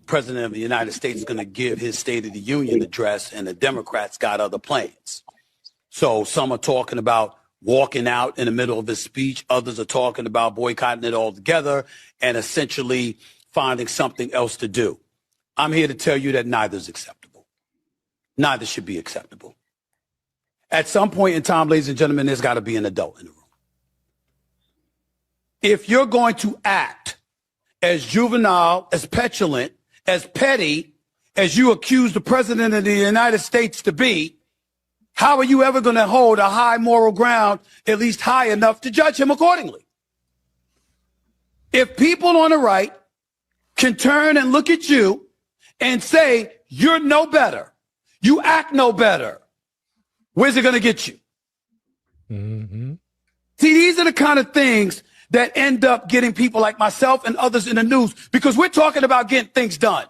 President of the United States is going to give his State of the Union address, and the Democrats got other plans. So some are talking about walking out in the middle of his speech. Others are talking about boycotting it altogether and essentially finding something else to do. I'm here to tell you that neither is acceptable. Neither should be acceptable. At some point in time, ladies and gentlemen, there's got to be an adult in the room. If you're going to act as juvenile, as petulant, as petty as you accuse the President of the United States to be, how are you ever going to hold a high moral ground, at least high enough to judge him accordingly? If people on the right can turn and look at you and say, you're no better, you act no better, where's it going to get you? Mm-hmm. See, these are the kind of things that end up getting people like myself and others in the news, because we're talking about getting things done.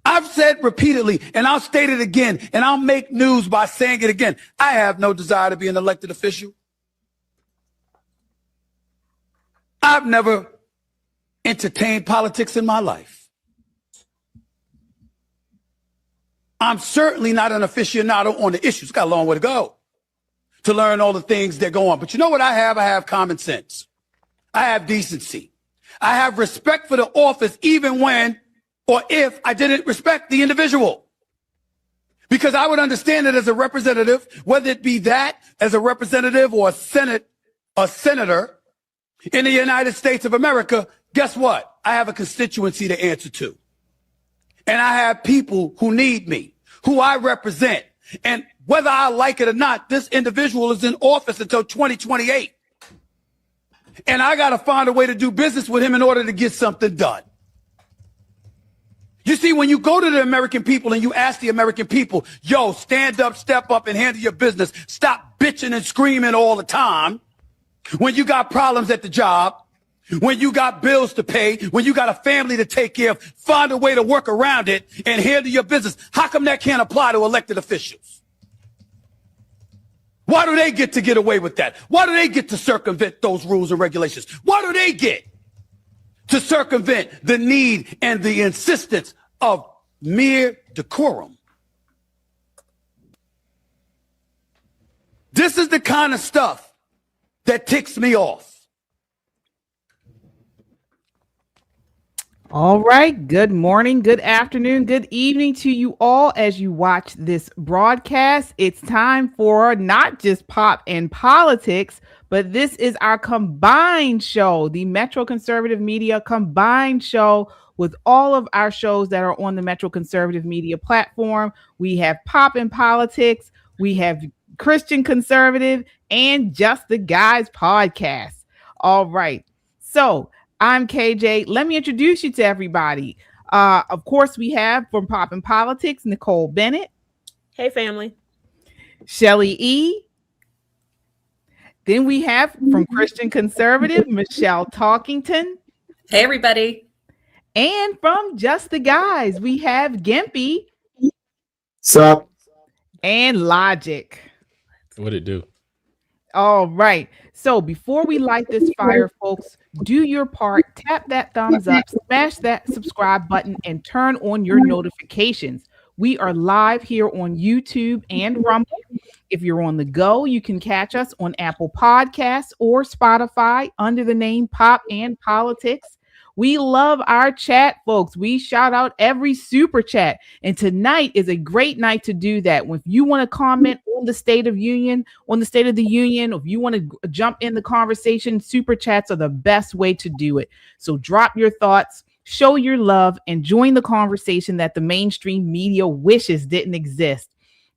I've said repeatedly, and I'll state it again, and I'll make news by saying it again. I have no desire to be an elected official. I've never entertained politics in my life. I'm certainly not an aficionado on the issues. Got a long way to go to learn all the things that go on. But you know what I have? I have common sense. I have decency. I have respect for the office, even when or if I didn't respect the individual. Because I would understand it as a representative, whether it be that as a representative or a senator in the United States of America. Guess what? I have a constituency to answer to. And I have people who need me, who I represent. And whether I like it or not, this individual is in office until 2028. And I got to find a way to do business with him in order to get something done. You see, when you go to the American people and you ask the American people, yo, stand up, step up and handle your business. Stop bitching and screaming all the time. When you got problems at the job, when you got bills to pay, when you got a family to take care of, find a way to work around it and handle your business. How come that can't apply to elected officials? Why do they get away with that? Why do they get to circumvent those rules and regulations? Why do they get to circumvent the need and the insistence of mere decorum? This is the kind of stuff that ticks me off. All right. Good morning, good afternoon, good evening to you all as you watch this broadcast. It's time for not just pop and politics, but this is our combined show, the Metro Conservative Media combined show with all of our shows that are on the Metro Conservative Media platform. We have Pop and Politics, we have Christian Conservative, and Just the Guys podcast. All right. So I'm KJ. Let me introduce you to everybody. Of course, we have from Pop and Politics, Nicole Bennett. Hey, family. Shelly E. Then we have from Christian Conservative, Michelle Talkington. Hey, everybody. And from Just the Guys, we have Gimpy. Sup? And Logic. What'd it do? All right. So before we light this fire, folks, do your part, tap that thumbs up, smash that subscribe button, and turn on your notifications. We are live here on YouTube and Rumble. If you're on the go, you can catch us on Apple Podcasts or Spotify under the name Pop and Politics. We love our chat, folks. We shout out every super chat. And tonight is a great night to do that. If you want to comment on the State of the Union, if you want to jump in the conversation, super chats are the best way to do it. So drop your thoughts, show your love, and join the conversation that the mainstream media wishes didn't exist.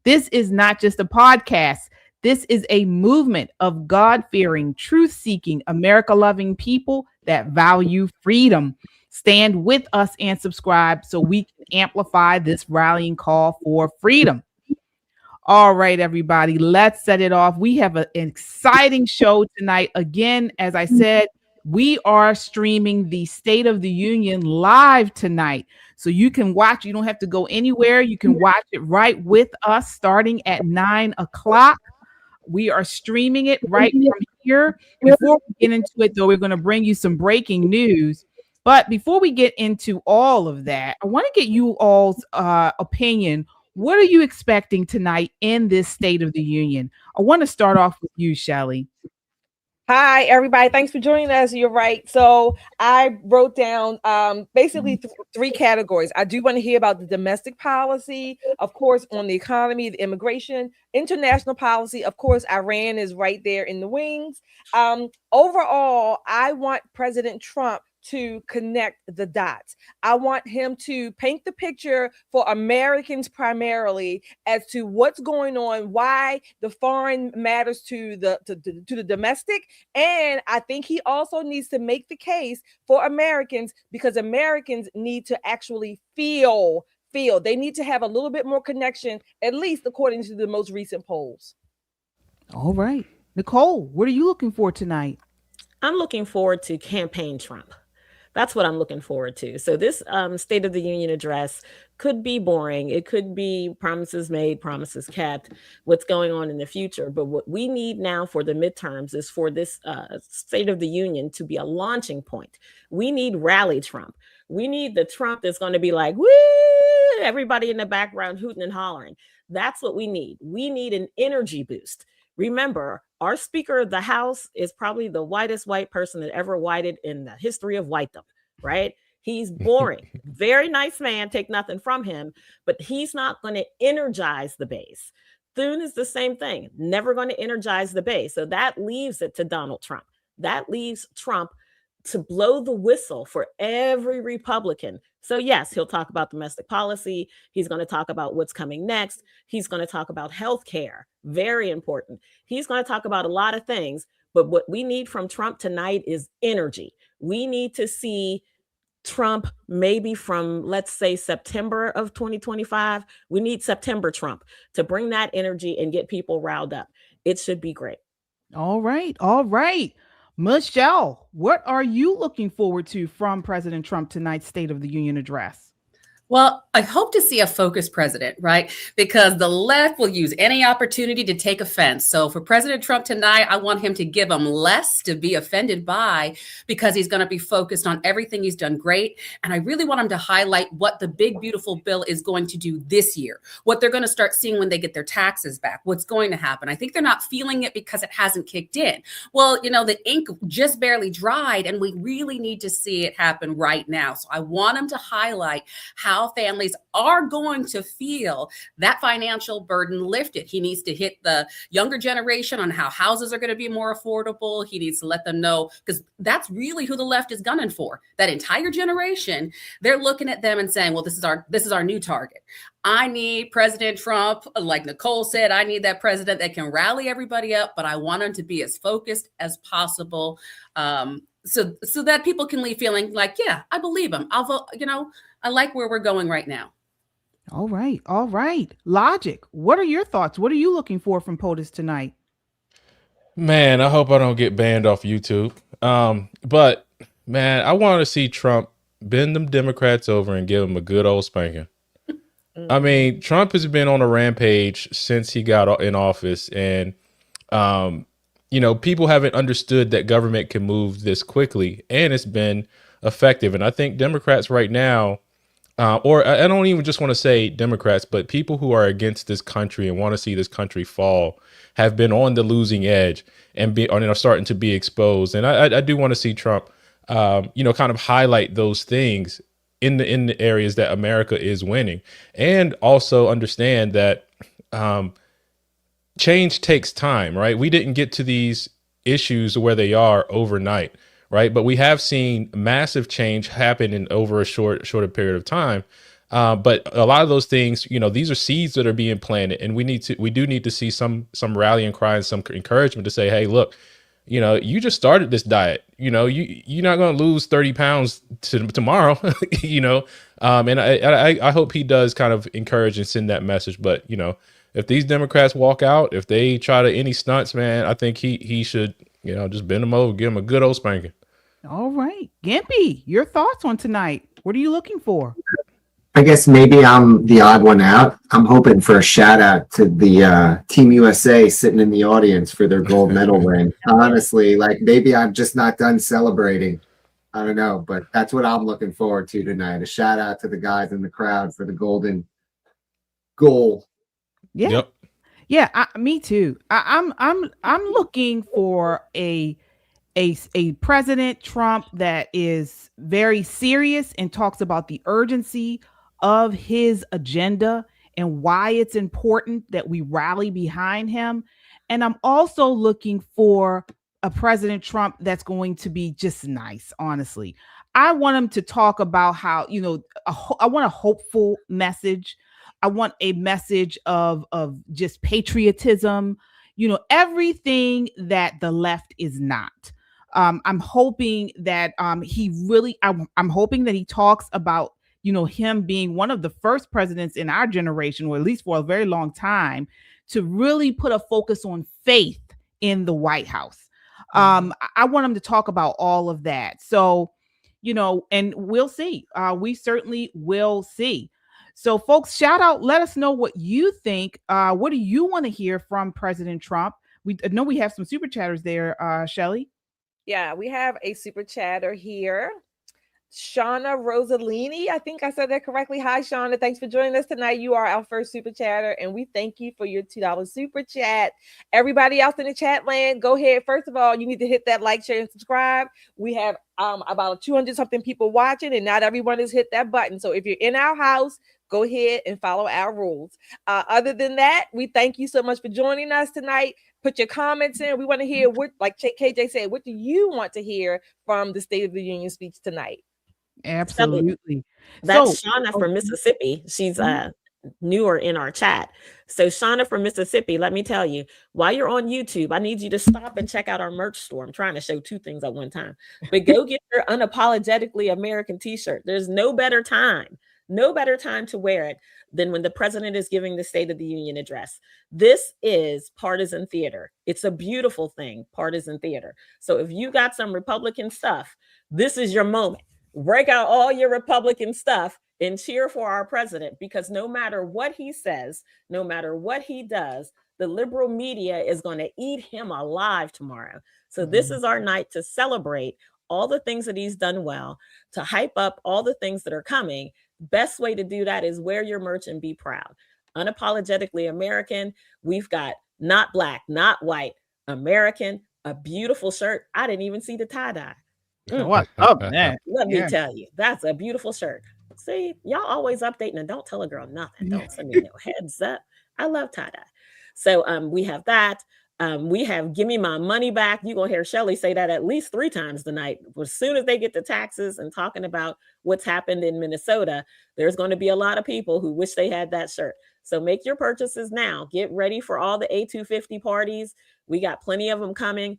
This is not just a podcast. This is a movement of God-fearing, truth-seeking, America-loving people that value freedom. Stand with us and subscribe so we can amplify this rallying call for freedom. All right, everybody, let's set it off. We have an exciting show tonight. Again, as I said, we are streaming the State of the Union live tonight. So you can watch. You don't have to go anywhere. You can watch it right with us starting at 9 o'clock. We are streaming it right from here. Before we get into it, though, we're going to bring you some breaking news. But before we get into all of that, I want to get you all's opinion. What are you expecting tonight in this State of the Union? I want to start off with you, Shelley. Hi, everybody. Thanks for joining us. You're right. So I wrote down basically three categories. I do want to hear about the domestic policy, of course, on the economy, the immigration, international policy. Of course, Iran is right there in the wings. Overall, I want President Trump to connect the dots. I want him to paint the picture for Americans primarily as to what's going on, why the foreign matters to the domestic. And I think he also needs to make the case for Americans, because Americans need to actually feel. They need to have a little bit more connection, at least according to the most recent polls. All right. Nicole, what are you looking for tonight? I'm looking forward to campaign Trump. That's what I'm looking forward to. So this State of the Union address could be boring. It could be promises made, promises kept, what's going on in the future. But what we need now for the midterms is for this State of the Union to be a launching point. We need rally Trump. We need the Trump that's going to be like, woo, everybody in the background hooting and hollering. That's what we need. We need an energy boost. Remember, our Speaker of the House is probably the whitest white person that ever whited in the history of whitedom, right? He's boring. Very nice man, take nothing from him, but he's not going to energize the base. Thune is the same thing, never going to energize the base. So that leaves it to Donald Trump. That leaves Trump to blow the whistle for every Republican. So yes, he'll talk about domestic policy. He's going to talk about what's coming next. He's going to talk about healthcare. Very important. He's going to talk about a lot of things, but what we need from Trump tonight is energy. We need to see Trump maybe from, let's say, September of 2025. We need September Trump to bring that energy and get people riled up. It should be great. All right. All right. Michelle, what are you looking forward to from President Trump tonight's State of the Union address? Well, I hope to see a focused president, right? Because the left will use any opportunity to take offense. So for President Trump tonight, I want him to give them less to be offended by, because he's going to be focused on everything he's done great. And I really want him to highlight what the big, beautiful bill is going to do this year, what they're going to start seeing when they get their taxes back, what's going to happen. I think they're not feeling it because it hasn't kicked in. Well, you know, the ink just barely dried, and we really need to see it happen right now. So I want him to highlight how families are going to feel that financial burden lifted. He needs to hit the younger generation on how houses are going to be more affordable. He needs to let them know, because that's really who the left is gunning for. That entire generation, they're looking at them and saying, well, this is our new target. I need President Trump, like Nicole said, I need that president that can rally everybody up, but I want him to be as focused as possible. So that people can leave feeling like, yeah, I believe him. I'll vote, I like where we're going right now. All right. All right. Logic, what are your thoughts? What are you looking for from POTUS tonight? Man, I hope I don't get banned off YouTube. But man, I want to see Trump bend them Democrats over and give them a good old spanking. I mean, Trump has been on a rampage since he got in office, and people haven't understood that government can move this quickly, and it's been effective. And I think Democrats right now, or I don't even just want to say Democrats, but people who are against this country and want to see this country fall have been on the losing edge and are starting to be exposed. And I do want to see Trump, kind of highlight those things in the areas that America is winning, and also understand that change takes time, right? We didn't get to these issues where they are overnight, right? But we have seen massive change happen in over a shorter period of time. But a lot of those things, these are seeds that are being planted, and we do need to see some rallying cry and some encouragement to say, hey, look, you just started this diet, you're not going to lose 30 pounds tomorrow, and I hope he does kind of encourage and send that message. But, if these Democrats walk out, if they try to any stunts, man, I think he should, just bend them over, give them a good old spanking. All right. Gimpy, your thoughts on tonight? What are you looking for? I guess maybe I'm the odd one out. I'm hoping for a shout out to the Team USA sitting in the audience for their gold medal win. Honestly, maybe I'm just not done celebrating. I don't know, but that's what I'm looking forward to tonight. A shout out to the guys in the crowd for the golden goal. Yeah. Yep. Yeah, me too. I'm looking for a President Trump that is very serious and talks about the urgency of his agenda and why it's important that we rally behind him. And I'm also looking for a President Trump that's going to be just nice, honestly. I want him to talk about how, I want a hopeful message. I want a message of just patriotism, everything that the left is not. I'm hoping that I'm hoping that he talks about, him being one of the first presidents in our generation, or at least for a very long time, to really put a focus on faith in the White House. I want him to talk about all of that. So, and we'll see. We certainly will see. So, folks, shout out. Let us know what you think. What do you want to hear from President Trump? We know we have some super chatters there, Shelly. Yeah, we have a super chatter here. Shauna Rosalini, I think I said that correctly. Hi, Shauna. Thanks for joining us tonight. You are our first super chatter, and we thank you for your $2 super chat. Everybody else in the chat land, go ahead. First of all, you need to hit that like, share, and subscribe. We have about 200 something people watching, and not everyone has hit that button. So if you're in our house, go ahead and follow our rules. Other than that, we thank you so much for joining us tonight. Put your comments in. We want to hear what, like KJ said, what do you want to hear from the State of the Union speech tonight? Absolutely. That's Shauna from Mississippi. She's newer in our chat. So Shauna from Mississippi, let me tell you, while you're on YouTube, I need you to stop and check out our merch store. I'm trying to show two things at one time, but go get your Unapologetically American t-shirt. There's no better time to wear it than when the president is giving the State of the Union address. This is partisan theater. It's a beautiful thing, partisan theater. So if you got some Republican stuff, this is your moment. Break out all your Republican stuff and cheer for our president, because no matter what he says, no matter what he does, the liberal media is going to eat him alive tomorrow. So this is our night to celebrate all the things that he's done well, to hype up all the things that are coming. Best way to do that is wear your merch and be proud. Unapologetically American. We've got not black, not white, American, a beautiful shirt. I didn't even see the tie-dye. What's up, man? Let me tell you, that's a beautiful shirt. See, y'all always updating, and don't tell a girl nothing. Don't send me no heads up. I love tie-dye. So we have that. We have give me my money back. You're going to hear Shelly say that at least 3 times tonight. As soon as they get to taxes and talking about what's happened in Minnesota, there's going to be a lot of people who wish they had that shirt. So make your purchases now. Get ready for all the A250 parties. We got plenty of them coming.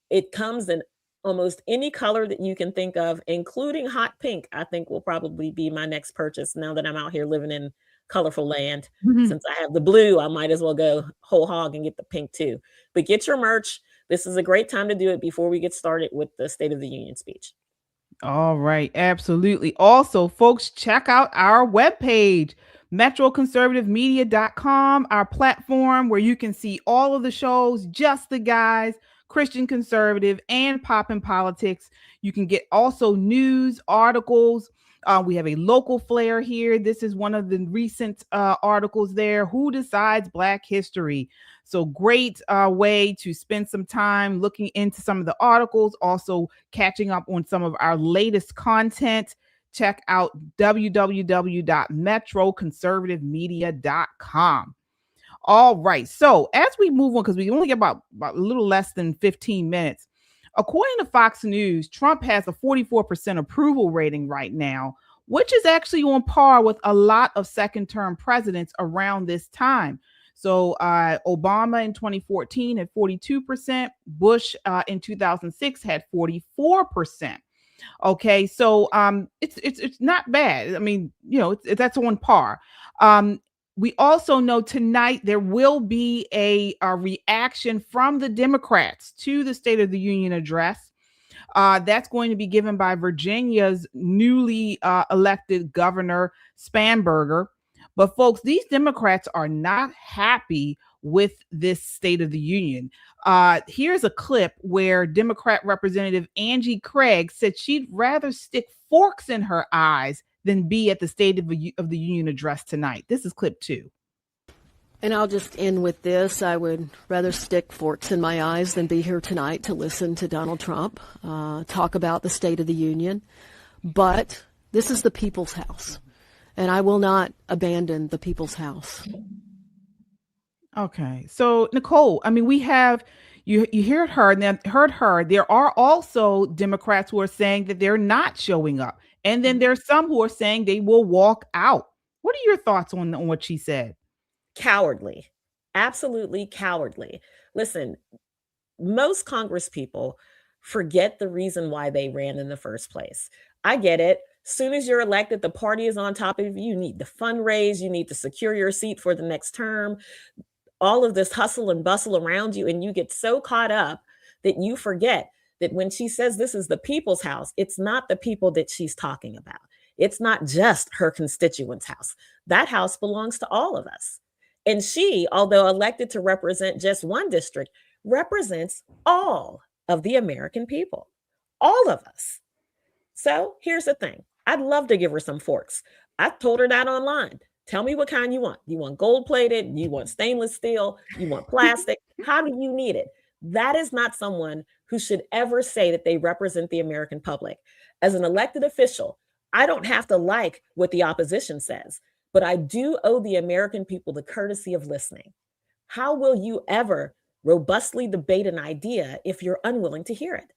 It comes in almost any color that you can think of, including hot pink. I think will probably be my next purchase now that I'm out here living in colorful land. Since I have the blue, I might as well go whole hog and get the pink too. But get your merch. This is a great time to do it before we get started with the State of the Union speech. All right. Absolutely. Also, folks, check out our webpage, metroconservativemedia.com, our platform where you can see all of the shows, Just the Guys, Christian Conservative, and Poppin' Politics. You can get also news, articles. We have a local flair here. This is one of the recent articles there. Who Decides Black History? So great way to spend some time looking into some of the articles, also catching up on some of our latest content. Check out www.metroconservativemedia.com. All right. So as we move on, because we only get about a little less than 15 minutes, according to Fox News, Trump has a 44% approval rating right now, which is actually on par with a lot of second-term presidents around this time. So Obama in 2014 had 42%. Bush in 2006 had 44%. Okay, so it's not bad. I mean, that's on par. We also know tonight there will be a reaction from the Democrats to the State of the Union address. That's going to be given by Virginia's newly elected governor, Spanberger. But folks, these Democrats are not happy with this State of the Union. Here's a clip where Democrat Representative Angie Craig said she'd rather stick forks in her eyes than be at the State of the Union address tonight. This is clip 2. And I'll just end with this. I would rather stick forks in my eyes than be here tonight to listen to Donald Trump talk about the State of the Union. But this is the people's house, and I will not abandon the people's house. Okay. So, Nicole, I mean, we have, you heard her. There are also Democrats who are saying that they're not showing up. And then there's some who are saying they will walk out. What are your thoughts on what she said? Cowardly, absolutely cowardly. Listen, most Congress people forget the reason why they ran in the first place. I get it. Soon as you're elected, the party is on top of you. You need to fundraise. You need to secure your seat for the next term. All of this hustle and bustle around you. And you get so caught up that you forget that when she says this is the people's house, it's not the people that she's talking about. It's not just her constituents' house. That house belongs to all of us. And she, although elected to represent just one district, represents all of the American people, all of us. So here's the thing. I'd love to give her some forks. I told her that online. Tell me what kind you want. You want gold plated? You want stainless steel? You want plastic? How do you need it? That is not someone who should ever say that they represent the American public. As an elected official, I don't have to like what the opposition says, but I do owe the American people the courtesy of listening. How will you ever robustly debate an idea if you're unwilling to hear it?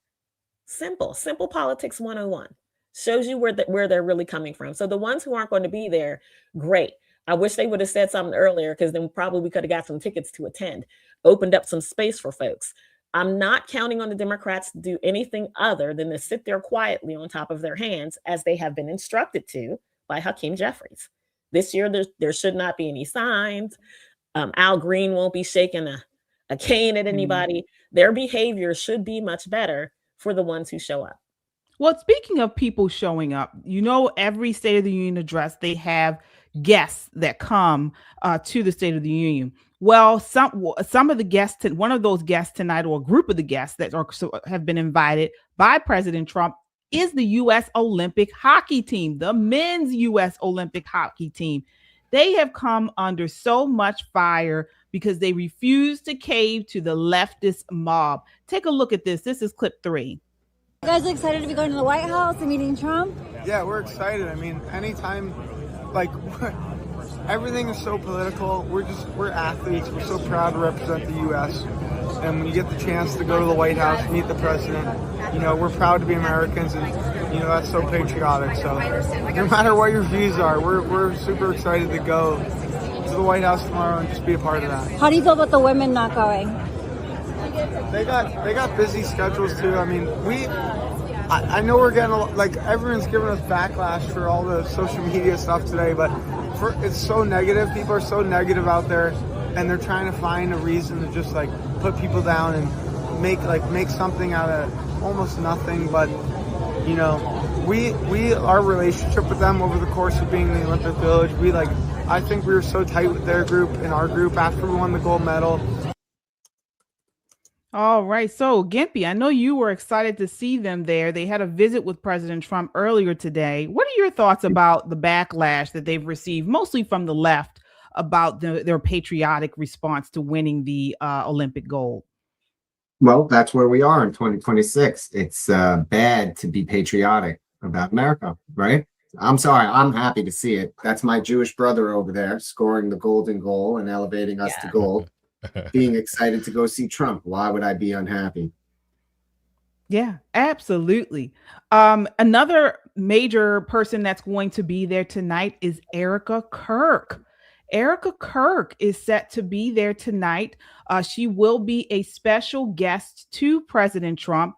Simple politics 101. Shows you where they're really coming from. So the ones who aren't going to be there, great. I wish they would have said something earlier, because then probably we could have got some tickets to attend, opened up some space for folks. I'm not counting on the Democrats to do anything other than to sit there quietly on top of their hands, as they have been instructed to by Hakeem Jeffries. This year, there should not be any signs. Al Green won't be shaking a cane at anybody. Their behavior should be much better for the ones who show up. Well, speaking of people showing up, every State of the Union address, they have guests that come to the State of the Union. Well, some of the guests, one of those guests tonight, or a group of the guests that have been invited by President Trump, is the U.S. Olympic hockey team, the men's U.S. Olympic hockey team. They have come under so much fire because they refuse to cave to the leftist mob. Take a look at this. This is clip 3. You guys excited to be going to the White House and meeting Trump? Yeah, we're excited. I mean, anytime, everything is so political. We're athletes. We're so proud to represent the U.S. And when you get the chance to go to the White House, meet the president, we're proud to be Americans, and that's so patriotic. So no matter what your views are, we're super excited to go to the White House tomorrow and just be a part of that. How do you feel about the women not going? They got busy schedules too. I mean, I know we're getting everyone's giving us backlash for all the social media stuff today, but it's so negative. People are so negative out there, and they're trying to find a reason to just put people down and make something out of almost nothing. But our relationship with them over the course of being in the Olympic Village, I think we were so tight with their group and our group after we won the gold medal. All right. So, Gimpy, I know you were excited to see them there. They had a visit with President Trump earlier today. What are your thoughts about the backlash that they've received, mostly from the left, about their patriotic response to winning the Olympic gold? Well, that's where we are in 2026. It's bad to be patriotic about America, right? I'm sorry. I'm happy to see it. That's my Jewish brother over there scoring the golden goal and elevating us to gold. Being excited to go see Trump. Why would I be unhappy? Yeah, absolutely. Another major person that's going to be there tonight is Erica Kirk. Erica Kirk is set to be there tonight. She will be a special guest to President Trump.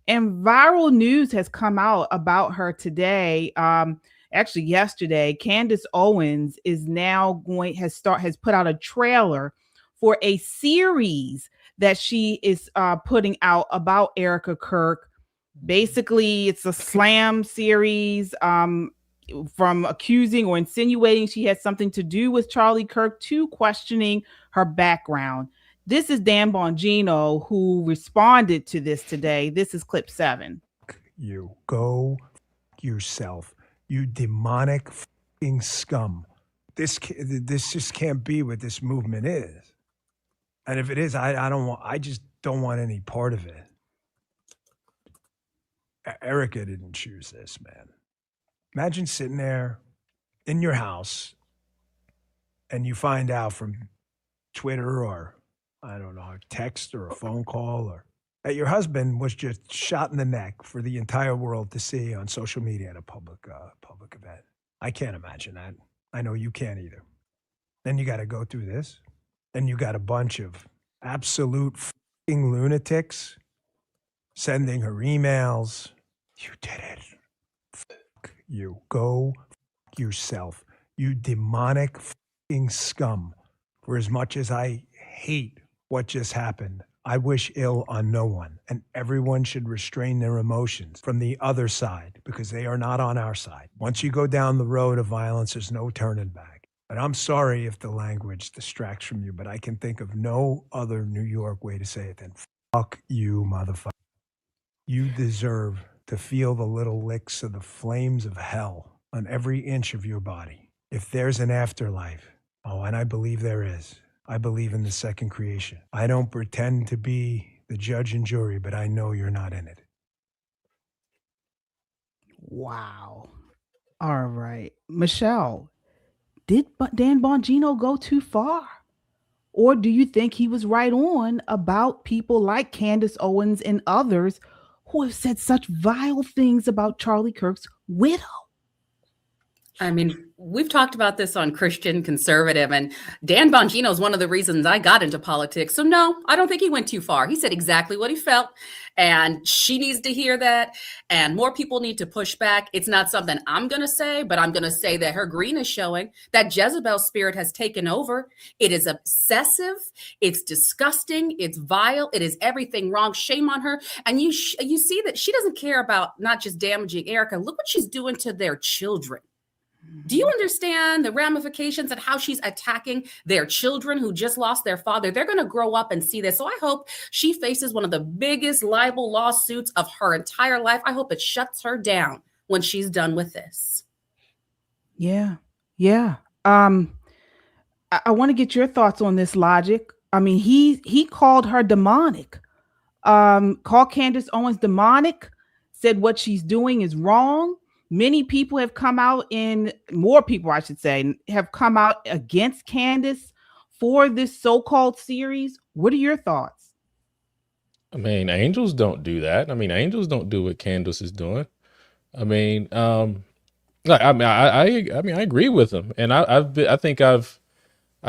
And viral news has come out about her today. Actually, yesterday, Candace Owens is now has put out a trailer for a series that she is putting out about Erica Kirk. Basically, it's a slam series. from accusing or insinuating she had something to do with Charlie Kirk to questioning her background. This is Dan Bongino who responded to this today. This is clip 7. You go yourself, you demonic fucking scum. This just can't be what this movement is. And if it is, I just don't want any part of it. Erica didn't choose this, man. Imagine sitting there in your house and you find out from Twitter or, I don't know, a text or a phone call or that your husband was just shot in the neck for the entire world to see on social media at a public event. I can't imagine that. I know you can't either. Then you got to go through this. Then you got a bunch of absolute f***ing lunatics sending her emails. You did it. Fuck you. Go fuck yourself. You demonic f***ing scum. For as much as I hate what just happened, I wish ill on no one, and everyone should restrain their emotions from the other side because they are not on our side. Once you go down the road of violence, there's no turning back. And I'm sorry if the language distracts from you, but I can think of no other New York way to say it than fuck you, motherfucker. You deserve to feel the little licks of the flames of hell on every inch of your body. If there's an afterlife, oh, and I believe there is, I believe in the second creation. I don't pretend to be the judge and jury, but I know you're not in it. Wow. All right. Michelle, did Dan Bongino go too far? Or do you think he was right on about people like Candace Owens and others who have said such vile things about Charlie Kirk's widow? I mean, we've talked about this on Christian Conservative, and Dan Bongino is one of the reasons I got into politics. So no, I don't think he went too far. He said exactly what he felt, and she needs to hear that, and more people need to push back. It's not something I'm going to say, but I'm going to say that her green is showing that Jezebel spirit has taken over. It is obsessive. It's disgusting. It's vile. It is everything wrong. Shame on her. And you see that she doesn't care about not just damaging Erica. Look what she's doing to their children. Do you understand the ramifications and how she's attacking their children who just lost their father? They're going to grow up and see this. So I hope she faces one of the biggest libel lawsuits of her entire life. I hope it shuts her down when she's done with this. Yeah. Yeah. I want to get your thoughts on this, Logic. I mean, he called her demonic, called Candace Owens demonic, said what she's doing is wrong. Many people have come out more people, I should say, have come out against Candace for this so-called series. What are your thoughts? I mean, angels don't do that. I mean, angels don't do what Candace is doing. I mean, I agree with him, and I think I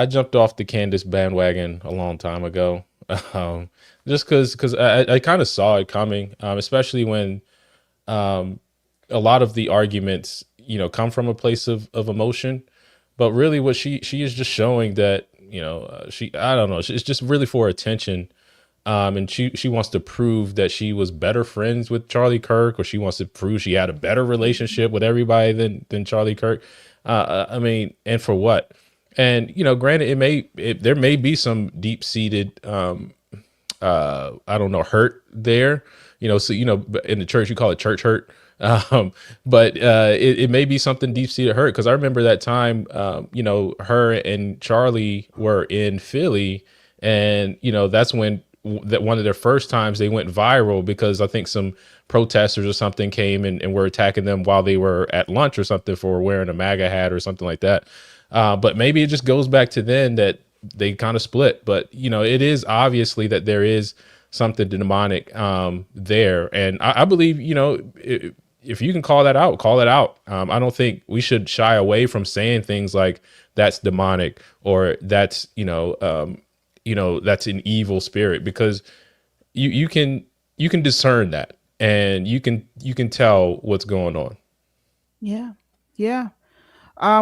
jumped off the Candace bandwagon a long time ago, just because I kind of saw it coming, especially when a lot of the arguments, come from a place of emotion, but really what she is just showing that, I don't know, it's just really for attention. And she wants to prove that she was better friends with Charlie Kirk, or she wants to prove she had a better relationship with everybody than Charlie Kirk. I mean, and for what? And, granted, there may be some deep seated, I don't know, hurt there, so, in the church, you call it church hurt. But it may be something deep seated hurt, because I remember that time, her and Charlie were in Philly, and that's when one of their first times they went viral, because I think some protesters or something came and were attacking them while they were at lunch or something for wearing a MAGA hat or something like that. But maybe it just goes back to then that they kind of split. But it is obviously that there is something demonic there, and I believe if you can call that out, call it out. I don't think we should shy away from saying things like that's demonic, or that's, that's an evil spirit, because you can discern that, and you can tell what's going on. Yeah. Yeah.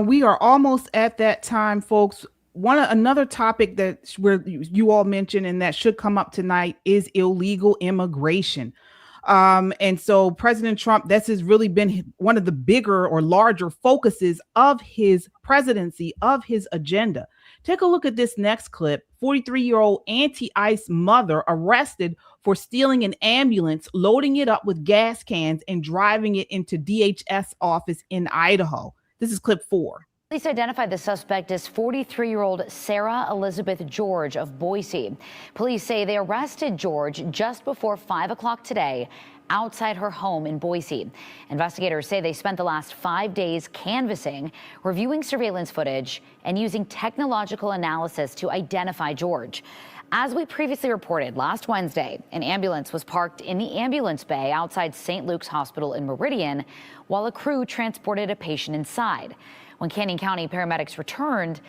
We are almost at that time, folks. Another topic that you all mentioned and that should come up tonight is illegal immigration. And so President Trump, this has really been one of the bigger or larger focuses of his presidency, of his agenda. Take a look at this next clip. 43-year-old anti-ICE mother arrested for stealing an ambulance, loading it up with gas cans and driving it into DHS office in Idaho. This is clip 4. Police identified the suspect as 43-year-old Sarah Elizabeth George of Boise. Police say they arrested George just before 5 o'clock today outside her home in Boise. Investigators say they spent the last 5 days canvassing, reviewing surveillance footage, and using technological analysis to identify George. As we previously reported, last Wednesday, an ambulance was parked in the ambulance bay outside St. Luke's Hospital in Meridian, while a crew transported a patient inside. When Canyon County paramedics returned,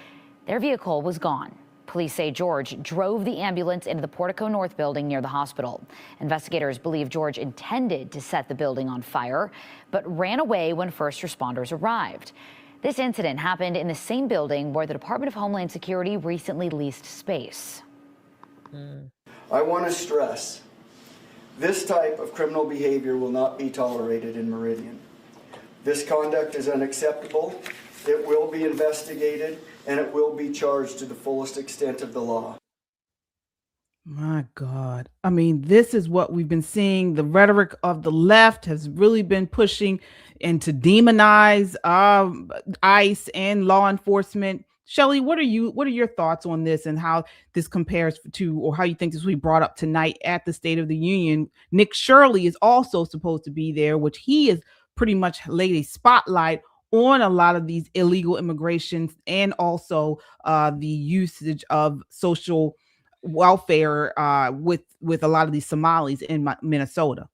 their vehicle was gone. Police say George drove the ambulance into the Portico North building near the hospital. Investigators believe George intended to set the building on fire, but ran away when first responders arrived. This incident happened in the same building where the Department of Homeland Security recently leased space. I want to stress, this type of criminal behavior will not be tolerated in Meridian. This conduct is unacceptable. It will be investigated, and it will be charged to the fullest extent of the law. My God. I mean, this is what we've been seeing. The rhetoric of the left has really been pushing and to demonize ICE and law enforcement. Shelley, what are your thoughts on this and how this compares to, or how you think this will be brought up tonight at the State of the Union? Nick Shirley is also supposed to be there, which he is pretty much laid a spotlight on a lot of these illegal immigrations and also the usage of social welfare with a lot of these Somalis in Minnesota.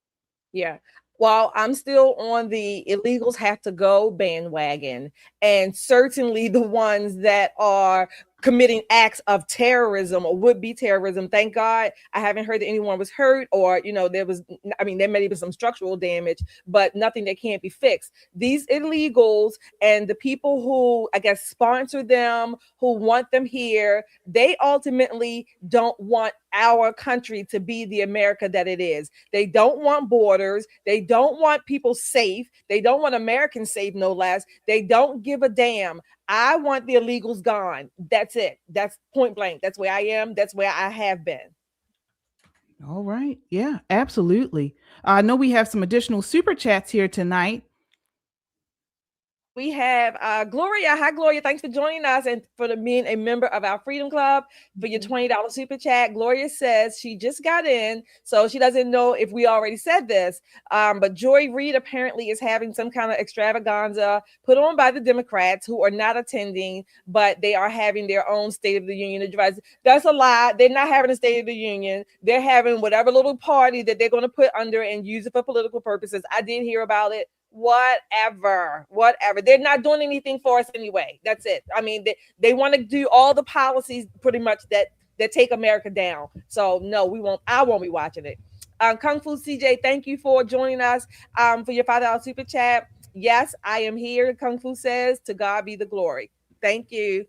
Yeah. Well, I'm still on the illegals have to go bandwagon, and certainly the ones that are committing acts of terrorism or would-be terrorism. Thank God I haven't heard that anyone was hurt, or, there may be some structural damage, but nothing that can't be fixed. These illegals and the people who, I guess, sponsor them, who want them here, they ultimately don't want our country to be the America that it is. They don't want borders. They don't want people safe. They don't want Americans safe, no less. They don't give a damn. I want the illegals gone. That's it. That's point blank. That's where I am. That's where I have been. All right. Yeah, absolutely. I know we have some additional super chats here tonight. We have Gloria. Hi, Gloria. Thanks for joining us and for being a member of our Freedom Club for your $20 super chat. Gloria says she just got in, so she doesn't know if we already said this. But Joy Reid apparently is having some kind of extravaganza put on by the Democrats who are not attending, but they are having their own State of the Union address. That's a lie. They're not having a State of the Union. They're having whatever little party that they're going to put under and use it for political purposes. I did hear about it. Whatever. They're not doing anything for us anyway. That's it. I mean, they want to do all the policies pretty much that take America down. So no, we won't. I won't be watching it. Kung Fu CJ, thank you for joining us for your $5 super chat. Yes, I am here. Kung Fu says, to God be the glory. Thank you.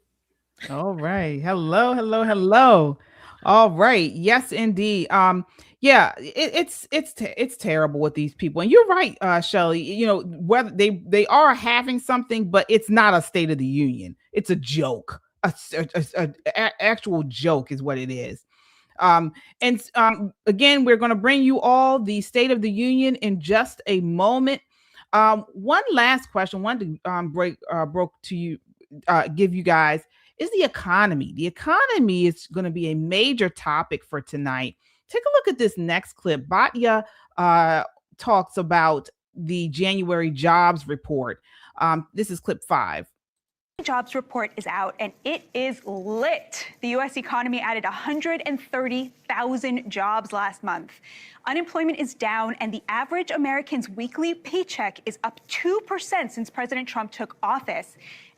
All right. Hello. All right. Yes, indeed. Yeah, it's terrible with these people. And you're right, Shelley, whether they are having something, but it's not a State of the Union. It's a joke. A actual joke is what it is. Again, we're going to bring you all the State of the Union in just a moment. One last question, one to give you guys is the economy. The economy is going to be a major topic for tonight. Take a look at this next clip. Batya talks about the January jobs report. This is clip 5. The jobs report is out and it is lit. The U.S. economy added 130,000 jobs last month. Unemployment is down and the average American's weekly paycheck is up 2% since President Trump took office,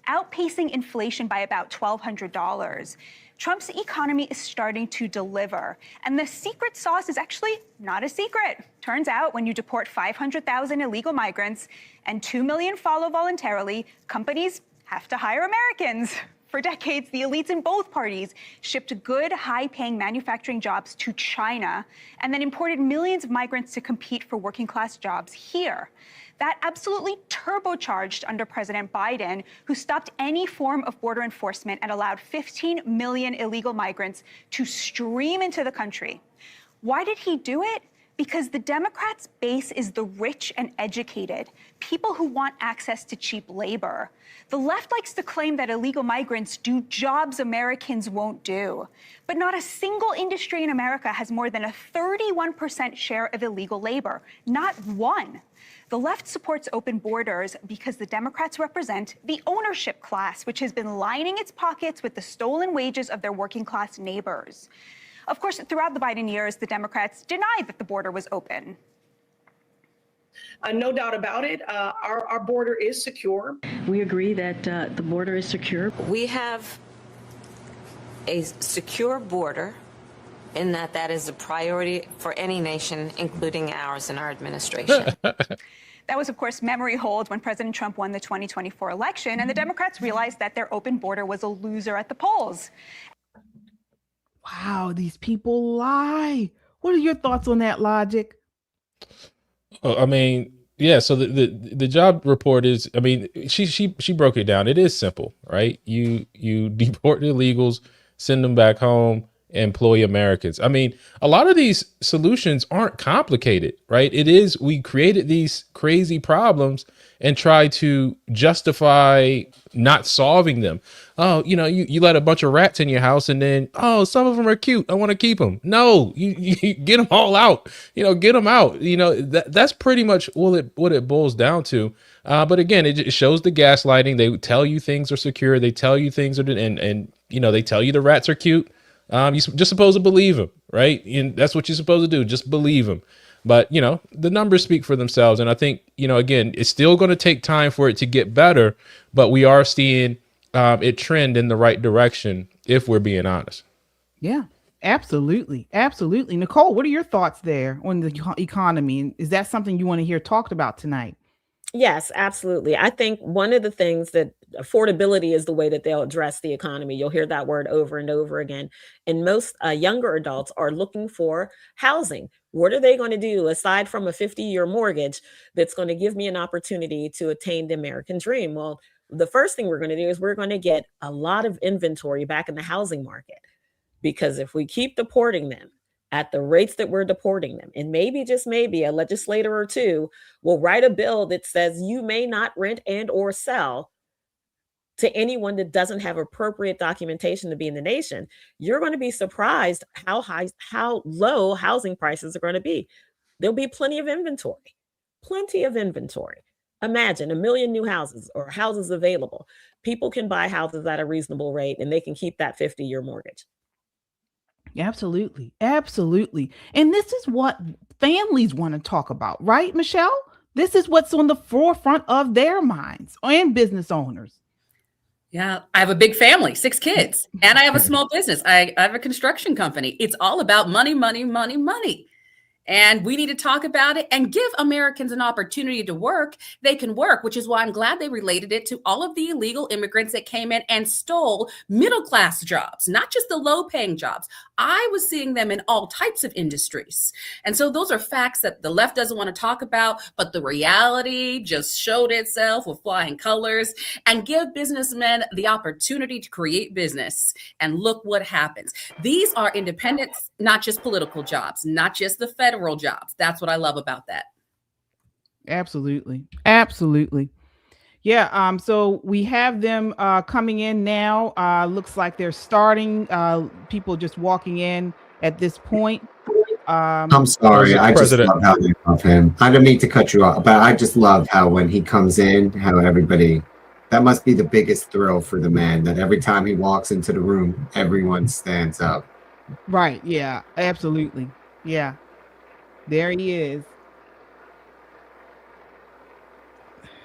outpacing inflation by about $1,200. Trump's economy is starting to deliver, and the secret sauce is actually not a secret. Turns out when you deport 500,000 illegal migrants and 2 million follow voluntarily, companies have to hire Americans. For decades, the elites in both parties shipped good, high-paying manufacturing jobs to China and then imported millions of migrants to compete for working-class jobs here. That absolutely turbocharged under President Biden, who stopped any form of border enforcement and allowed 15 million illegal migrants to stream into the country. Why did he do it? Because the Democrats' base is the rich and educated, people who want access to cheap labor. The left likes to claim that illegal migrants do jobs Americans won't do. But not a single industry in America has more than a 31% share of illegal labor. Not one. The left supports open borders because the Democrats represent the ownership class, which has been lining its pockets with the stolen wages of their working class neighbors. Of course, throughout the Biden years, the Democrats denied that the border was open. No doubt about it. Our border is secure. We agree that the border is secure. We have a secure border in that is a priority for any nation, including ours and our administration. That was, of course, memory hold when President Trump won the 2024 election, and the Democrats realized that their open border was a loser at the polls. Wow, these people lie. What are your thoughts on that, Logic? I mean, yeah. So the job report is, I mean, she broke it down. It is simple, right? You deport the illegals, send them back home, employ Americans. I mean, a lot of these solutions aren't complicated, right? It is, we created these crazy problems and try to justify not solving them. Oh, you let a bunch of rats in your house and then, oh, some of them are cute, I want to keep them. No, you get them all out, get them out. That's pretty much what it boils down to. But again, it shows the gaslighting. They tell you things are secure. They tell you things are, and they tell you the rats are cute. You're just supposed to believe them, right? And that's what you're supposed to do. Just believe them. But, the numbers speak for themselves. And I think, again, it's still going to take time for it to get better, but we are seeing it trend in the right direction, if we're being honest. Yeah, absolutely. Absolutely. Nicole, what are your thoughts there on the economy? Is that something you want to hear talked about tonight? Yes, absolutely. I think one of the things that affordability is the way that they'll address the economy. You'll hear that word over and over again. And most younger adults are looking for housing. What are they going to do aside from a 50-year mortgage that's going to give me an opportunity to attain the American dream? Well, the first thing we're going to do is we're going to get a lot of inventory back in the housing market, because if we keep deporting them at the rates that we're deporting them, and maybe, just maybe, a legislator or two will write a bill that says you may not rent and or sell to anyone that doesn't have appropriate documentation to be in the nation, you're going to be surprised how low housing prices are going to be. There'll be plenty of inventory. Imagine 1 million new houses or houses available. People can buy houses at a reasonable rate and they can keep that 50-year mortgage. Absolutely. Absolutely. And this is what families want to talk about, right, Michelle? This is what's on the forefront of their minds, and business owners. Yeah, I have a big family, 6 kids, and I have a small business. I have a construction company. It's all about money, money, money, money. And we need to talk about it and give Americans an opportunity to work. They can work, which is why I'm glad they related it to all of the illegal immigrants that came in and stole middle-class jobs, not just the low-paying jobs. I was seeing them in all types of industries. And so those are facts that the left doesn't want to talk about, but the reality just showed itself with flying colors. And give businessmen the opportunity to create business. And look what happens. These are independent, not just political jobs, not just the federal jobs. That's what I love about that. Absolutely. Absolutely. Yeah. So we have them coming in now. Looks like they're starting. People just walking in at this point. I'm sorry. I just love how they love him. I don't mean to cut you off, but I just love how when he comes in, how everybody, that must be the biggest thrill for the man, that every time he walks into the room, everyone stands up. Right. Yeah, absolutely. Yeah. There he is.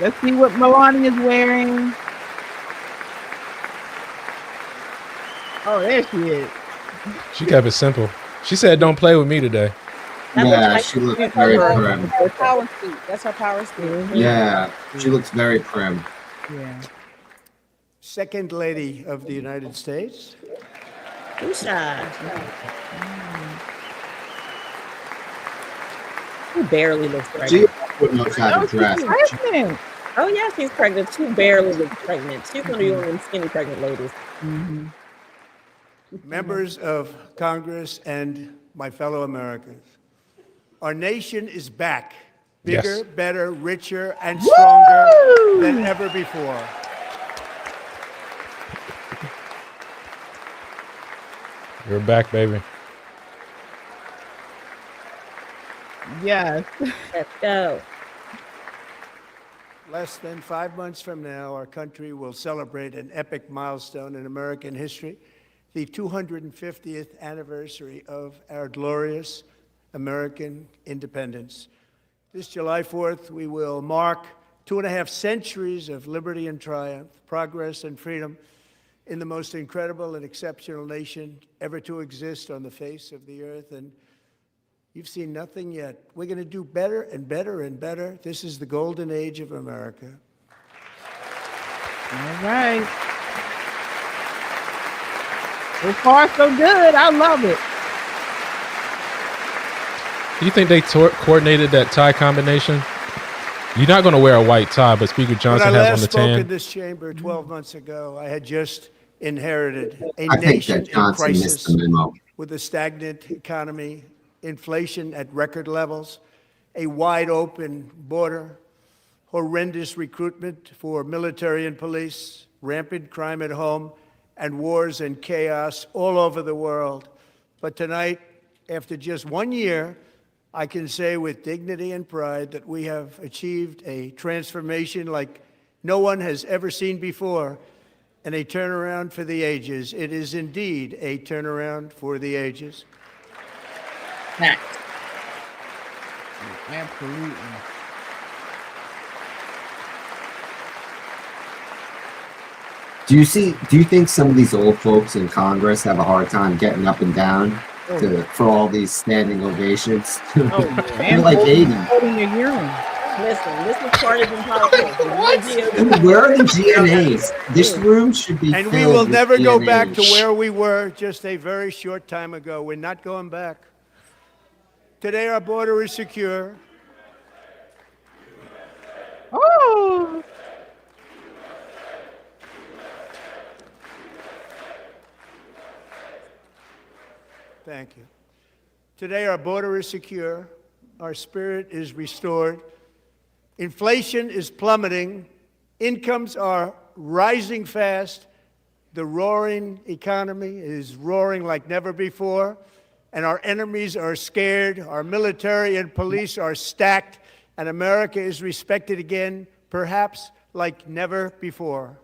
Let's see what Melania is wearing. Oh, there she is. She kept it simple. She said, "Don't play with me today." Yeah, she looks very prim. Her power suit. That's her power suit. Yeah, she looks very prim. Yeah. Second Lady of the United States. Usha. She barely looks She pregnant. wouldn't know how to dress. Pregnant. Oh yeah, she's pregnant. She barely looks pregnant. She's one of your skinny pregnant ladies. Members of Congress and my fellow Americans, our nation is back, bigger, Yes. better, richer, and stronger than ever before. You're back, baby. Yes. Let's go. Less than 5 months from now, our country will celebrate an epic milestone in American history, the 250th anniversary of our glorious American independence. This July 4th, we will mark 2.5 centuries of liberty and triumph, progress and freedom in the most incredible and exceptional nation ever to exist on the face of the earth. And you've seen nothing yet. We're going to do better and better and better. This is the golden age of America. All right. So far, so good. I love it. Do you think they coordinated that tie combination? You're not going to wear a white tie, but Speaker Johnson When I has on last the spoke in tan. this chamber 12 months ago, I had just inherited a I think nation that in Johnson missed crisis the memo. with a stagnant economy, inflation at record levels, a wide open border, horrendous recruitment for military and police, rampant crime at home, and wars and chaos all over the world. But tonight, after just 1 year, I can say with dignity and pride that we have achieved a transformation like no one has ever seen before, and a turnaround for the ages. It is indeed a turnaround for the ages. Absolutely. Do you think some of these old folks in Congress have a hard time getting up and down for all these standing ovations? They're like 80. Holding your hearing. Listen, this is partisan politics. Dude, where are the GNAs? This room should be And filled we will with never go back to GNAs. where we were just a very short time ago. We're not going back. Today, our border is secure. Oh. Thank you. Today, our border is secure. Our spirit is restored. Inflation is plummeting. Incomes are rising fast. The roaring economy is roaring like never before. And our enemies are scared. Our military and police are stacked. And America is respected again, perhaps like never before.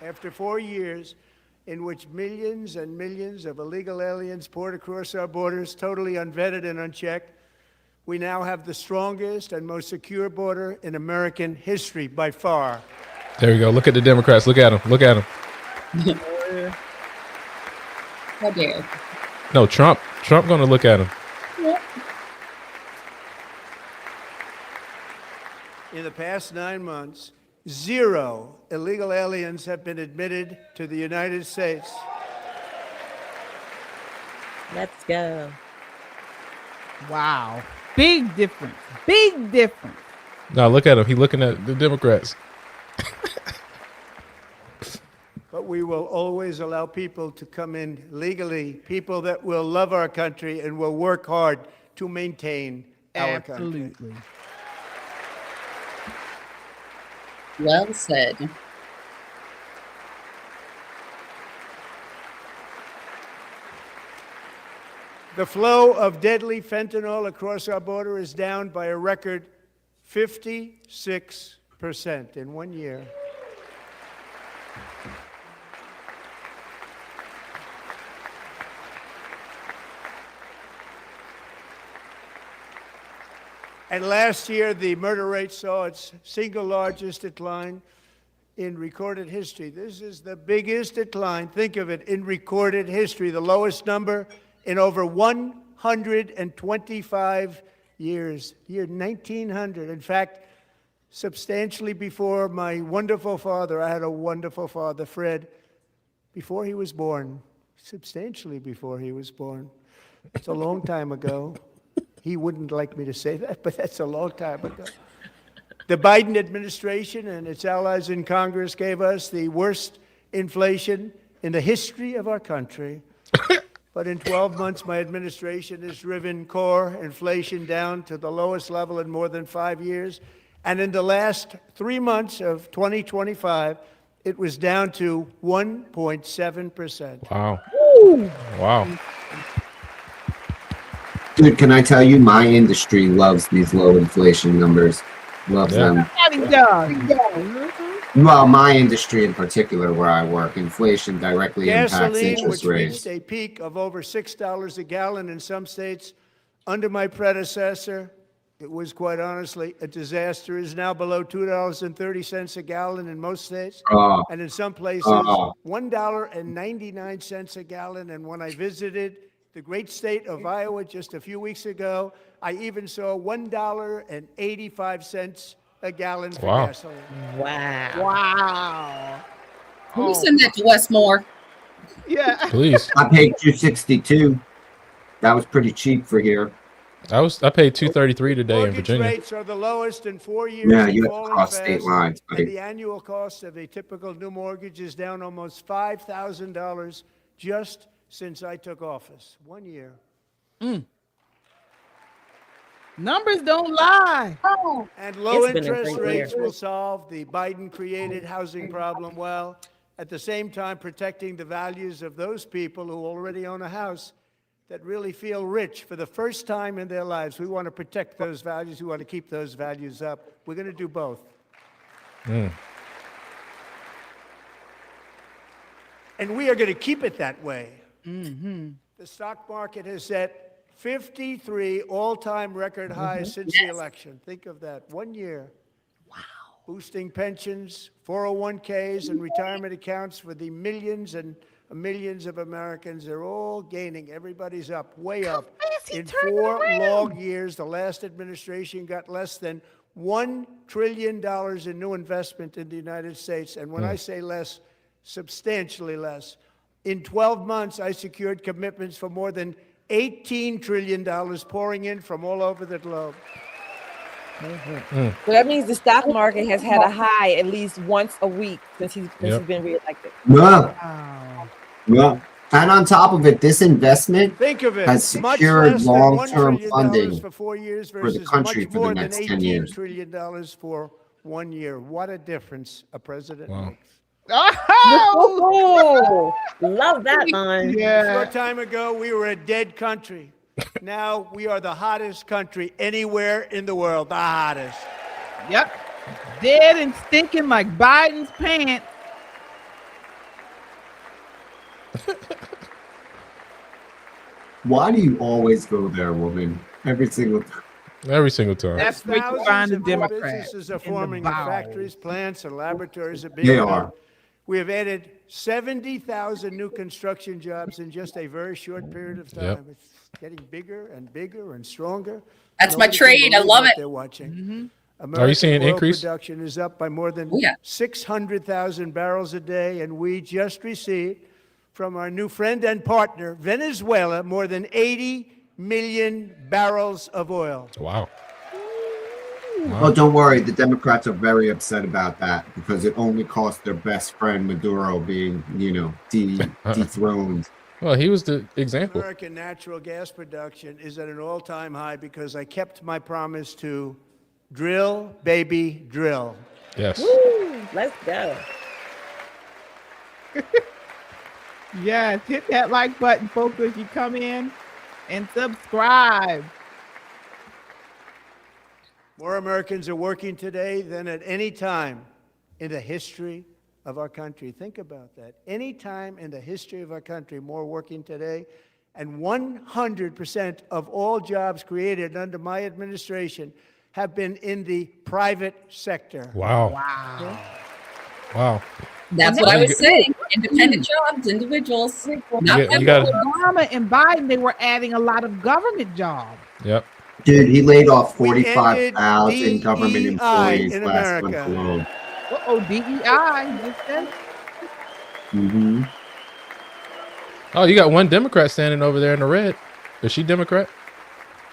After 4 years in which millions and millions of illegal aliens poured across our borders, totally unvetted and unchecked, we now have the strongest and most secure border in American history by far. There you go. Look at the Democrats. Look at them. Look at them. How dare. No, Trump. Trump going to look at them. In the past 9 months, 0 illegal aliens have been admitted to the United States. Let's go. Wow. Big difference. Big difference. Now look at him. He looking at the Democrats. But we will always allow people to come in legally, people that will love our country and will work hard to maintain our country. Absolutely. Well said. The flow of deadly fentanyl across our border is down by a record 56%. in 1 year. And last year, the murder rate saw its single largest decline in recorded history. This is the biggest decline, think of it, in recorded history, the lowest number in over 125 years, year 1900. In fact, substantially before my wonderful father, I had a wonderful father, Fred, before he was born, substantially before he was born. It's a long time ago. He wouldn't like me to say that, but that's a long time ago. The Biden administration and its allies in Congress gave us the worst inflation in the history of our country. But in 12 months, my administration has driven core inflation down to the lowest level in more than 5 years. And in the last 3 months of 2025, it was down to 1.7%. Wow. Wow. Dude, can I tell you, my industry loves these low inflation numbers. Loves them. Well, my industry in particular, where I work, inflation directly impacts Gasoline, interest which rates. reached a peak of over $6 a gallon in some states under my predecessor, it was quite honestly a disaster, is now below $2.30 a gallon in most states. And in some places, $1.99 a gallon. And when I visited the great state of Iowa just a few weeks ago, I even saw $1.85 a gallon for gasoline. Wow. Can you send that to Westmore? Yeah. Please. I paid $2.62. That was pretty cheap for here. I paid $2.33 today in Virginia. Rates are the lowest in 4 years. Yeah, you have to falling cross fast, state lines, buddy. And the annual cost of a typical new mortgage is down almost $5,000 just since I took office. 1 year. Numbers don't lie. And low It's been a interest great rates year. will solve the Biden-created housing problem well, at the same time protecting the values of those people who already own a house that really feel rich for the first time in their lives. We want to protect those values. We want to keep those values up. We're going to do both. And we are going to keep it that way. The stock market has set 53 all-time record highs since the election. Think of that. 1 year. Wow. Boosting pensions, 401ks, and retirement accounts for the millions and millions of Americans. They're all gaining. Everybody's up, way up. In 4 long years, the last administration got less than $1 trillion in new investment in the United States. And when I say less, substantially less. In 12 months, I secured commitments for more than $18 trillion pouring in from all over the globe. So that means the stock market has had a high at least once a week since he's been reelected. Yeah. And on top of it, this investment Think of it, has much secured less than long-term $1 trillion funding for 4 years for the versus country much for more the than next 10 $18 years. trillion for 1 year. What a difference a president makes. Oh, love that line. A short time ago, we were a dead country. Now we are the hottest country anywhere in the world. The hottest. Yep. Dead and stinking like Biden's pants. Why do you always go there, woman? Every single time. Every single time. That's where you find the Democrats. Businesses are in the forming, the bowels. factories, plants, and laboratories are being They built. are. We have added 70,000 new construction jobs in just a very short period of time. Yep. It's getting bigger and bigger and stronger. That's my Nobody can trade. I believe love what it. They're watching. Are you seeing an American oil increase? Production is up by more than Oh, yeah. 600,000 barrels a day, and we just received from our new friend and partner, Venezuela, more than 80 million barrels of oil. Wow. Oh, don't worry. The Democrats are very upset about that because it only cost their best friend Maduro being, dethroned. Well, he was the example. American natural gas production is at an all-time high because I kept my promise to drill, baby, drill. Yes. Woo, let's go. Yes, hit that like button, folks, as you come in and subscribe. More Americans are working today than at any time in the history of our country. Think about that. Any time in the history of our country, more working today. And 100% of all jobs created under my administration have been in the private sector. Wow. Wow. Wow. That's what I was saying. Independent jobs, individuals. Not You got Obama and Biden, they were adding a lot of government jobs. Yep. Dude, he laid off We ended 45,000 government DEI employees in last month America. alone. Uh-oh, DEI. Just said. Mm-hmm. Oh, you got one Democrat standing over there in the red. Is she Democrat?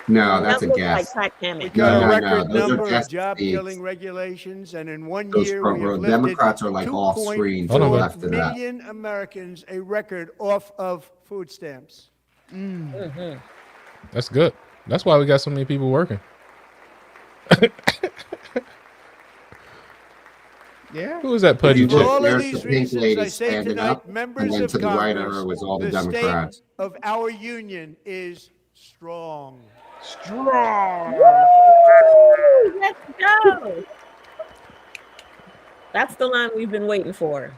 No, that's That a looks guess. like Pat We Kamek. got No, a no, record those are number of guest job-killing states. regulations, and in one Those year we have lifted Democrats are like off screen to Hold the on, bud. left of that. million Americans a record off of food stamps. Mhm. That's good. That's why we got so many people working. Yeah. Who was that If pudgy you For chick? all of there's these the pink reasons, lady I say standing tonight, up, members and then of to the right of Congress, her was all the the Democrats. state of our union is strong. Strong. Let's go. That's the line we've been waiting for.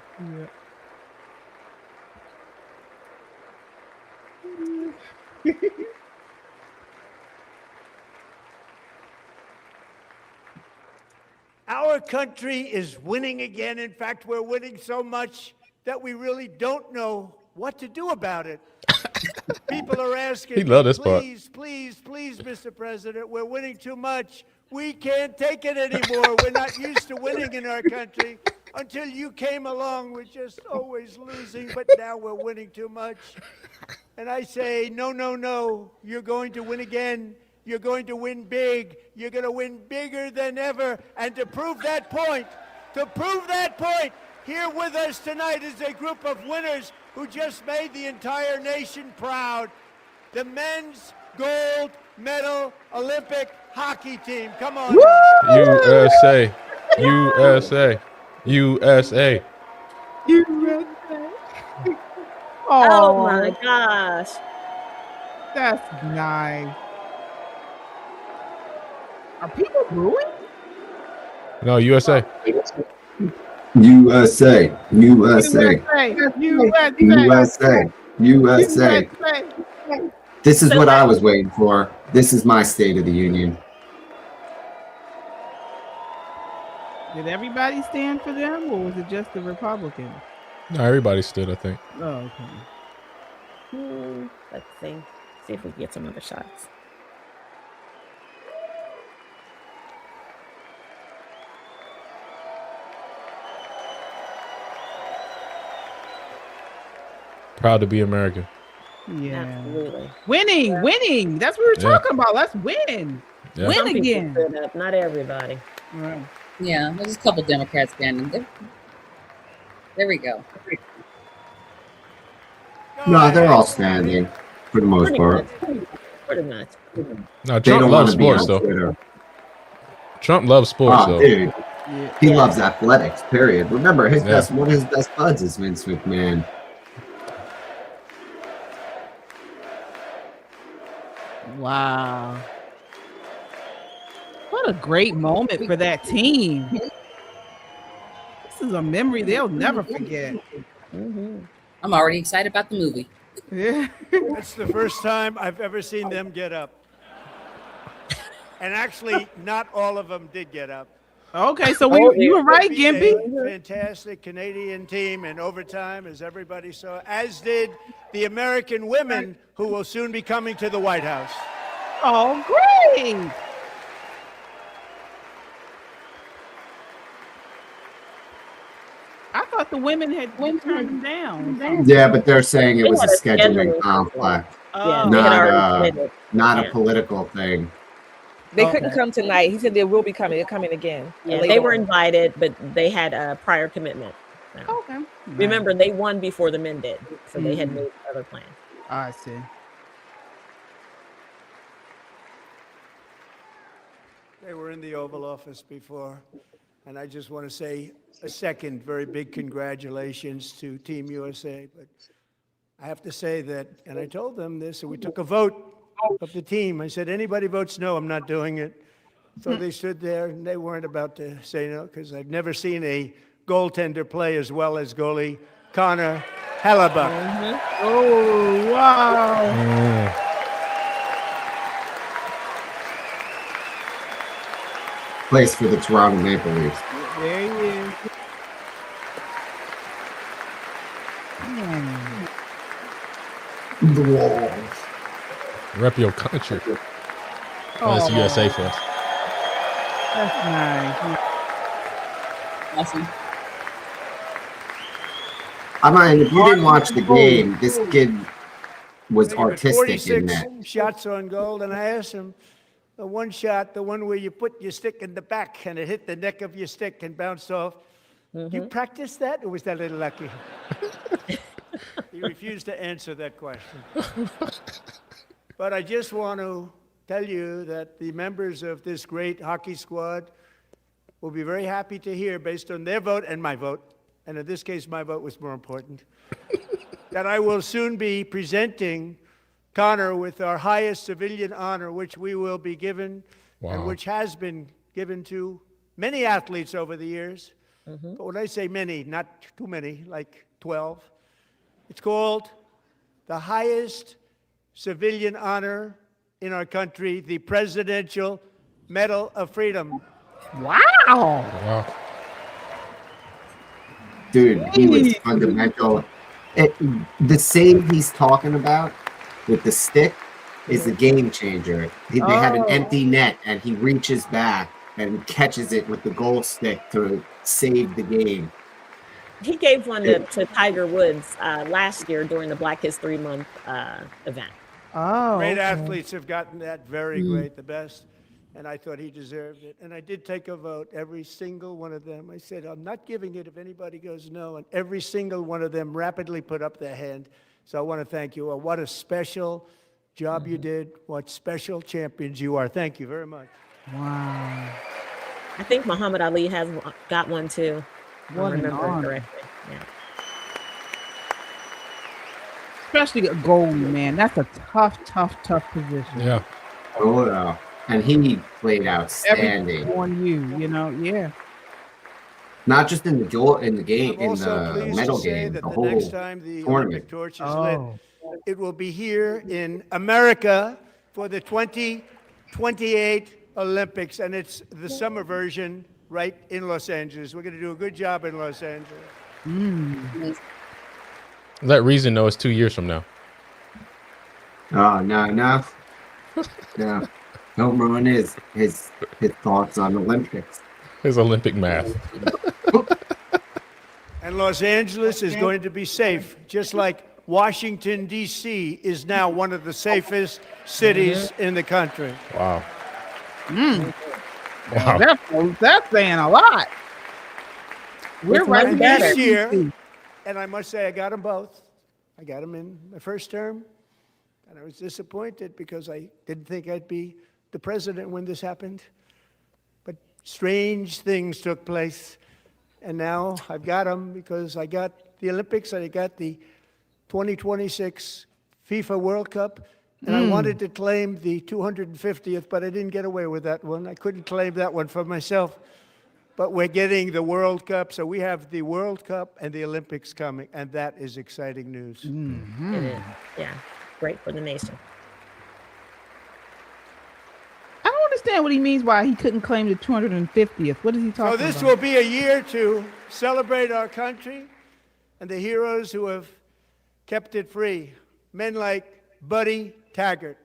Our country is winning again. In fact, we're winning so much that we really don't know what to do about it. People are asking, He love this part. please, please, please, Mr. President, we're winning too much. We can't take it anymore. We're not used to winning in our country. Until you came along, we're just always losing, but now we're winning too much. And I say, no, no, no. You're going to win again. You're going to win big. You're going to win bigger than ever. And to prove that point, here with us tonight is a group of winners who just made the entire nation proud. The men's gold medal Olympic hockey team. Come on. USA. USA. USA. Oh my gosh. That's nice. Are people booing? No, USA. USA. USA. USA. USA. This is what I was waiting for. This is my State of the Union. Did everybody stand for them, or was it just the Republicans? No, everybody stood, I think. Oh, okay. Let's see. See if we can get some other shots. Proud to be American. Yeah. Absolutely. Winning. That's what we're Yeah. talking about. Let's win. Yeah. Win Some people again. stood up, not everybody. Right. Yeah, there's a couple Democrats standing there. There we go. No, they're all standing for the most Pretty part. much. Pretty much. No, They Trump don't loves want to be on sports, though. Twitter. Trump loves sports, Oh, though. dude. He loves athletics, period. Remember, Yeah. one of his best buds is Vince McMahon. Wow. What a great moment for that team. This is a memory they'll never forget. I'm already excited about the movie. Yeah. That's the first time I've ever seen them get up. And actually, not all of them did get up. Okay, so you were right, Beat a Gimpy. Fantastic Canadian team in overtime, as everybody saw, as did the American women who will soon be coming to the White House. Oh, great. I thought the women had been turned down. Yeah, but they're saying it They was a had a scheduling scheduling conflict, Yeah, they had already committed. not Yeah. a political thing. They couldn't come tonight. He said they will be coming. They're coming again. Yeah, later they were on. invited, but they had a prior commitment. Okay. Remember, they won before the men did, so they had made other plans. I see. They were in the Oval Office before. And I just want to say a second very big congratulations to Team USA. But I have to say that, and I told them this, and we took a vote of the team. I said, anybody votes no, I'm not doing it. So they stood there and they weren't about to say no because I've never seen a goaltender play as well as goalie Connor Hellebuck. Oh, wow. Plays for the Toronto Maple Leafs. There he is. The Wolves. Rep your country. Oh, that's Oh. USA for us. That's nice. Awesome. I mean, if you didn't watch the game, this kid was He got artistic in 46 that. shots on goal, and I asked him, the one shot, the one where you put your stick in the back and it hit the neck of your stick and bounced off. You practice that, or was that a little lucky? He refused to answer that question. But I just want to tell you that the members of this great hockey squad will be very happy to hear, based on their vote and my vote, and in this case, my vote was more important, that I will soon be presenting Connor with our highest civilian honor, which we will be given, and which has been given to many athletes over the years. But when I say many, not too many, like 12, it's called the highest civilian honor in our country, the Presidential Medal of Freedom. Wow. Dude, he was fundamental. The save he's talking about with the stick is a game changer. They have an empty net, and he reaches back and catches it with the goal stick to save the game. He gave one to Tiger Woods last year during the Black History Month event. Oh, Great okay. athletes have gotten that, very great, the best, and I thought he deserved it. And I did take a vote, every single one of them. I said, I'm not giving it if anybody goes no, and every single one of them rapidly put up their hand. So I want to thank you. What a special job you did. What special champions you are. Thank you very much. Wow. I think Muhammad Ali has got one too. if What I'm an remembering honor. correctly. Yeah. Especially a goalie, man. That's a tough position. Yeah. Oh, no. And he played outstanding. Everything on you, you know, yeah. Not just in the game, I'm in also the pleased medal to say game, that the the whole next time the tournament. Olympic torch is lit, it will be here in America for the 2028 Olympics, and it's the summer version right in Los Angeles. We're going to do a good job in Los Angeles. Let Reason know it's 2 years from now. Oh, no. No. Don't ruin his thoughts on Olympics. His Olympic math. And Los Angeles is going to be safe, just like Washington, D.C. is now one of the safest cities in the country. Wow. Wow. That's saying a lot. We're right And there. this year, and I must say I got them both. I got them in my first term, and I was disappointed because I didn't think I'd be the president when this happened. But strange things took place, and now I've got them because I got the Olympics and I got the 2026 FIFA World Cup, and I wanted to claim the 250th, but I didn't get away with that one. I couldn't claim that one for myself. But we're getting the World Cup, so we have the World Cup and the Olympics coming, and that is exciting news. It is. Yeah. Great for the nation. I don't understand what he means by he couldn't claim the 250th. What is he talking So about? this will be a year to celebrate our country and the heroes who have kept it free. Men like Buddy Taggart.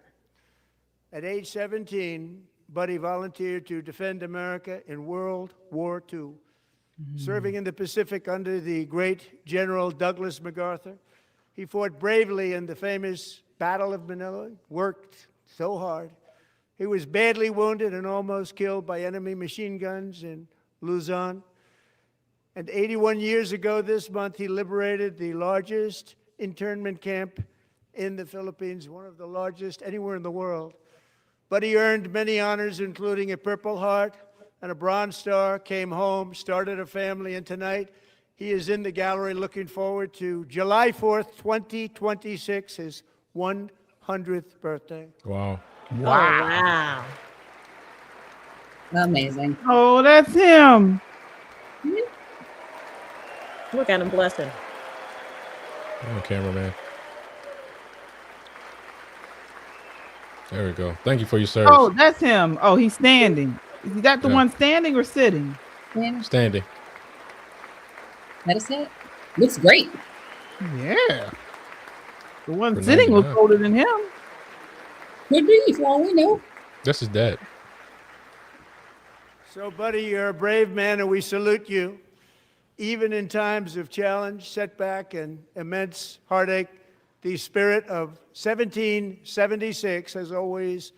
At age 17, Buddy volunteered to defend America in World War II, serving in the Pacific under the great General Douglas MacArthur. He fought bravely in the famous Battle of Manila, worked so hard. He was badly wounded and almost killed by enemy machine guns in Luzon. And 81 years ago this month, he liberated the largest internment camp in the Philippines, one of the largest anywhere in the world. But he earned many honors, including a Purple Heart and a Bronze Star, came home, started a family, and tonight he is in the gallery looking forward to July 4th, 2026, his 100th 100th birthday. Wow. Oh, wow. Amazing. Oh, that's him. Look at him blushing. Oh, cameraman. There we go. Thank you for your service. Oh, that's him. Oh, he's standing. Is that the Yeah. one standing or sitting? Standing. That is it. Looks great. Yeah. The one For sitting looks 99. older than him. Could be, for all we know. That's his dad. So, buddy, you're a brave man, and we salute you. Even in times of challenge, setback, and immense heartache, the spirit of 1776 has always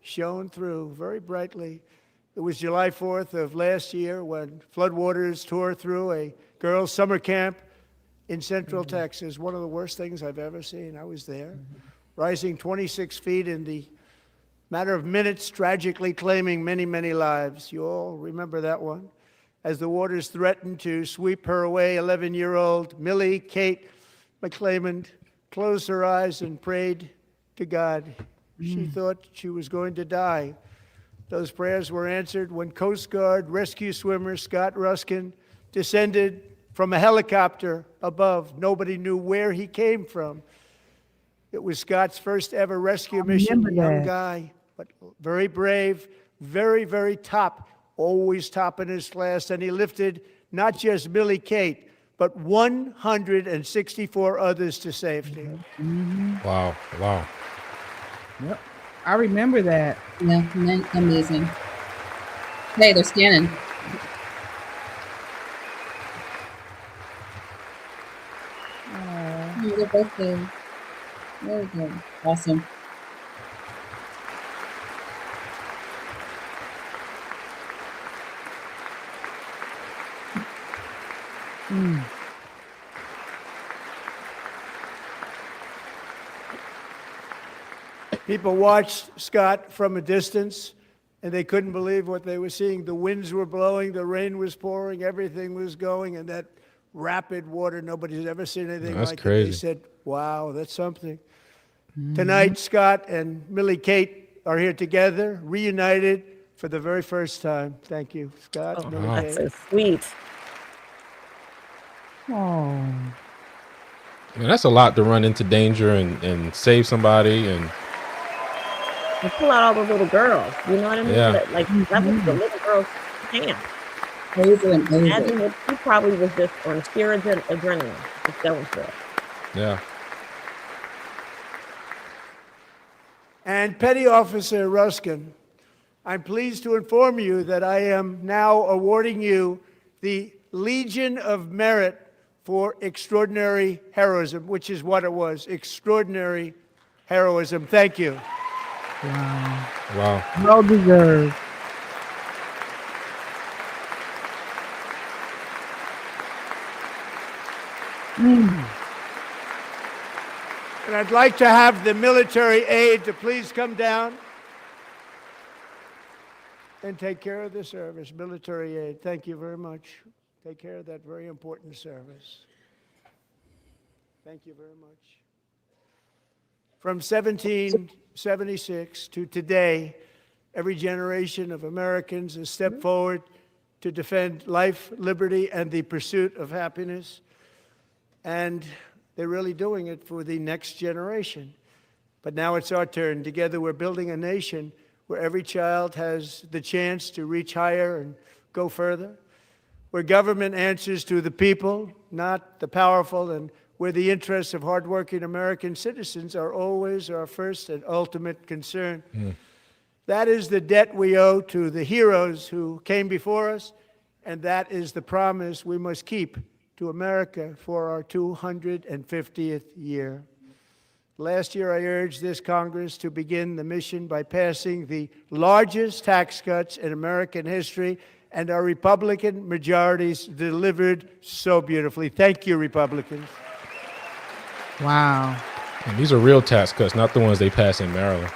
shone through very brightly. It was July 4th of last year when floodwaters tore through a girls' summer camp in Central Texas. One of the worst things I've ever seen. I was there, rising 26 feet in the matter of minutes, tragically claiming many, many lives. You all remember that one? As the waters threatened to sweep her away, 11-year-old Millie Kate McClelland closed her eyes and prayed to God. She thought she was going to die. Those prayers were answered when Coast Guard rescue swimmer Scott Ruskin descended from a helicopter above. Nobody knew where he came from. It was Scott's first ever rescue mission. remember Young that. guy, but very brave, very, very top, always top in his class. And he lifted not just Millie Kate, but 164 others to safety. Wow. Wow. Yep. I remember that. Yeah, amazing. Hey, they're scanning. Oh, they're both there. Very good. Awesome. People watched Scott from a distance, and they couldn't believe what they were seeing. The winds were blowing, the rain was pouring, everything was going, and that rapid water, nobody's ever seen anything That's like it. crazy. They said, wow, that's something. Tonight, Scott and Millie Kate are here together, reunited for the very first time. Thank you, Scott. Oh, Millie that's Kate. so sweet. Oh. Man, that's a lot to run into danger and save somebody. And And pull out all the little girls. You know what I mean? Yeah. Like that was the little girl's camp. Over and over. Imagine if he probably was just on sheer adrenaline. Just going for it. yeah. And Petty Officer Ruskin, I'm pleased to inform you that I am now awarding you the Legion of Merit for extraordinary heroism, which is what it was, extraordinary heroism. Thank you. Wow. Wow. Well deserved. And I'd like to have the military aide to please come down and take care of the service. Military aide, thank you very much. Take care of that very important service. Thank you very much. From 1776 to today, every generation of Americans has stepped forward to defend life, liberty, and the pursuit of happiness. And they're really doing it for the next generation. But now it's our turn. Together, we're building a nation where every child has the chance to reach higher and go further, where government answers to the people, not the powerful, and where the interests of hardworking American citizens are always our first and ultimate concern. That is the debt we owe to the heroes who came before us, and that is the promise we must keep to America for our 250th year. Last year, I urged this Congress to begin the mission by passing the largest tax cuts in American history, and our Republican majorities delivered so beautifully. Thank you, Republicans. Wow. And these are real tax cuts, not the ones they pass in Maryland.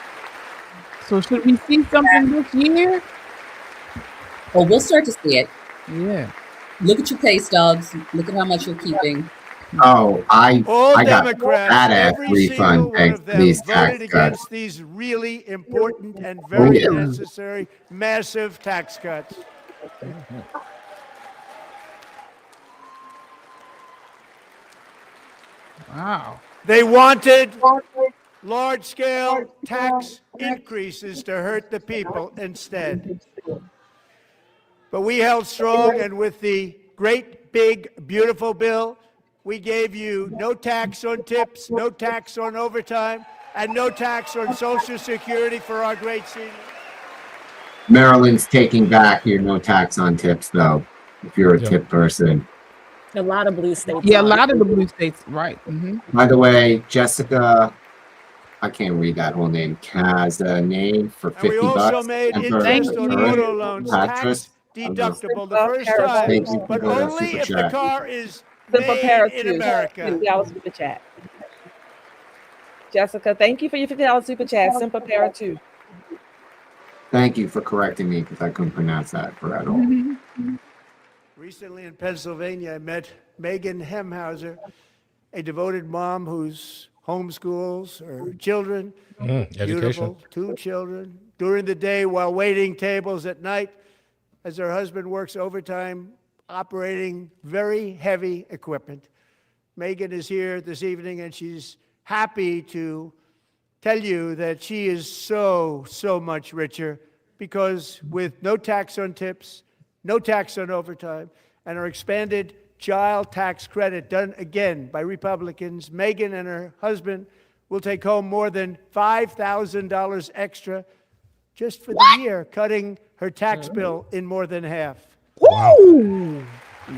So should we see something this year? Oh, we'll start to see it. Yeah. Look at your pay stubs. Look at how much you're keeping. Oh, I All got Democrats, that ass every single refund one thanks of to them these tax voted cuts. against these really important and very necessary, massive tax cuts. Wow. They wanted large-scale tax increases to hurt the people instead. But we held strong, and with the great, big, beautiful bill, we gave you no tax on tips, no tax on overtime, and no tax on Social Security for our great seniors. Maryland's taking back your no tax on tips, though, if you're a tip person. A lot of blue states. Yeah, a are. lot of the blue states, right. By the way, Jessica, I can't read that whole name, has a name for And we $50. also made temporary interest on return. auto loans tax deductible the first Thank time, you for but the only super if the chat. car is Simple made Para in two. America. $50 super chat. Jessica, thank you for your $50 super chat. Simple Para 2. Thank you for correcting me because I couldn't pronounce that for at all. Recently in Pennsylvania, I met Megan Hemhauser, a devoted mom who's homeschools her children. Education. Beautiful, 2 children. During the day while waiting tables at night, as her husband works overtime, operating very heavy equipment. Megan is here this evening, and she's happy to tell you that she is so much richer because with no tax on tips, no tax on overtime, and her expanded child tax credit done again by Republicans, Megan and her husband will take home more than $5,000 extra just for the year, cutting her tax bill in more than half. Woo!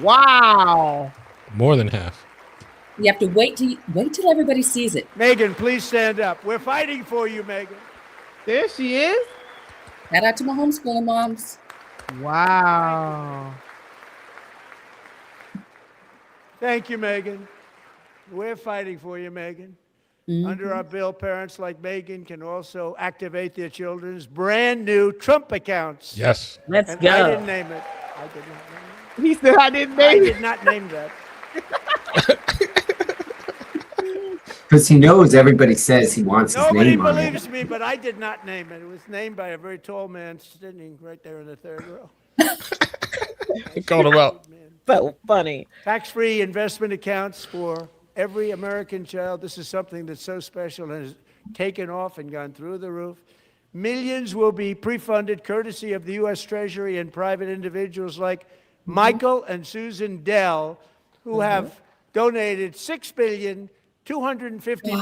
Wow. More than half. You have to wait till everybody sees it. Megan, please stand up. We're fighting for you, Megan. There she is. Shout out to my homeschooling moms. Wow. Thank you, Megan. We're fighting for you, Megan. Under our bill, parents like Megan can also activate their children's brand new Trump accounts. Yes. Let's And go. I didn't name it. I did not name it. He said I didn't I name it. did not name that. Because he knows everybody says he wants his Nobody name on believes it. me, but I did not name it. It was named by a very tall man sitting right there in the third row. Called him out. So funny. Tax-free investment accounts for every American child. This is something that's so special and has taken off and gone through the roof. Millions will be pre-funded courtesy of the U.S. Treasury and private individuals like Michael and Susan Dell, who have donated $6.25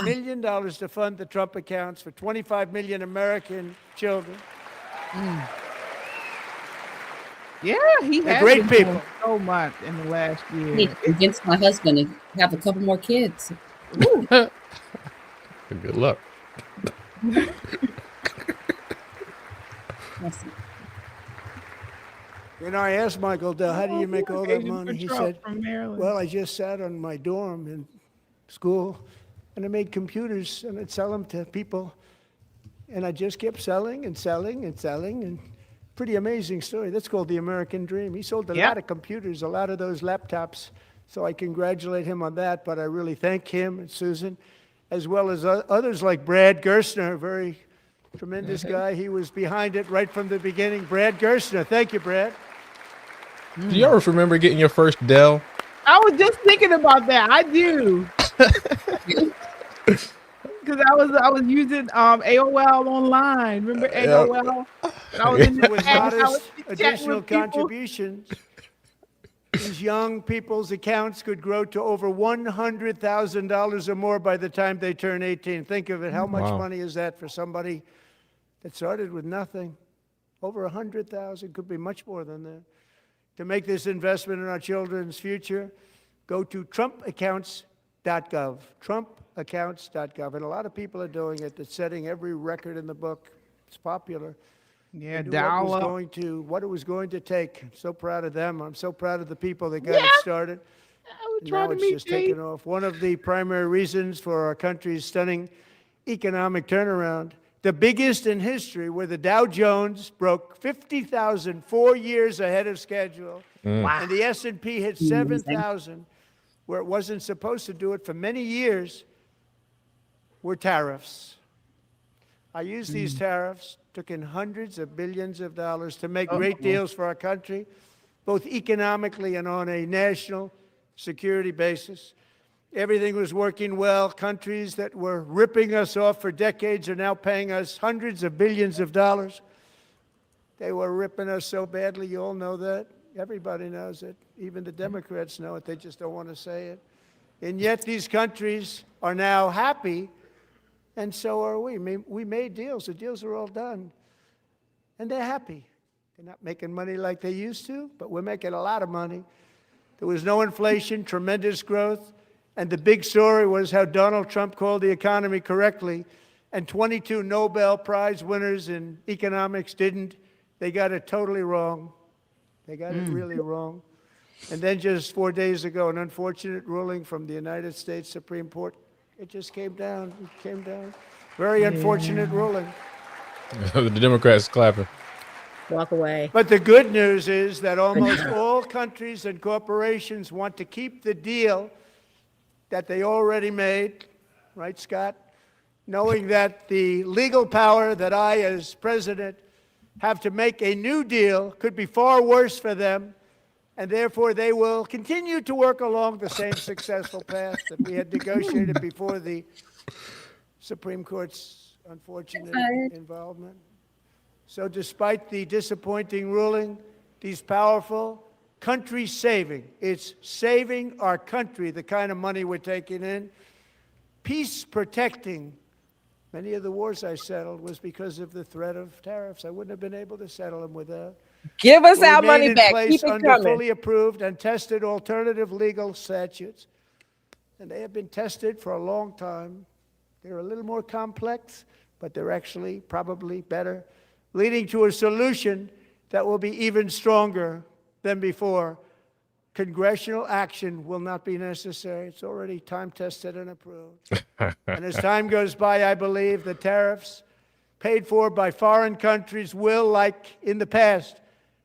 billion to fund the Trump accounts for 25 million American children. Yeah, he They're has great been doing people. so much in the last I year. need to convince my husband to have a couple more kids. Good luck. You know, I asked Michael Dell, how do you make all that Agent money? He Trump said, from Maryland. well, I just sat on my dorm in school and I made computers and I'd sell them to people. And I just kept selling and selling and selling. And pretty amazing story. That's called the American dream. He sold a lot of computers, a lot of those laptops. So I congratulate him on that. But I really thank him and Susan, as well as others like Brad Gerstner, a very tremendous guy. He was behind it right from the beginning. Brad Gerstner. Thank you, Brad. Do you ever remember getting your first Dell? I was just thinking about that. I do. Because I was using AOL online. Remember AOL? I was in the With past, I was modest chatting additional with people. contributions, these young people's accounts could grow to over $100,000 or more by the time they turn 18. Think of it. How much Wow. money is that for somebody that started with nothing? Over 100,000, could be much more than that. To make this investment in our children's future, go to trumpaccounts.gov. Trumpaccounts.gov. And a lot of people are doing it. That's setting every record in the book. It's popular. Yeah, They knew dial what up. it was going to take. I'm so proud of them. I'm so proud of the people that got it started. Now it's just taken off. One of the primary reasons for our country's stunning economic turnaround, the biggest in history, where the Dow Jones broke 50,000 4 years ahead of schedule, and the S&P hit 7,000, where it wasn't supposed to do it for many years were tariffs. I used these tariffs, took in hundreds of billions of dollars to make great deals for our country, both economically and on a national security basis. Everything was working well. Countries that were ripping us off for decades are now paying us hundreds of billions of dollars. They were ripping us so badly, you all know that. Everybody knows it. Even the Democrats know it. They just don't want to say it. And yet these countries are now happy, and so are we. We made deals. The deals are all done. And they're happy. They're not making money like they used to, but we're making a lot of money. There was no inflation, tremendous growth. And the big story was how Donald Trump called the economy correctly, and 22 Nobel Prize winners in economics didn't. They got it totally wrong. They got it really wrong. And then just 4 days ago, an unfortunate ruling from the United States Supreme Court. It just came down. It came down. Very unfortunate ruling. The Democrats clapping. Walk away. But the good news is that almost all countries and corporations want to keep the deal that they already made, right, Scott? Knowing that the legal power that I, as president, have to make a new deal could be far worse for them, and therefore they will continue to work along the same successful path that we had negotiated before the Supreme Court's unfortunate involvement. So despite the disappointing ruling, these powerful country saving, it's saving our country, the kind of money we're taking in, peace protecting. Many of the wars I settled was because of the threat of tariffs. I wouldn't have been able to settle them without. Give us our Remain money in back. place Keep it under coming. fully approved and tested alternative legal statutes. And they have been tested for a long time. They're a little more complex, but they're actually probably better, leading to a solution that will be even stronger than before. Congressional action will not be necessary. It's already time tested and approved. And as time goes by, I believe the tariffs paid for by foreign countries will, like in the past,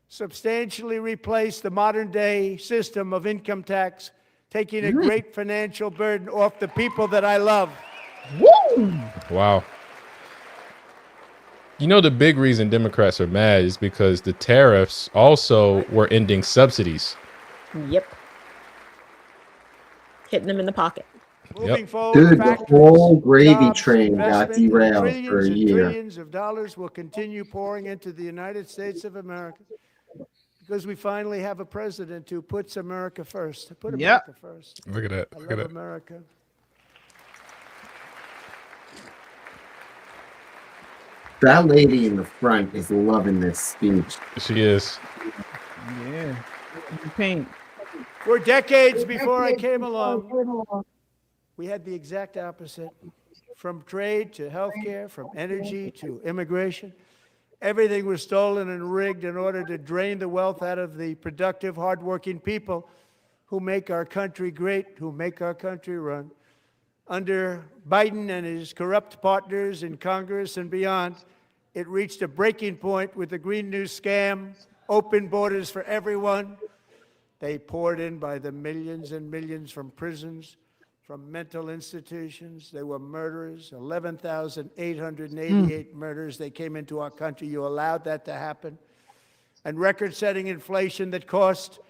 substantially replace the modern day system of income tax, taking a great financial burden off the people that I love. Wow. You know, the big reason Democrats are mad is because the tariffs also were ending subsidies. Yep. Hitting them in the pocket. Moving forward, Dude, the factories, whole gravy jobs, train got investment, derailed trillions for a and year. Trillions of dollars will continue pouring into the United States of America because we finally have a president who puts America first. Put America first. Look at that. I Look at love that. America. That lady in the front is loving this speech. She is. Yeah. Paint. For decades before I came along, we had the exact opposite. From trade to healthcare, from energy to immigration, everything was stolen and rigged in order to drain the wealth out of the productive, hardworking people who make our country great, who make our country run. Under Biden and his corrupt partners in Congress and beyond, it reached a breaking point with the Green New scam, open borders for everyone. They poured in by the millions and millions from prisons, from mental institutions. They were murderers, 11,888 murders. They came into our country. You allowed that to happen. And record-setting inflation that cost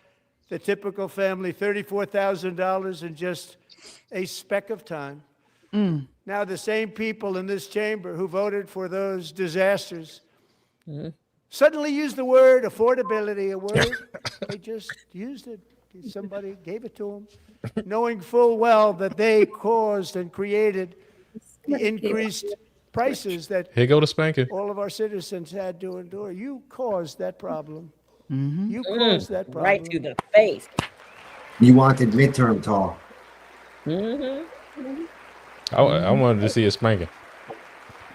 the typical family $34,000 in just a speck of time. Now the same people in this chamber who voted for those disasters suddenly used the word affordability, a word they just used it. Somebody gave it to them, knowing full well that they caused and created the increased prices that Here go to spanking. all of our citizens had to endure. You caused that problem. You caused that problem. Right to the face. You wanted midterm talk. I wanted to see a spanking.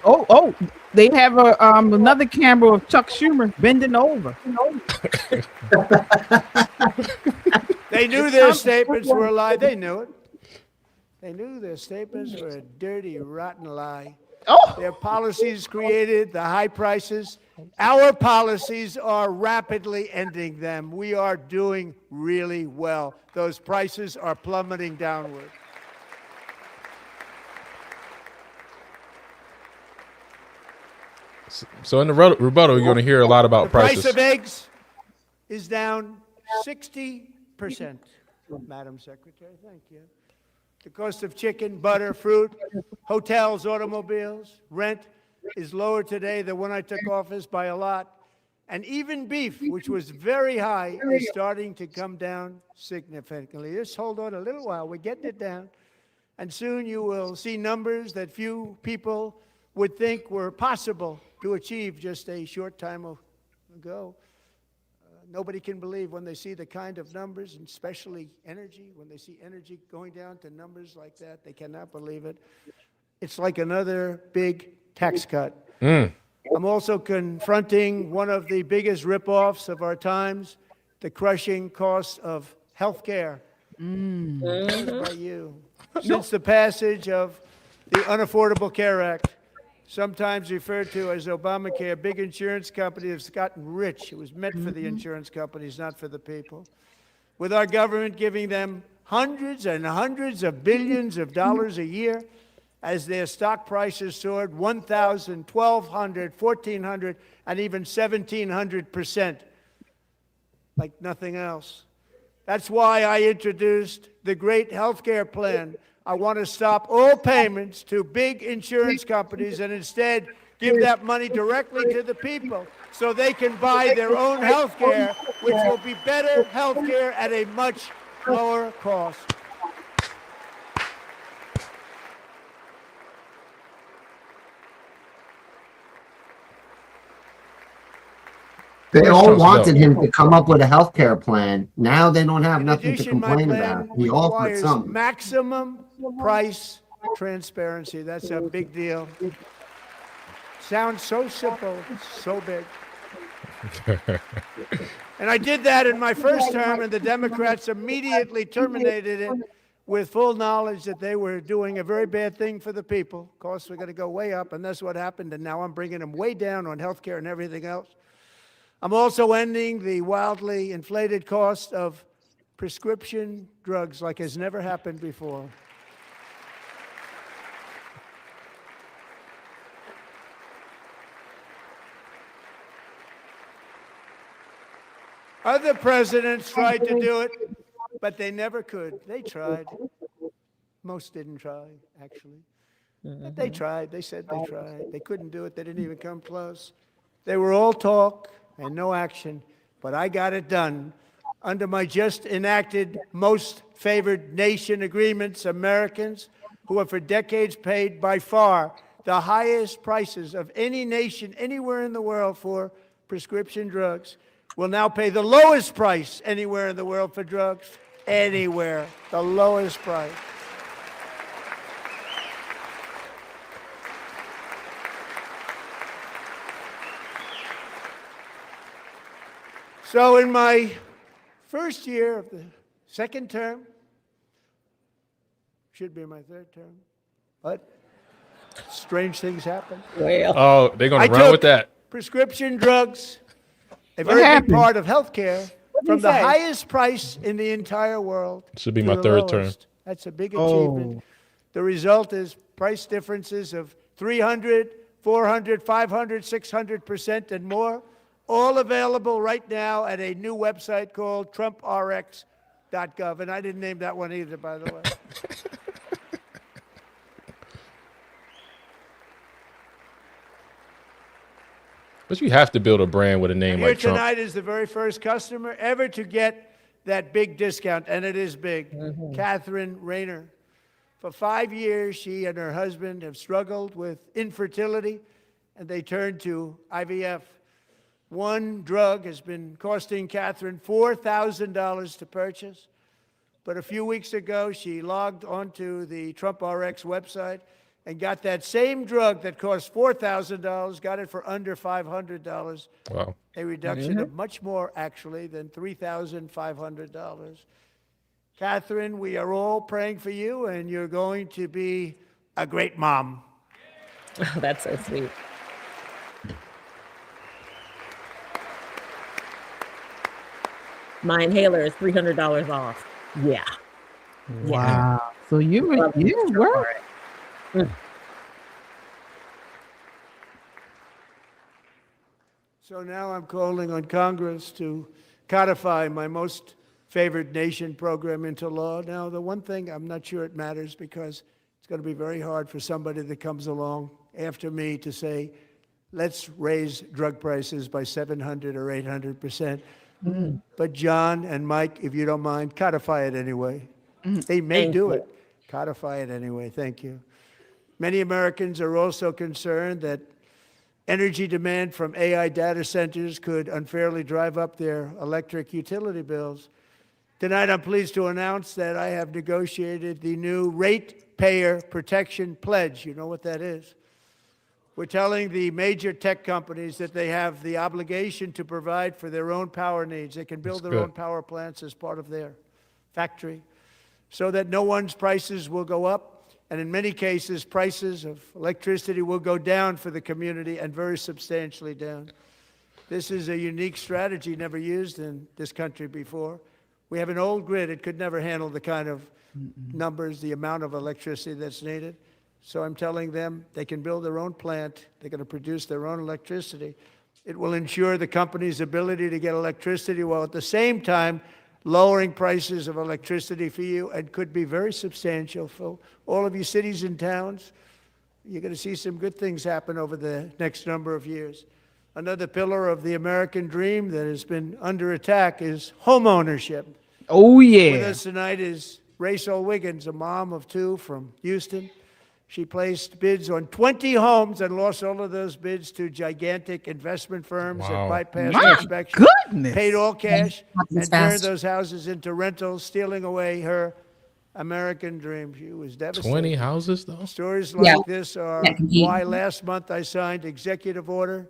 Oh, they have a another camera of Chuck Schumer bending over. They knew their statements were a lie. They knew it. They knew their statements were a dirty, rotten lie. Their policies created the high prices. Our policies are rapidly ending them. We are doing really well. Those prices are plummeting downward. So in the rebuttal, you're going to hear a lot about The prices. price of eggs is down 60%, Madam Secretary. Thank you. The cost of chicken, butter, fruit, hotels, automobiles, rent is lower today than when I took office by a lot. And even beef, which was very high, is starting to come down significantly. Just hold on a little while. We're getting it down. And soon you will see numbers that few people would think were possible to achieve just a short time ago. Nobody can believe when they see the kind of numbers, and especially energy, when they see energy going down to numbers like that, they cannot believe it. It's like another big tax cut. I'm also confronting one of the biggest ripoffs of our times, the crushing cost of health care. By you. Since the passage of the Unaffordable Care Act, sometimes referred to as Obamacare, big insurance companies have gotten rich. It was meant for the insurance companies, not for the people. With our government giving them hundreds and hundreds of billions of dollars a year as their stock prices soared 1,000, 1,200, 1,400, and even 1,700%, like nothing else. That's why I introduced the great health care plan. I want to stop all payments to big insurance companies and instead give that money directly to the people so they can buy their own health care, which will be better health care at a much lower cost. They all wanted him to come up with a health care plan. Now they don't have nothing to complain about. He offered Requires some. maximum price transparency. That's a big deal. Sounds so simple, so big. And I did that in my first term, and the Democrats immediately terminated it with full knowledge that they were doing a very bad thing for the people. Costs were going to go way up, and that's what happened. And now I'm bringing them way down on health care and everything else. I'm also ending the wildly inflated cost of prescription drugs like has never happened before. Other presidents tried to do it, but they never could. They tried. Most didn't try, actually. But they tried. They said they tried. They couldn't do it. They didn't even come close. They were all talk and no action, but I got it done. Under my just enacted most favored nation agreements, Americans who have for decades paid by far the highest prices of any nation anywhere in the world for prescription drugs will now pay the lowest price anywhere in the world for drugs. Anywhere, the lowest price. So in my first year of the second term, should be my third term, but strange things happen. Oh, they're going to run with that. Prescription drugs, a very big part of healthcare, from the highest price in the entire world. Should be to my the third term. lowest. That's a big achievement. The result is price differences of 300, 400, 500, 600% and more, all available right now at a new website called TrumpRx.gov. And I didn't name that one either, by the way. But you have to build a brand with a name Here like Trump. tonight is the very first customer ever to get that big discount, and it is big. Catherine Rayner. For 5 years, she and her husband have struggled with infertility, and they turned to IVF. One drug has been costing Catherine $4,000 to purchase. But a few weeks ago, she logged onto the Trump RX website and got that same drug that cost $4,000, got it for under $500. Wow. A reduction of much more, actually, than $3,500. Catherine, we are all praying for you, and you're going to be a great mom. Oh, that's so sweet. My inhaler is $300 off. Yeah. Wow. So you work. So now I'm calling on Congress to codify my most favored nation program into law. Now, the one thing I'm not sure it matters because it's going to be very hard for somebody that comes along after me to say, let's raise drug prices by 700 or 800%. But John and Mike, if you don't mind, codify it anyway. They may Thank do you. it. Codify it anyway. Thank you. Many Americans are also concerned that energy demand from AI data centers could unfairly drive up their electric utility bills. Tonight, I'm pleased to announce that I have negotiated the new Ratepayer Protection Pledge. You know what that is? We're telling the major tech companies that they have the obligation to provide for their own power needs. They can build That's their own good. power plants as part of their factory so that no one's prices will go up. And in many cases, prices of electricity will go down for the community and very substantially down. This is a unique strategy never used in this country before. We have an old grid. It could never handle the kind of numbers, the amount of electricity that's needed. So I'm telling them they can build their own plant. They're going to produce their own electricity. It will ensure the company's ability to get electricity while at the same time lowering prices of electricity for you, and could be very substantial for all of you cities and towns. You're going to see some good things happen over the next number of years. Another pillar of the American dream that has been under attack is home ownership. Oh, With yeah. us tonight is Rachel Wiggins, a mom of two from Houston. She placed bids on 20 homes and lost all of those bids to gigantic investment firms that Wow. bypassed My inspection, goodness. paid all cash, Happens and turned fast. those houses into rentals, stealing away her American dream. She was devastated. 20 houses though? Stories like Yeah. this are That can be- why last month I signed executive order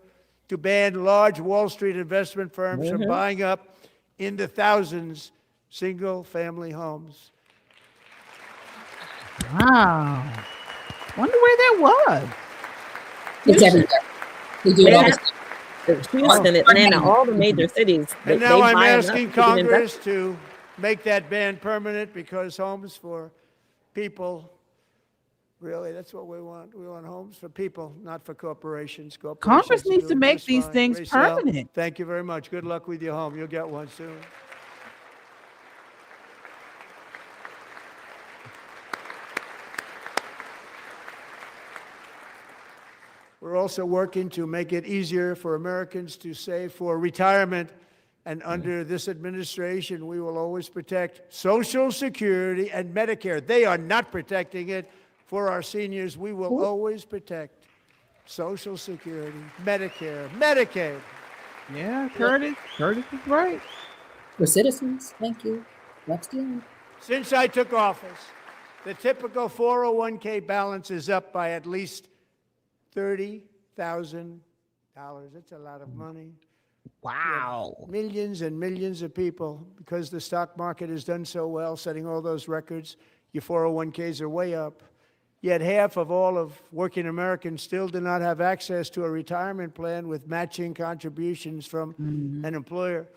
to ban large Wall Street investment firms from buying up in the thousands single-family homes. Wow. Wonder where that was. It's everywhere. They do it all the time. Houston, Atlanta, all the major cities. And now I'm buy enough asking to get invest- Congress to make that ban permanent because homes for people, really, that's what we want. We want homes for people, not for corporations. Congress are needs to doing make just these fine. things Rachel, permanent. Thank you very much. Good luck with your home. You'll get one soon. We're also working to make it easier for Americans to save for retirement. And under this administration, we will always protect Social Security and Medicare. They are not protecting it for our seniors. We will always protect Social Security, Medicare, Medicaid. Yeah, Curtis. Curtis is right. For citizens. Thank you. Let's do. Since I took office, the typical 401k balance is up by at least $30,000. That's a lot of money. Wow. Millions and millions of people, because the stock market has done so well, setting all those records, your 401ks are way up. Yet half of all of working Americans still do not have access to a retirement plan with matching contributions from an employer.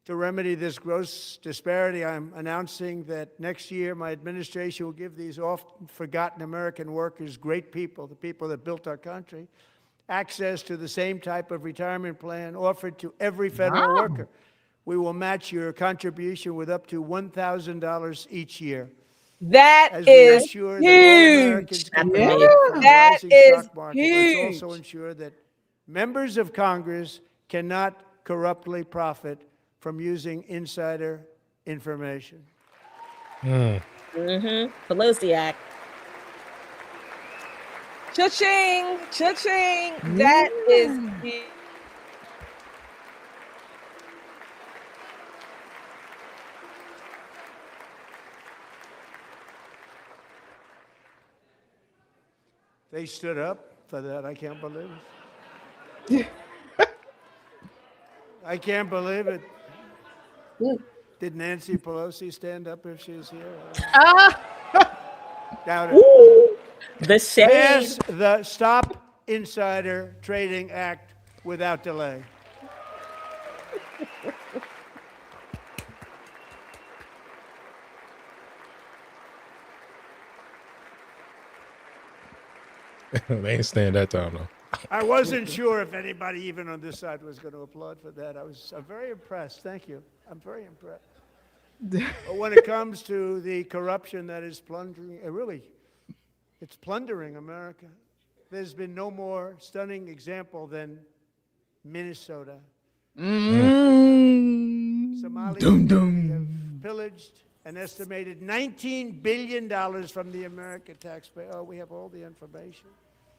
To remedy this gross disparity, I'm announcing that next year my administration will give these often forgotten American workers, great people, the people that built our country, access to the same type of retirement plan offered to every federal worker. We will match your contribution with up to $1,000 each year. That As we is ensure that all Americans huge. can Yeah. benefit from the That rising is stock market. Let's also huge. ensure that members of Congress cannot corruptly profit from using insider information. Pelosi Act. Cha-ching, cha-ching. That is huge. They stood up for that. I can't believe it. I can't believe it. Did Nancy Pelosi stand up if she was here? Doubt it. The shade. Pass the Stop insider trading act without delay. They ain't stand that time though. I wasn't sure if anybody even on this side was going to applaud for that. I'm very impressed. Thank you. I'm very impressed. But when it comes to the corruption that is plundering, it's plundering America. There's been no more stunning example than Minnesota. Somalia have pillaged an estimated $19 billion from the American taxpayer. Oh, we have all the information.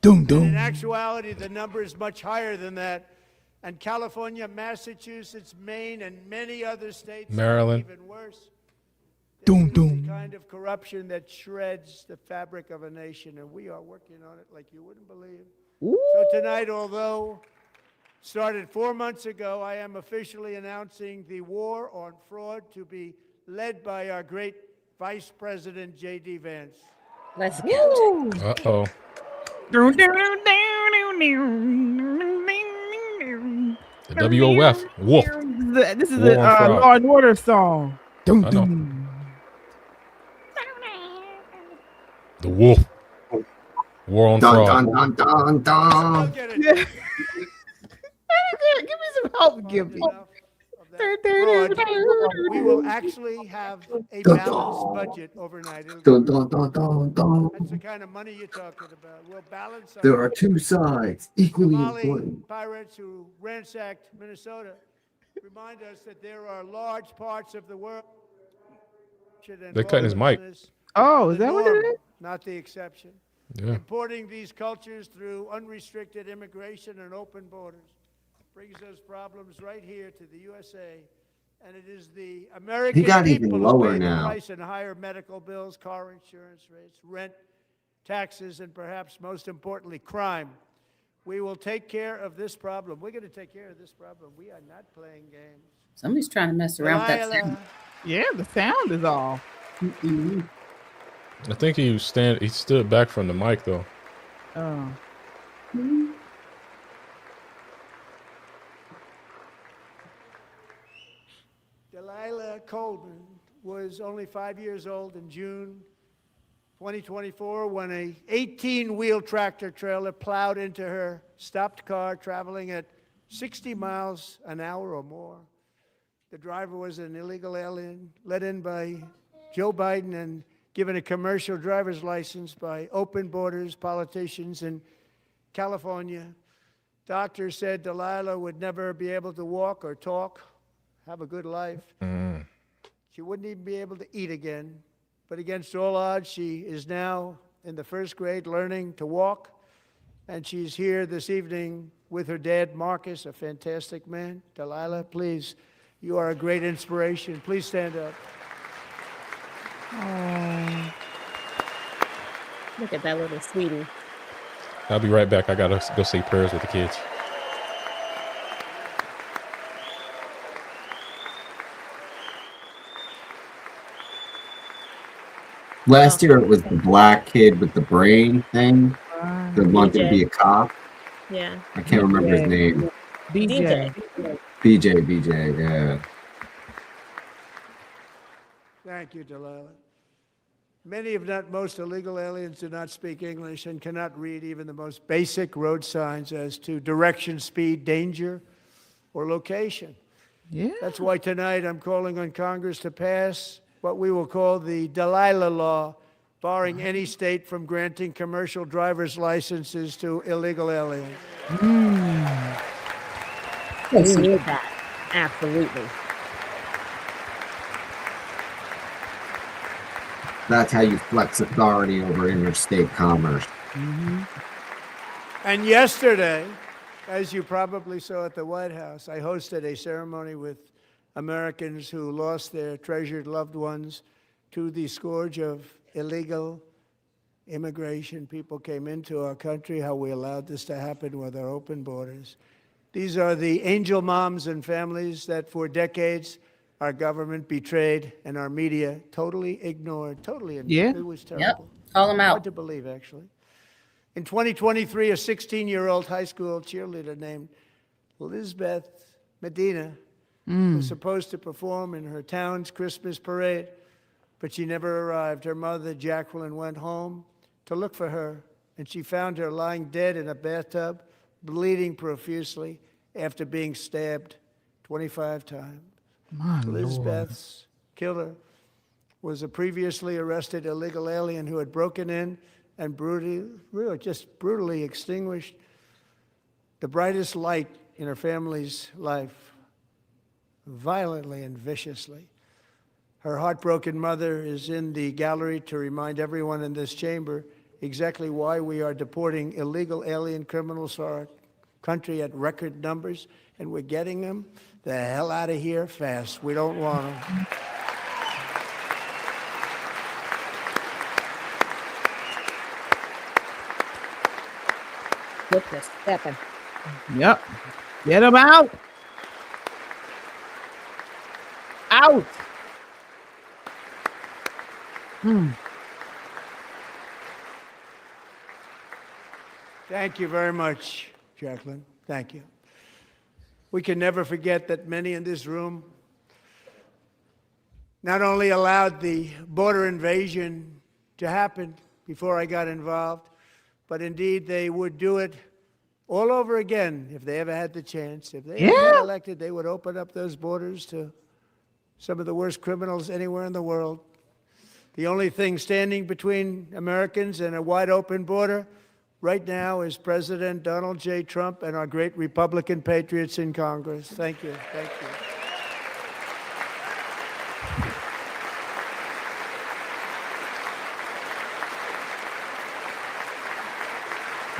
And in actuality, the number is much higher than that. And California, Massachusetts, Maine, and many other states, Maryland, even worse. This is the kind of corruption that shreds the fabric of a nation, and we are working on it like you wouldn't believe. So tonight, although started 4 months ago, I am officially announcing the war on fraud to be led by our great Vice President J.D. Vance. Let's go. Uh-oh. The WOF. Wolf. This is War a on fraud. Law and Order song. I know. The Wolf. War on Dun, fraud. dun, dun, dun, dun. Give me some help, give me. Fraud, we will actually have a balanced budget overnight. Dun, dun, dun, dun, dun. That's the kind of money you're talking about. We'll balance our There are two sides, equally Somali important. pirates who ransacked Minnesota remind us that there are large parts of the world. They're cutting his mic. Oh, is that what it is? Not the exception. Yeah. Importing these cultures through unrestricted immigration and open borders brings those problems right here to the USA. And it is the American got people even who lower pay the now. price in higher medical bills, car insurance rates, rent, taxes, and perhaps most importantly, crime. We will take care of this problem. We're going to take care of this problem. We are not playing games. Somebody's trying to mess around with that Delilah, sound. Yeah, the sound is off. I think he stood back from the mic though. Oh. Delilah Coleman was only 5 years old in June 2024 when a 18-wheel tractor trailer plowed into her stopped car traveling at 60 miles an hour or more. The driver was an illegal alien let in by Joe Biden and given a commercial driver's license by open borders politicians in California. Doctors said Delilah would never be able to walk or talk, have a good life. She wouldn't even be able to eat again. But against all odds, she is now in the first grade learning to walk. And she's here this evening with her dad, Marcus, a fantastic man. Delilah, please, you are a great inspiration. Please stand up. Oh. Look at that little sweetie. I'll be right back. I gotta go say prayers with the kids. Last year it was the black kid with the brain thing that wanted to be a cop. Yeah. I can't remember his name. BJ. BJ, yeah. Thank you, Delilah. Many, if not most, illegal aliens do not speak English and cannot read even the most basic road signs as to direction, speed, danger, or location. Yeah. That's why tonight I'm calling on Congress to pass what we will call the Delilah Law, barring any state from granting commercial driver's licenses to illegal aliens. We need that. Absolutely. That's how you flex authority over interstate commerce. And yesterday, as you probably saw at the White House, I hosted a ceremony with Americans who lost their treasured loved ones to the scourge of illegal immigration. People came into our country, how we allowed this to happen with our open borders. These are the angel moms and families that for decades our government betrayed and our media totally ignored. Yeah. It was terrible. Yep. Call them out. Hard to believe, actually. In 2023, a 16-year-old high school cheerleader named Elizabeth Medina was supposed to perform in her town's Christmas parade, but she never arrived. Her mother, Jacqueline, went home to look for her, and she found her lying dead in a bathtub, bleeding profusely after being stabbed 25 times. My Elizabeth's killer was a previously arrested illegal alien who had broken in and brutally extinguished the brightest light in her family's life, violently and viciously. Her heartbroken mother is in the gallery to remind everyone in this chamber exactly why we are deporting illegal alien criminals to our country at record numbers, and we're getting them the hell out of here fast. We don't want them. Get this stepping. Yep. Get them out. Out. Thank you very much, Jacqueline. Thank you. We can never forget that many in this room not only allowed the border invasion to happen before I got involved, but indeed they would do it all over again if they ever had the chance. If they ever got elected, they would open up those borders to some of the worst criminals anywhere in the world. The only thing standing between Americans and a wide open border right now is President Donald J. Trump and our great Republican patriots in Congress. Thank you. Thank you.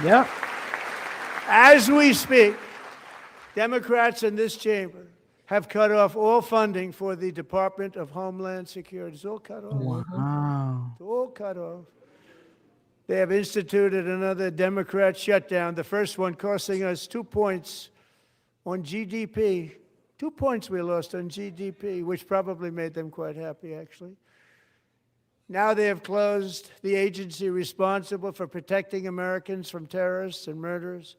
Yep. As we speak, Democrats in this chamber have cut off all funding for the Department of Homeland Security. It's all cut off. Wow. It's all cut off. They have instituted another Democrat shutdown, the first one costing us 2 points on GDP. 2 points we lost on GDP, which probably made them quite happy, actually. Now they have closed the agency responsible for protecting Americans from terrorists and murderers.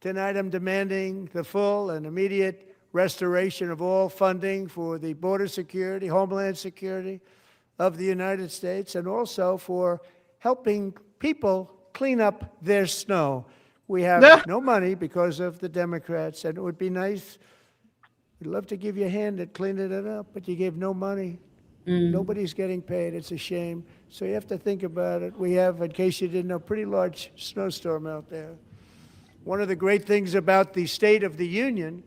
Tonight I'm demanding the full and immediate restoration of all funding for the border security, homeland security of the United States, and also for helping people clean up their snow. We have no money because of the Democrats, and it would be nice. We'd love to give you a hand at cleaning it up, but you gave no money. Nobody's getting paid. It's a shame. So you have to think about it. We have, in case you didn't know, a pretty large snowstorm out there. One of the great things about the State of the Union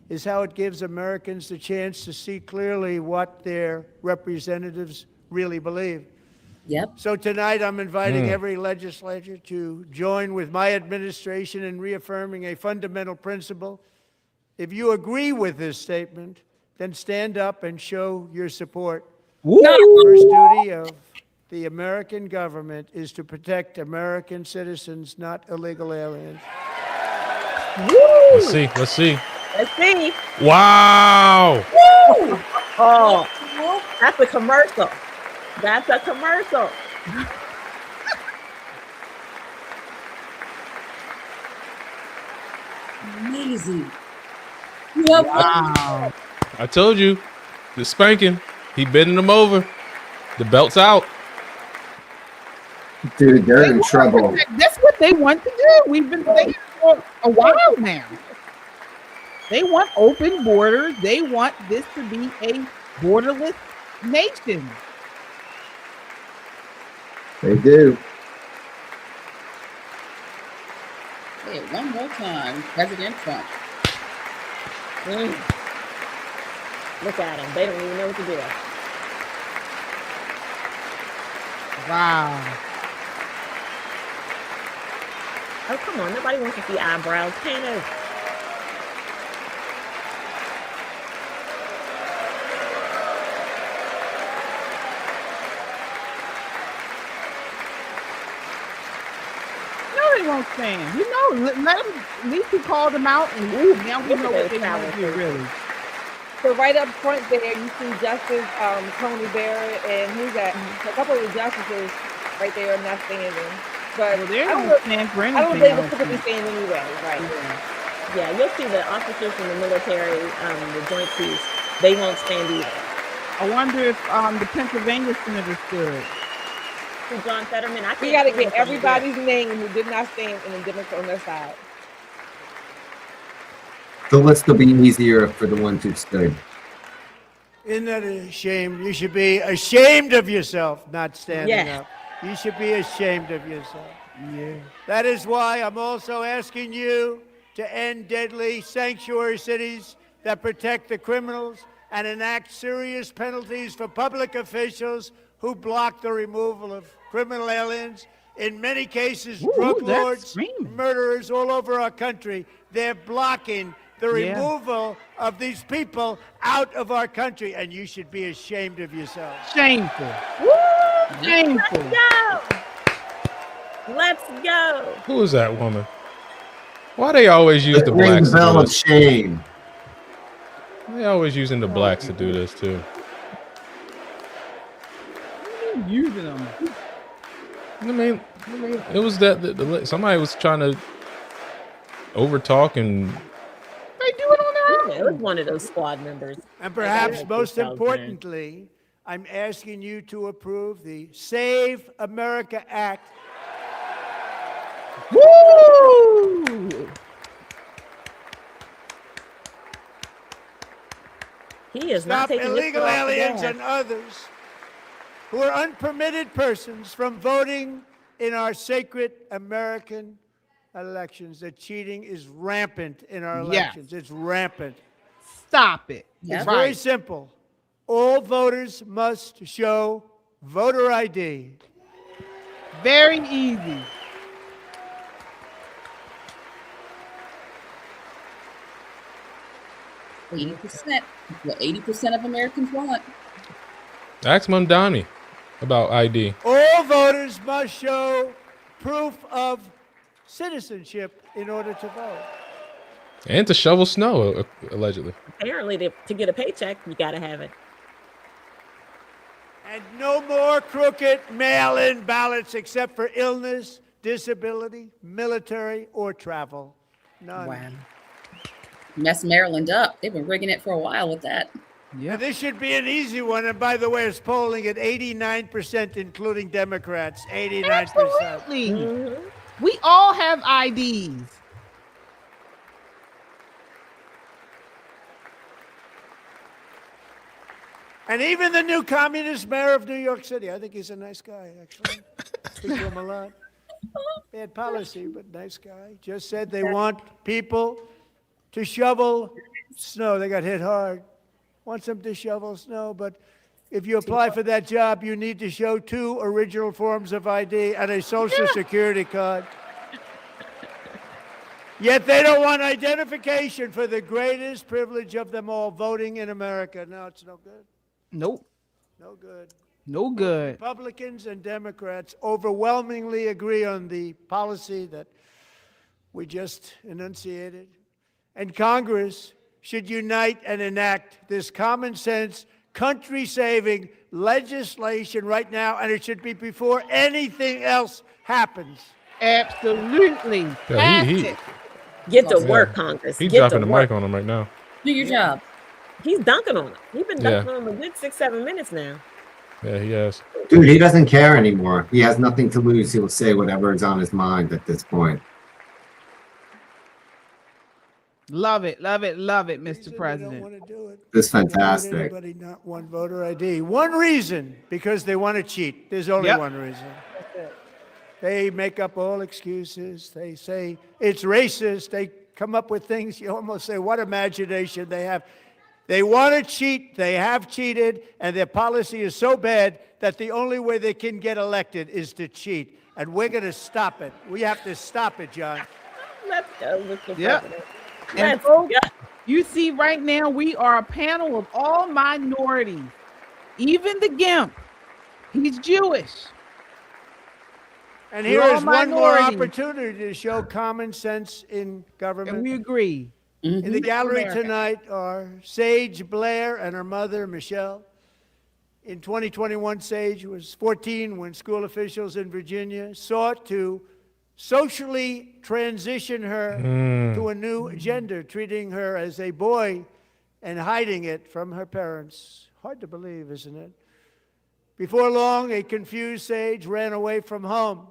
is how it gives Americans the chance to see clearly what their representatives really believe. Yep. So tonight I'm inviting every legislator to join with my administration in reaffirming a fundamental principle. If you agree with this statement, then stand up and show your support. The first duty of the American government is to protect American citizens, not illegal aliens. Let's see. Let's see. Let's see. Wow. Woo! Oh, that's a commercial. That's a commercial. Amazing. Wow. I told you, the spanking. He bending them over. The belt's out. Dude, they're in trouble. That's what they want to do. We've been saying for a while now. They want open borders. They want this to be a borderless nation. They do. Hey, one more time, President Trump. Look at them. They don't even know what to do. Wow. Oh, come on. Nobody wants to see eyebrows painted. No, they won't stand. You know, let them, at least he called them out, and ooh, now we know what they want to do, really. So right up front there, you see Justice Tony Barrett, and he's at a couple of the justices right there not standing. But Well, they're I gonna don't stand for I don't know anything. if they I would don't typically think. stand anyway, right? Yeah, you'll see the officers from the military, the joint chiefs, they won't stand either. I wonder if the Pennsylvania senator stood. To John Fetterman, I We can't got to see him get from the back. everybody's name who did not stand in the Democrat on their side. The list will be easier for the ones who stood. Isn't that a shame? You should be ashamed of yourself not standing Yeah. up. You should be ashamed of yourself. Yeah. That is why I'm also asking you to end deadly sanctuary cities that protect the criminals and enact serious penalties for public officials who block the removal of criminal aliens. In many cases, drug that's lords, screaming. murderers all over our country, they're blocking the Yeah. removal of these people out of our country, and you should be ashamed of yourselves. Shameful. Woo! Shameful. Let's go! Let's go! Who is that woman? Why they always use the Ring blacks the to bell do of this? shame. They always using the blacks to do this too. Using them. I mean, it was that somebody was trying to overtalk and They do it on their Yeah, it was one of those squad members. And perhaps Like, most themselves, man. importantly, I'm asking you to approve the Save America Act. Woo! He is not Stop taking this illegal foot off the aliens gas. and others who are unpermitted persons from voting in our sacred American elections. The cheating is rampant in our Yes. elections. It's rampant. Stop it. It's very simple. All voters must show voter ID. Very easy. What 80% of Americans want. ask Mamdani about ID. All voters must show proof of citizenship in order to vote. And to shovel snow, allegedly. Apparently, to get a paycheck, you got to have it. And no more crooked mail-in ballots except for illness, disability, military, or travel. None. Wow. Mess Maryland up. They've been rigging it for a while with that. Yeah. And this should be an easy one. And by the way, it's polling at 89%, including Democrats. 89%. Absolutely. We all have IDs. And even the new communist mayor of New York City, I think he's a nice guy, actually. Speak to him a lot. Bad policy, but nice guy. Just said they want people to shovel snow. They got hit hard. Wants them to shovel snow, but if you apply for that job, you need to show 2 original forms of ID and a social security card. Yet they don't want identification for the greatest privilege of them all, voting in America. No, it's no good. Nope. No good. No good. Republicans and Democrats overwhelmingly agree on the policy that we just enunciated. And Congress should unite and enact this common sense, country saving legislation right now, and it should be before anything else happens. Absolutely. Yeah, he- Pass it. Get to Yeah. work, Congress. He's Get dropping to the work. mic on him right now. Do your job. He's dunking on him. He's been Yeah. dunking on him a good 6-7 minutes now. Yeah, he has. Dude, he doesn't care anymore. He has nothing to lose. He'll say whatever is on his mind at this point. Love it. Love it. Love it, Mr. They don't President. want to do it. This is Why would fantastic. anybody not want voter ID? One reason, because they want to cheat. There's only Yep. one reason. They make up all excuses. They say it's racist. They come up with things you almost say, what imagination they have. They want to cheat. They have cheated, and their policy is so bad that the only way they can get elected is to cheat. And we're going to stop it. We have to stop it, John. Let's go, Mr. Yep. President. And Let's folks, go. you see right now we are a panel of all minorities. Even the GIMP. He's Jewish. And We're here all is one more minorities. opportunity to show common sense in government. And we agree. In the gallery America. tonight are Sage Blair and her mother, Michelle. In 2021, Sage was 14 when school officials in Virginia sought to socially transition her to a new gender, treating her as a boy and hiding it from her parents. Hard to believe, isn't it? Before long, a confused Sage ran away from home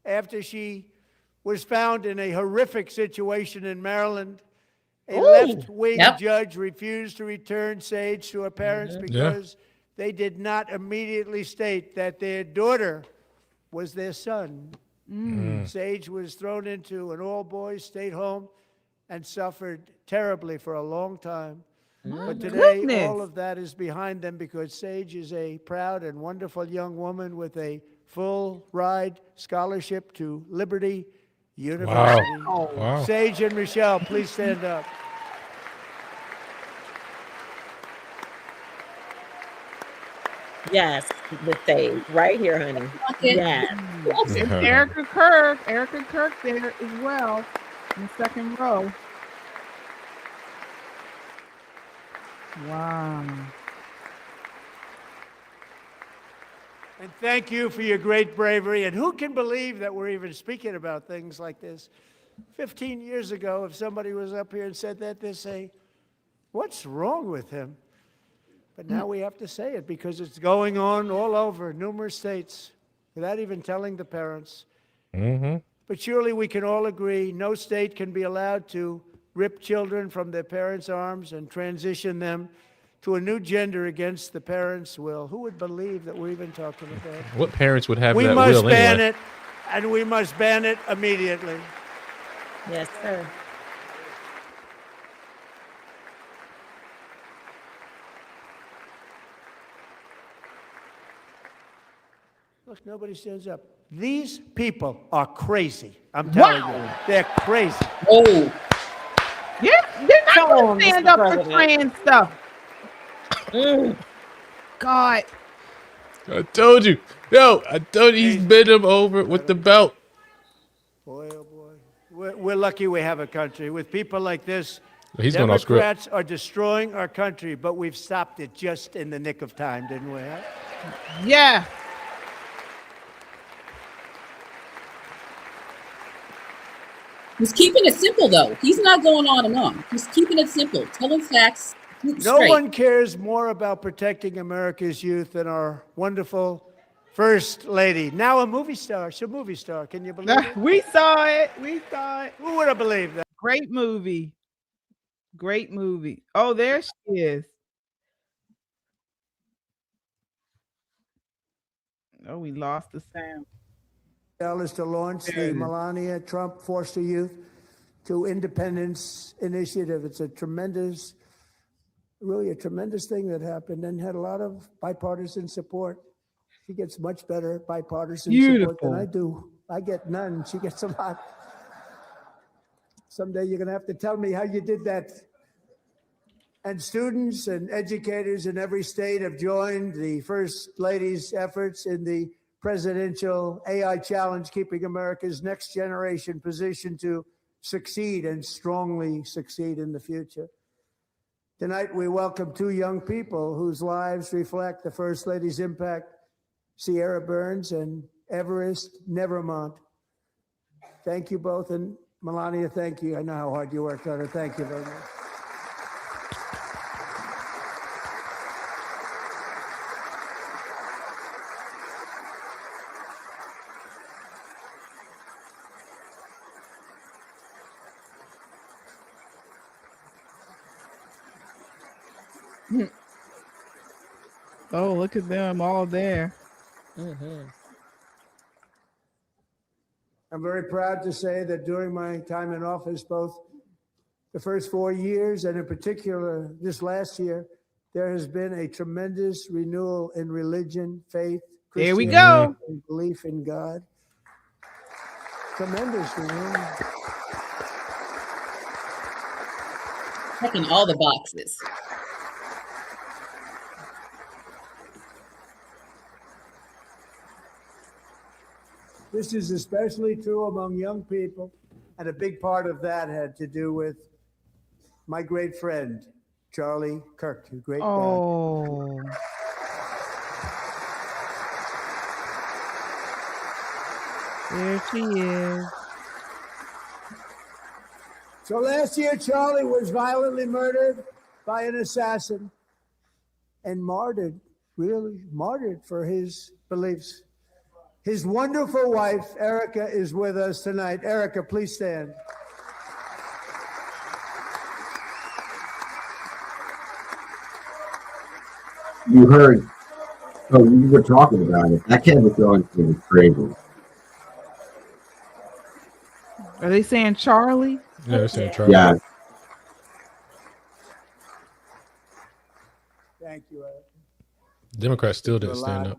after she was found in a horrific situation in Maryland. A left-wing judge refused to return Sage to her parents because they did not immediately state that their daughter was their son. Sage was thrown into an all-boys state home and suffered terribly for a long time. But today, all of that is behind them because Sage is a proud and wonderful young woman with a full-ride scholarship to Liberty University. Wow. Sage and Michelle, please stand up. Yes, the Sage right here, honey. Yes. It's Erica Kirk. Erica Kirk there as well in the second row. Wow. And thank you for your great bravery. And who can believe that we're even speaking about things like this? 15 years ago, if somebody was up here and said that, they'd say, what's wrong with him? But now we have to say it because it's going on all over numerous states without even telling the parents. But surely we can all agree no state can be allowed to rip children from their parents' arms and transition them to a new gender against the parents' will. Who would believe that we're even talking about that? What parents would have We that must will ban anyway? it, and we must ban it immediately. Yes, sir. Look, nobody stands up. These people are crazy. I'm telling you. They're crazy. Oh. Yeah, they're not Come going on, to stand Mr. up for President. trans stuff. God. I told you. Yo, I told you he's bent him over with the belt. Boy, oh boy. We're lucky we have a country. With people like this, He's going off script. Democrats are destroying our country, but we've stopped it just in the nick of time, didn't we? Huh? Yeah. He's keeping it simple, though. He's not going on and on. He's keeping it simple, telling facts. No one cares more about protecting America's youth than our wonderful First Lady. Now a movie star. She's a movie star. Can you believe it? We saw it. We saw it. Who would have believed that? Great movie. Great movie. Oh, there she is. Oh, we lost the sound. Is to launch the Melania Trump Foster Youth to Independence Initiative. It's a tremendous, really a tremendous thing that happened and had a lot of bipartisan support. She gets much better bipartisan support than I do. I get none. She gets a lot. Someday you're going to have to tell me how you did that. And students and educators in every state have joined the First Lady's efforts in the presidential AI challenge, keeping America's next generation positioned to succeed and strongly succeed in the future. Tonight, we welcome two young people whose lives reflect the First Lady's impact, Sierra Burns and Everest Nevermont. Thank you both. And Melania, thank you. I know how hard you worked on it. Thank you very much. Oh, look at them all there. I'm very proud to say that during my time in office, both the first 4 years and in particular this last year, there has been a tremendous renewal in religion, faith, There we Christianity, go. and belief in God. Tremendous renewal. Checking all the boxes. This is especially true among young people, and a big part of that had to do with my great friend, Charlie Kirk, a great guy. Oh. There she is. So last year, Charlie was violently murdered by an assassin and martyred, really martyred for his beliefs. His wonderful wife, Erica, is with us tonight. Erica, please stand. You heard, oh, you were talking about it. That kid was going through crazy. Are they saying Charlie? Yeah, they're saying Charlie. Yeah. Thank you, Erica. Democrats still didn't stand up.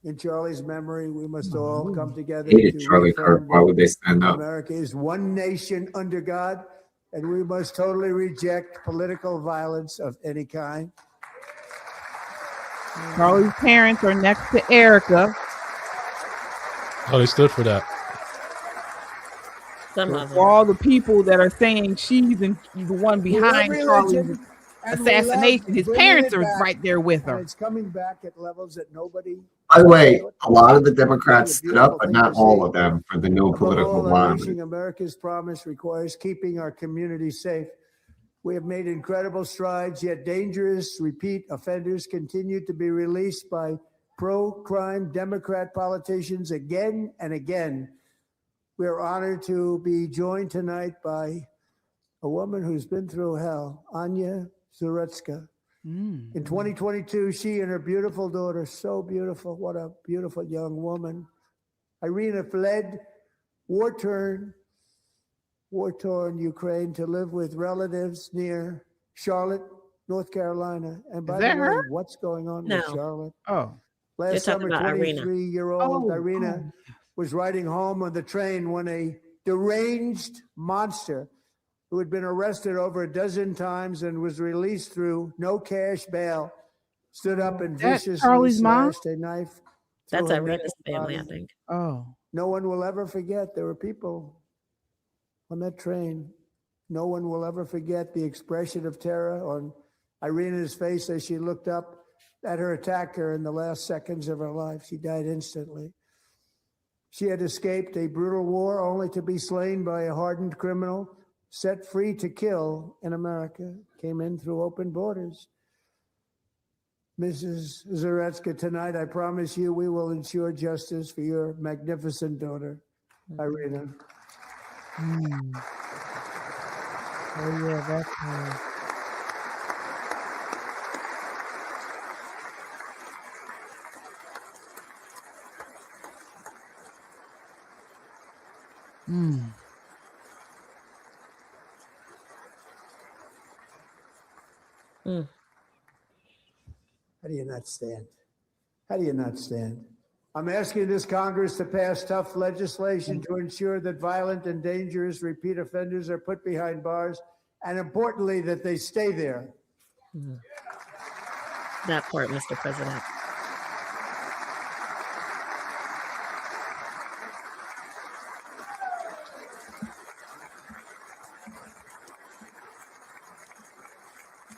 In Charlie's memory, we must all come together. Hated to Charlie Kirk. reaffirm Why would they stand up? America is one nation under God, and we must totally reject political violence of any kind. Charlie's parents are next to Erica. Oh, they stood for that. Some of them. For all the people that are saying she's the one behind We love Charlie's religion, and we love assassination, his bringing parents it are back, right there with and her. it's coming back at levels that nobody. By the way, a lot of the Democrats stood up, but not all of them for the no Above political all, violence. unleashing America's promise requires keeping our communities safe. We have made incredible strides, yet dangerous repeat offenders continue to be released by pro-crime Democrat politicians again and again. We are honored to be joined tonight by a woman who's been through hell, Anya Zarutska. In 2022, she and her beautiful daughter, so beautiful, what a beautiful young woman, Irina, fled war-torn Ukraine to live with relatives near Charlotte, North Carolina. And by Is the that way, her? what's going on No. with Charlotte? Oh. They're Last talking summer, about Irina. 23-year-old Irina was riding home on the train when a deranged monster who had been arrested over a dozen times and was released through no cash bail stood up and That's viciously Charlie's mom? slashed a knife. That's through her Irina's naked family, I body. think. Oh. No one will ever forget. There were people on that train. No one will ever forget the expression of terror on Irina's face as she looked up at her attacker in the last seconds of her life. She died instantly. She had escaped a brutal war only to be slain by a hardened criminal set free to kill in America. Came in through open borders. Mrs. Zarutska, tonight I promise you we will ensure justice for your magnificent daughter, Irina. Oh yeah, that's her. How do you not stand? How do you not stand? I'm asking this Congress to pass tough legislation to ensure that violent and dangerous repeat offenders are put behind bars, and importantly, that they stay there. That part, Mr. President.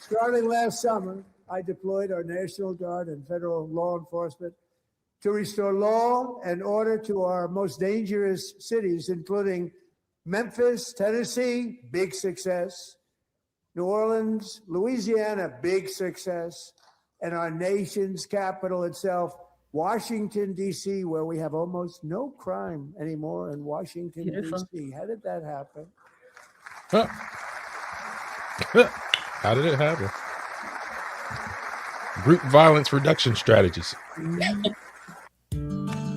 Starting last summer, I deployed our National Guard and federal law enforcement to restore law and order to our most dangerous cities, including Memphis, Tennessee, big success, New Orleans, Louisiana, big success, and our nation's capital itself, Washington, D.C., where we have almost no crime anymore in Washington, Beautiful. D.C. How did that happen? How did it happen? Group violence reduction strategies.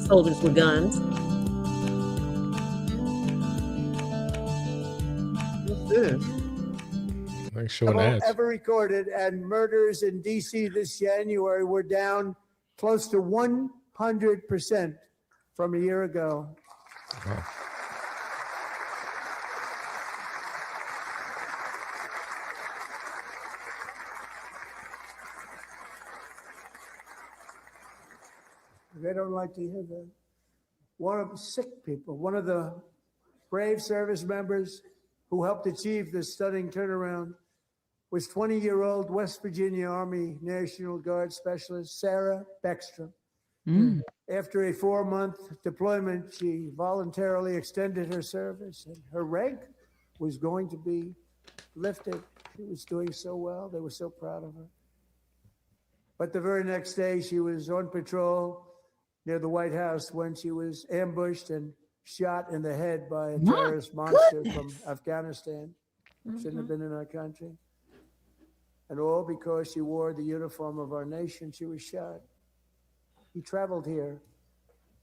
Soldiers with guns. What's this? Like showing Level ads. ever recorded, and murders in D.C. this January were down close to 100% from a year ago. Wow. They don't like to hear that. One of the sick people, one of the brave service members who helped achieve this stunning turnaround was 20-year-old West Virginia Army National Guard Specialist Sarah Beckstrom. After a 4-month deployment, she voluntarily extended her service, and her rank was going to be lifted. She was doing so well. They were so proud of her. But the very next day, she was on patrol near the White House when she was ambushed and shot in the head by a terrorist monster from Afghanistan. Shouldn't have been in our country. And all because she wore the uniform of our nation, she was shot. He traveled here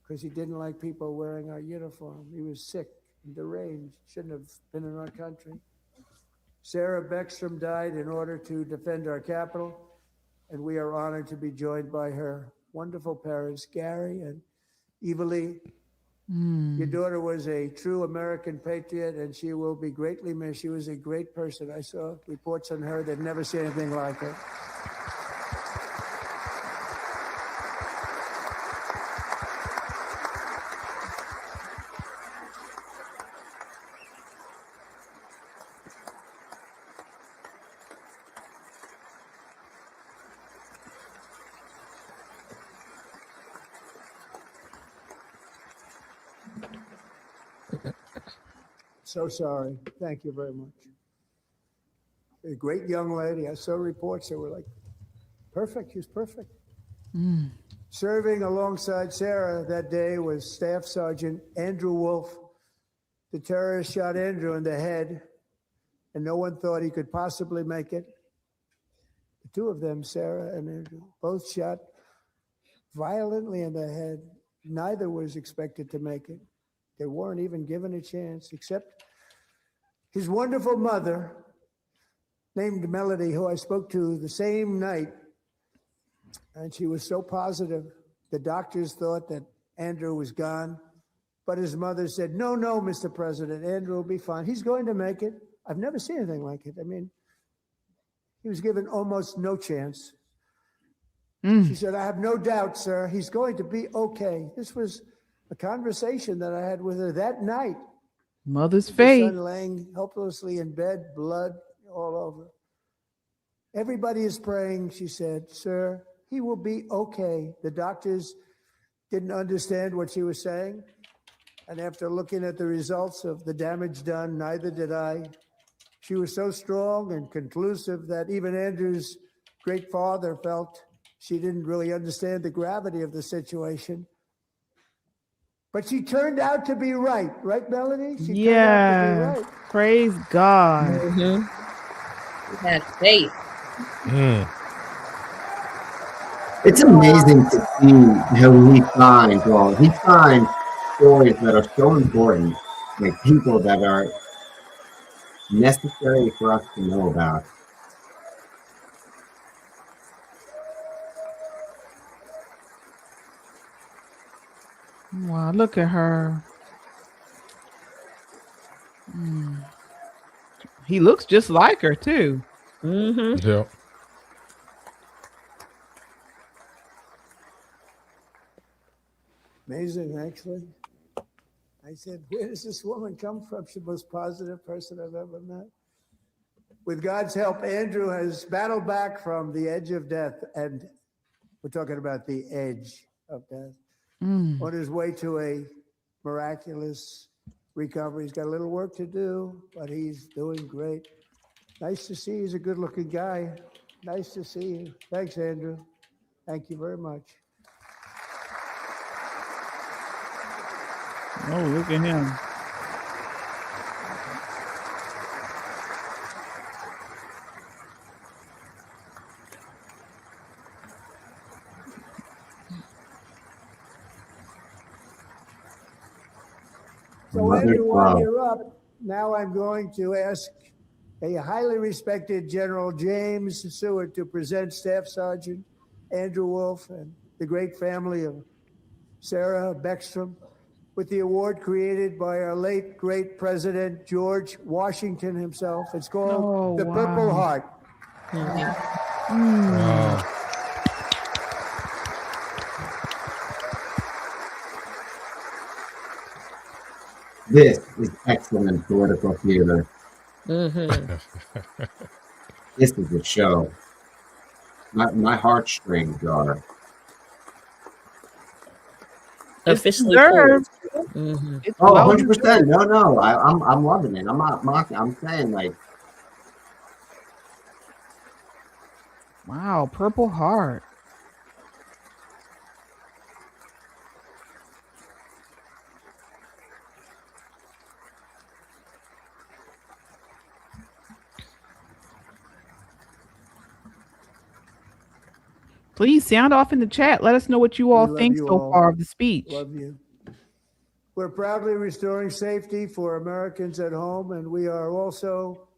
because he didn't like people wearing our uniform. He was sick and deranged, shouldn't have been in our country. Sarah Beckstrom died in order to defend our capital, and we are honored to be joined by her wonderful parents, Gary and Evalie. Your daughter was a true American patriot, and she will be greatly missed. She was a great person. I saw reports on her that never seen anything like her. So sorry. Thank you very much. A great young lady. I saw reports that were like, perfect. She was perfect. Serving alongside Sarah that day was Staff Sergeant Andrew Wolf. The terrorist shot Andrew in the head, and no one thought he could possibly make it. The two of them, Sarah and Andrew, both shot violently in the head. Neither was expected to make it. They weren't even given a chance, except his wonderful mother, named Melody, who I spoke to the same night. And she was so positive. The doctors thought that Andrew was gone. But his mother said, no, Mr. President, Andrew will be fine. He's going to make it. I've never seen anything like it. I mean, he was given almost no chance. She said, I have no doubt, sir, he's going to be okay. This was a conversation that I had with her that night. Mother's Her faith. son laying helplessly in bed, blood all over. Everybody is praying, she said, sir, he will be okay. The doctors didn't understand what she was saying. And after looking at the results of the damage done, neither did I. She was so strong and conclusive that even Andrew's great father felt she didn't really understand the gravity of the situation. But she turned out to be right, Melody? She turned out to be right. Praise God. Had faith. It's amazing to see how we find stories that are so important, like people that are necessary for us to know about. Wow, look at her. He looks just like her, too. Yeah. Amazing, actually. I said, where does this woman come from? She's the most positive person I've ever met. With God's help, Andrew has battled back from the edge of death, and we're talking about the edge of death. On his way to a miraculous recovery. He's got a little work to do, but he's doing great. Nice to see you. He's a good-looking guy. Nice to see you. Thanks, Andrew. Thank you very much. Oh, look at him. So Andrew, while you're up, now I'm going to ask a highly respected General James Seward to present Staff Sergeant Andrew Wolf and the great family of Sarah Beckstrom with the award created by our late great President George Washington himself. It's called the Purple Heart. This is excellent political theater. This is a show. My heartstrings are Officially deserved. closed. Mhm. It's Oh, well 100%. No. I'm loving it. I'm not mocking. I'm saying like, Wow, Purple Heart. Please sound off in the chat. Let us know what you all We love think you so all. far of the speech. Love you. We're proudly restoring safety for Americans at home, and we are also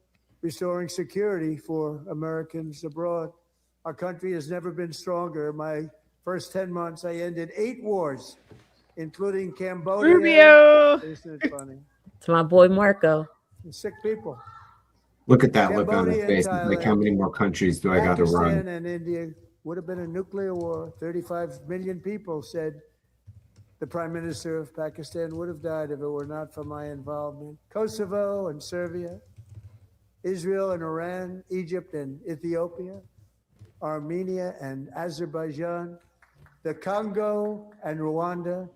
restoring security for Americans abroad. Our country has never been stronger. My first 10 months, I ended 8 wars, including Cambodia. Rubio. Isn't it funny? To my boy Marco. And sick people. look at that look on Cambodia his and face. Like, how Thailand. many more countries do I got to Pakistan run? and India would have been a nuclear war. 35 million people, said the Prime Minister of Pakistan, would have died if it were not for my involvement. Kosovo and Serbia, Israel and Iran, Egypt and Ethiopia, Armenia and Azerbaijan, the Congo and Rwanda,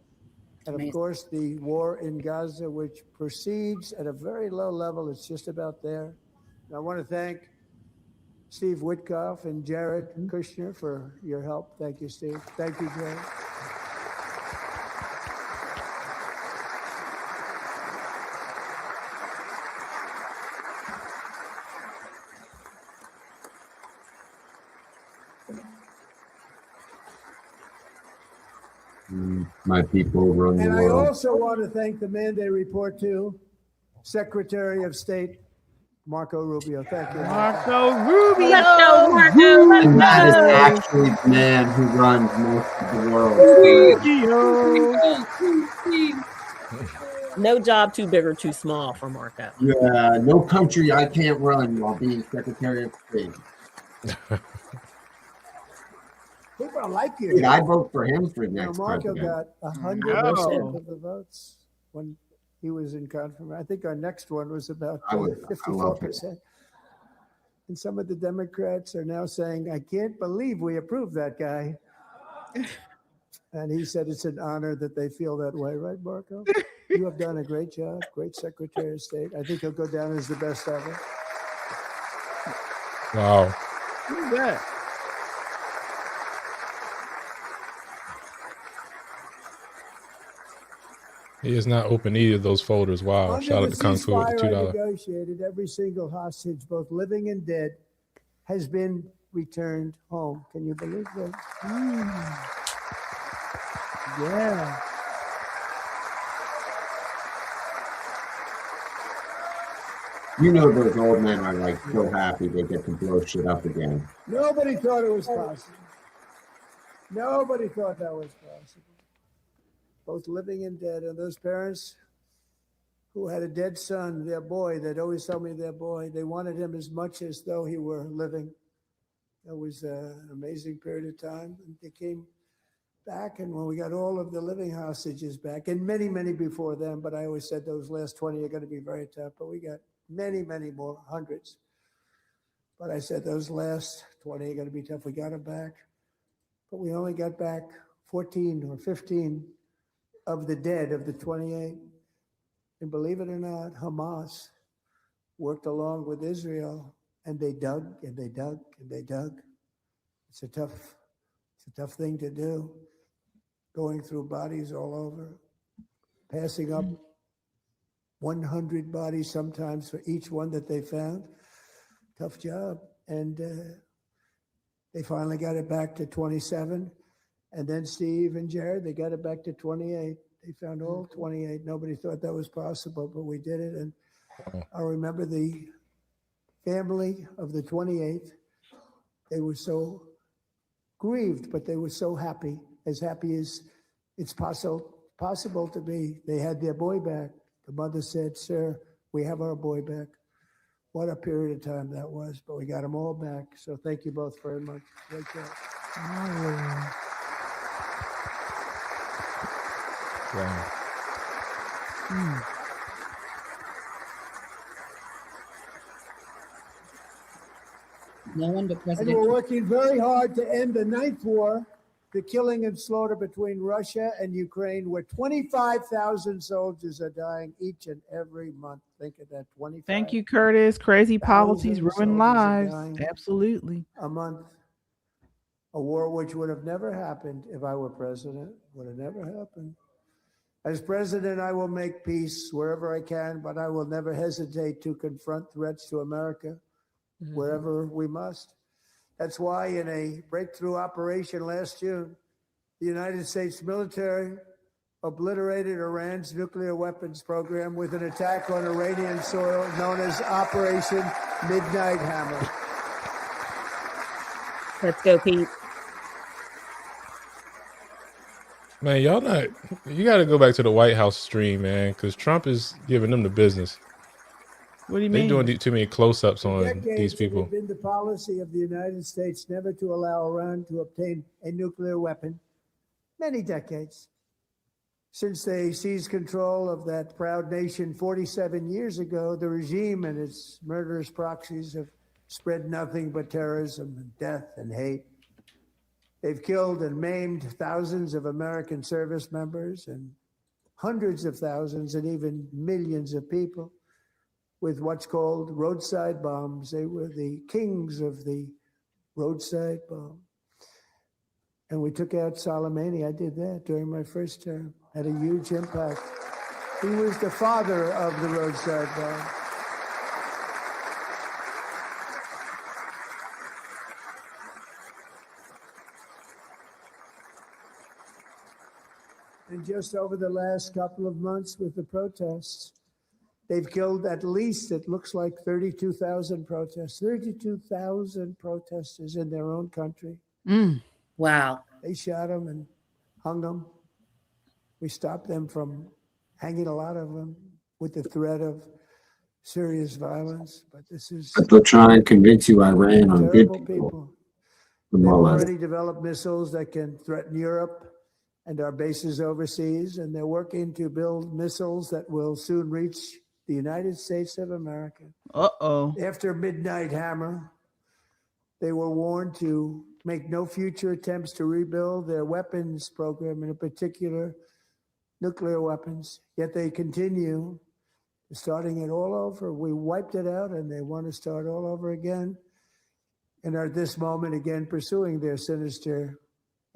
and of course the war in Gaza, which proceeds at a very low level. It's just about there. And I want to thank Steve Witkoff and Jared Kushner for your help. Thank you, Steve. Thank you, Jared. My people run the And I world. also want to thank the man they report to, Secretary of State Marco Rubio. Thank you. Marco Rubio. Let's go, Marco. Let's And that is go. actually the man who runs most of the world. No job too big or too small for Marco. Yeah, no country I can't run while being Secretary of State. People like you. Dude, I vote for him for Now, next Marco president. got 100% No. of the votes when he was in confirmation. I think our next one was about I love him. 54%. And some of the Democrats are now saying, I can't believe we approved that guy. And he said it's an honor that they feel that way, right, Marco? You have done a great job, great Secretary of State. I think he'll go down as the best ever. Wow. Who's that? He has not opened either of those folders. Wow. Under Shout out the to Kung Fu with the ceasefire I $2. negotiated, every single hostage, both living and dead, has been returned home. Can you believe that? Yeah. You know those old men are like so happy they get to blow shit up again. Nobody thought it was possible. Nobody thought that was possible. Both living and dead. And those parents who had a dead son, their boy, they'd always tell me their boy, they wanted him as much as though he were living. That was an amazing period of time. And they came back, and when we got all of the living hostages back, and many, many before them, but I always said those last 20 are going to be very tough, but we got many, many more, hundreds. But I said those last 20 are going to be tough. We got them back, but we only got back 14 or 15 of the dead of the 28. And believe it or not, Hamas worked along with Israel, and they dug and they dug and they dug. It's a tough thing to do, going through bodies all over, passing up 100 bodies sometimes for each one that they found. Tough job. And they finally got it back to 27. And then Steve and Jared, they got it back to 28. They found all 28. Nobody thought that was possible, but we did it. And I remember the family of the 28th. They were so grieved, but they were so happy as it's possible to be. They had their boy back. The mother said, "Sir, we have our boy back." What a period of time that was, but we got them all back. So thank you both very much. Great job. Wow. No one but And President we're Trump. working very hard to end the 9th war the killing and slaughter between Russia and Ukraine, where 25,000 soldiers are dying each and every month. Think of that, 25. Thank you, Curtis. Crazy policies ruin soldiers are lives. dying. Absolutely. A month. A war which would have never happened if I were president. Would have never happened. As president, I will make peace wherever I can, but I will never hesitate to confront threats to America wherever we must. That's why in a breakthrough operation last June, the United States military obliterated Iran's nuclear weapons program with an attack on Iranian soil known as Operation Midnight Hammer. Let's go, Pete. Man, y'all not. You got to go back to the White House stream, man, because Trump is giving them the business. What do you They're mean? doing too many close-ups on these Decades, it people. has been the policy of the United States never to allow Iran to obtain a nuclear weapon. Many decades. Since they seized control of that proud nation 47 years ago, the regime and its murderous proxies have spread nothing but terrorism and death and hate. They've killed and maimed thousands of American service members and hundreds of thousands and even millions of people with what's called roadside bombs. They were the kings of the roadside bomb. And we took out Soleimani. I did that during my first term. Had a huge impact. He was the father of the roadside bomb. And just over the last couple of months with the protests, they've killed at least, it looks like 32,000 protests, 32,000 protesters in their own country. Wow. They shot them and hung them. We stopped them from hanging a lot of them with the threat of serious violence. But this is But they'll try and convince you Iran on good terrible people. They've More or less. already developed missiles that can threaten Europe and our bases overseas, and they're working to build missiles that will soon reach the United States of America. Uh-oh. After Midnight Hammer, they were warned to make no future attempts to rebuild their weapons program, and in particular, nuclear weapons. Yet they continue, starting it all over. We wiped it out, and they want to start all over again, and are at this moment again pursuing their sinister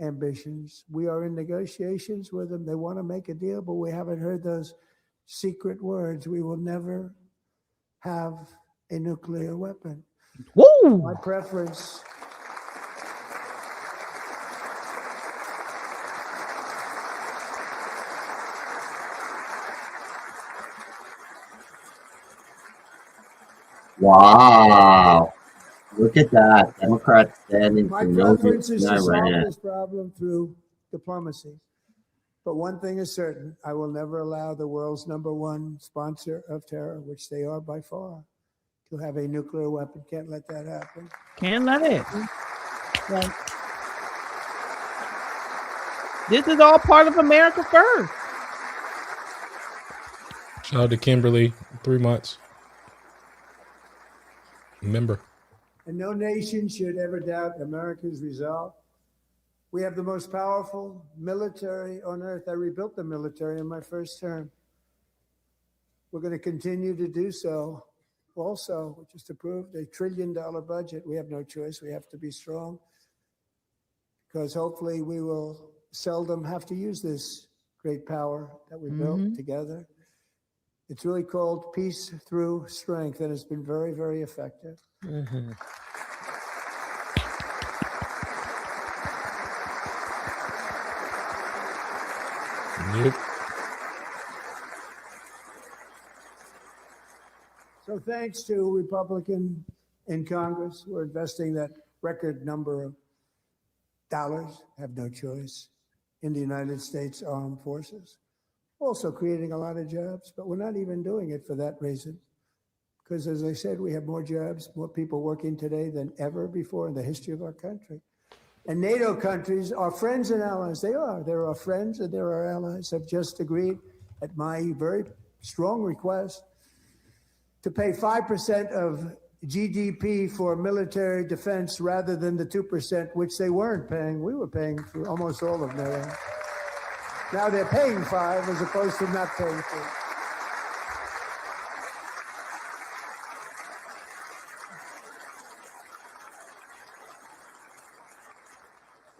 ambitions. We are in negotiations with them. They want to make a deal, but we haven't heard those secret words. We will never have a nuclear weapon. Woo! My preference. Wow. Look at that. Democrats standing My for no preference is to solve Iran. this problem through diplomacy. But one thing is certain, I will never allow the world's #1 sponsor of terror, which they are by far, to have a nuclear weapon. Can't let that happen. Can't let it. Well, this is all part of America First. Shout out to Kimberly, 3 months. Member. And no nation should ever doubt America's resolve. We have the most powerful military on earth. I rebuilt the military in my first term. We're going to continue to do so. Also, we just approved a $1 trillion budget. We have no choice. We have to be strong because hopefully we will seldom have to use this great power that we built together. It's really called Peace Through Strength, and it's been very, very effective. Yep. So thanks to Republican in Congress, we're investing that record number of dollars, have no choice, in the United States Armed Forces. Also creating a lot of jobs, but we're not even doing it for that reason. Because as I said, we have more jobs, more people working today than ever before in the history of our country. And NATO countries are friends and allies. They are. They're our friends and they're our allies. Have just agreed at my very strong request to pay 5% of GDP for military defense rather than the 2%, which they weren't paying. We were paying for almost all of NATO. Now they're paying 5 as opposed to not paying 2.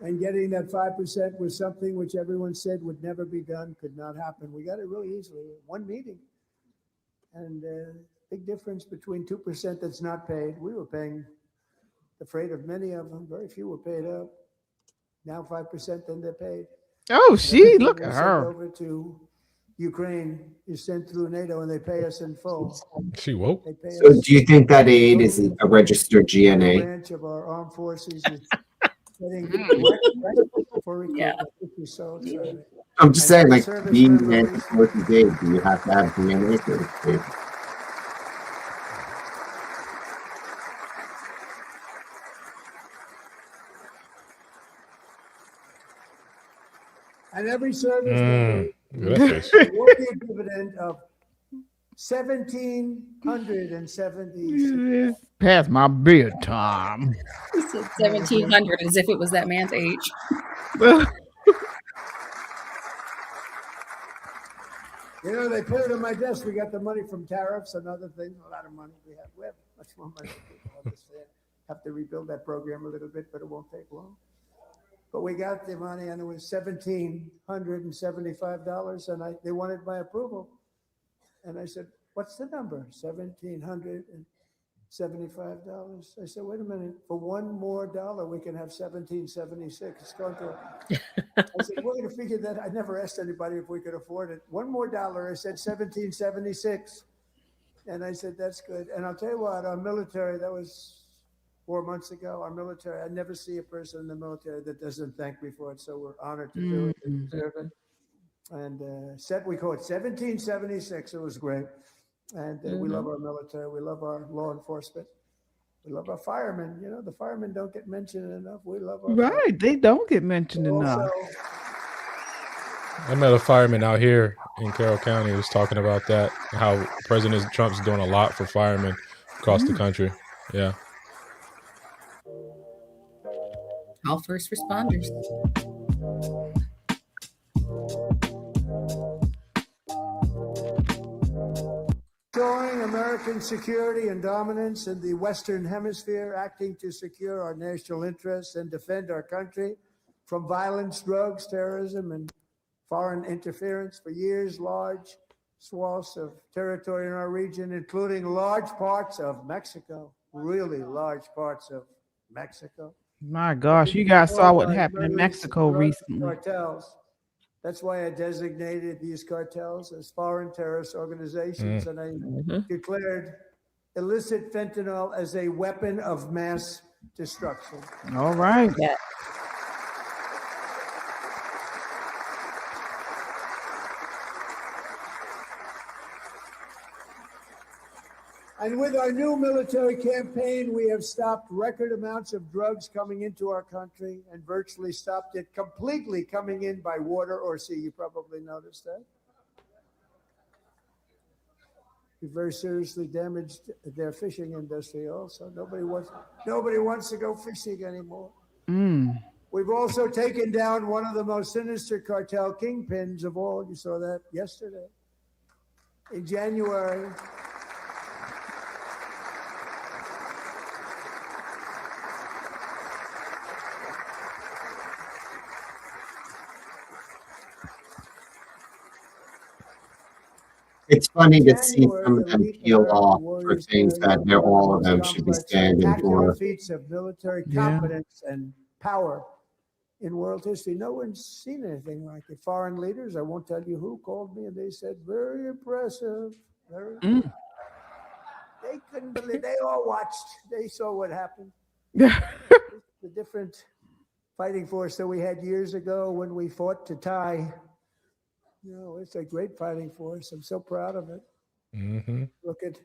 And getting that 5% was something which everyone said would never be done, could not happen. We got it really easily. One meeting. And big difference between 2% that's not paid. We were paying the freight of many of them. Very few were paid up. Now 5%, then they're paid. Oh, she look at Sent her. over to Ukraine is sent through NATO, and they pay us in full. She woke. They pay So us do you think that aid is a registered the GNA? branch of our armed forces is getting right for recruitment, which is so exciting. I'm just And saying, like, service being members- an forces aid, do you have to have GNA for it? And every service member that's will be a dividend of 1,770. Past my bedtime. He said 1700 as if it was that man's age. You know, they put it on my desk. We got the money from tariffs and other things. A lot of money we have. We have much more money than people understand. Have to rebuild that program a little bit, but it won't take long. But we got the money, and it was $1,775, and they wanted my approval. And I said, "What's the number?" $1,775. I said, "Wait a minute. For one more dollar, we can have 1776. It's going to." I said, "We're going to figure that." I never asked anybody if we could afford it. One more dollar. I said 1776, and I said, "That's good." And I'll tell you what, our military. That was 4 months ago. Our military. I never see a person in the military that doesn't thank me for it. So we're honored to do it and deserve it. And we call it 1776. It was great. And we love our military. We love our law enforcement. We love our firemen. You know, the firemen don't get mentioned enough. We love our Right. They don't get mentioned enough. Also, I met a fireman out here in Carroll County who was talking about that, how President Trump's doing a lot for firemen across the country. Yeah. All first responders. Ensuring American security and dominance in the Western Hemisphere, acting to secure our national interests and defend our country from violence, drugs, terrorism, and foreign interference. For years, large swaths of territory in our region, including large parts of Mexico, really large parts of Mexico. My gosh, you guys saw what happened in Mexico recently. Cartels. That's why I designated these cartels as foreign terrorist organizations, and I declared illicit fentanyl as a weapon of mass destruction. All right. Yeah. And with our new military campaign, we have stopped record amounts of drugs coming into our country and virtually stopped it completely coming in by water or sea. You probably noticed that. We very seriously damaged their fishing industry also. Nobody wants to go fishing anymore. We've also taken down one of the most sinister cartel kingpins of all. You saw that yesterday. In January, It's funny to see some of them peel off for things that all of them should be standing spectacular for. feats of military Yeah. competence and power in world history. No one's seen anything like it. Foreign leaders, I won't tell you who, called me and they said, very impressive. Very. They couldn't believe. They all watched. They saw what happened. The different fighting force that we had years ago when we fought to tie. You know, it's a great fighting force. I'm so proud of it. Look at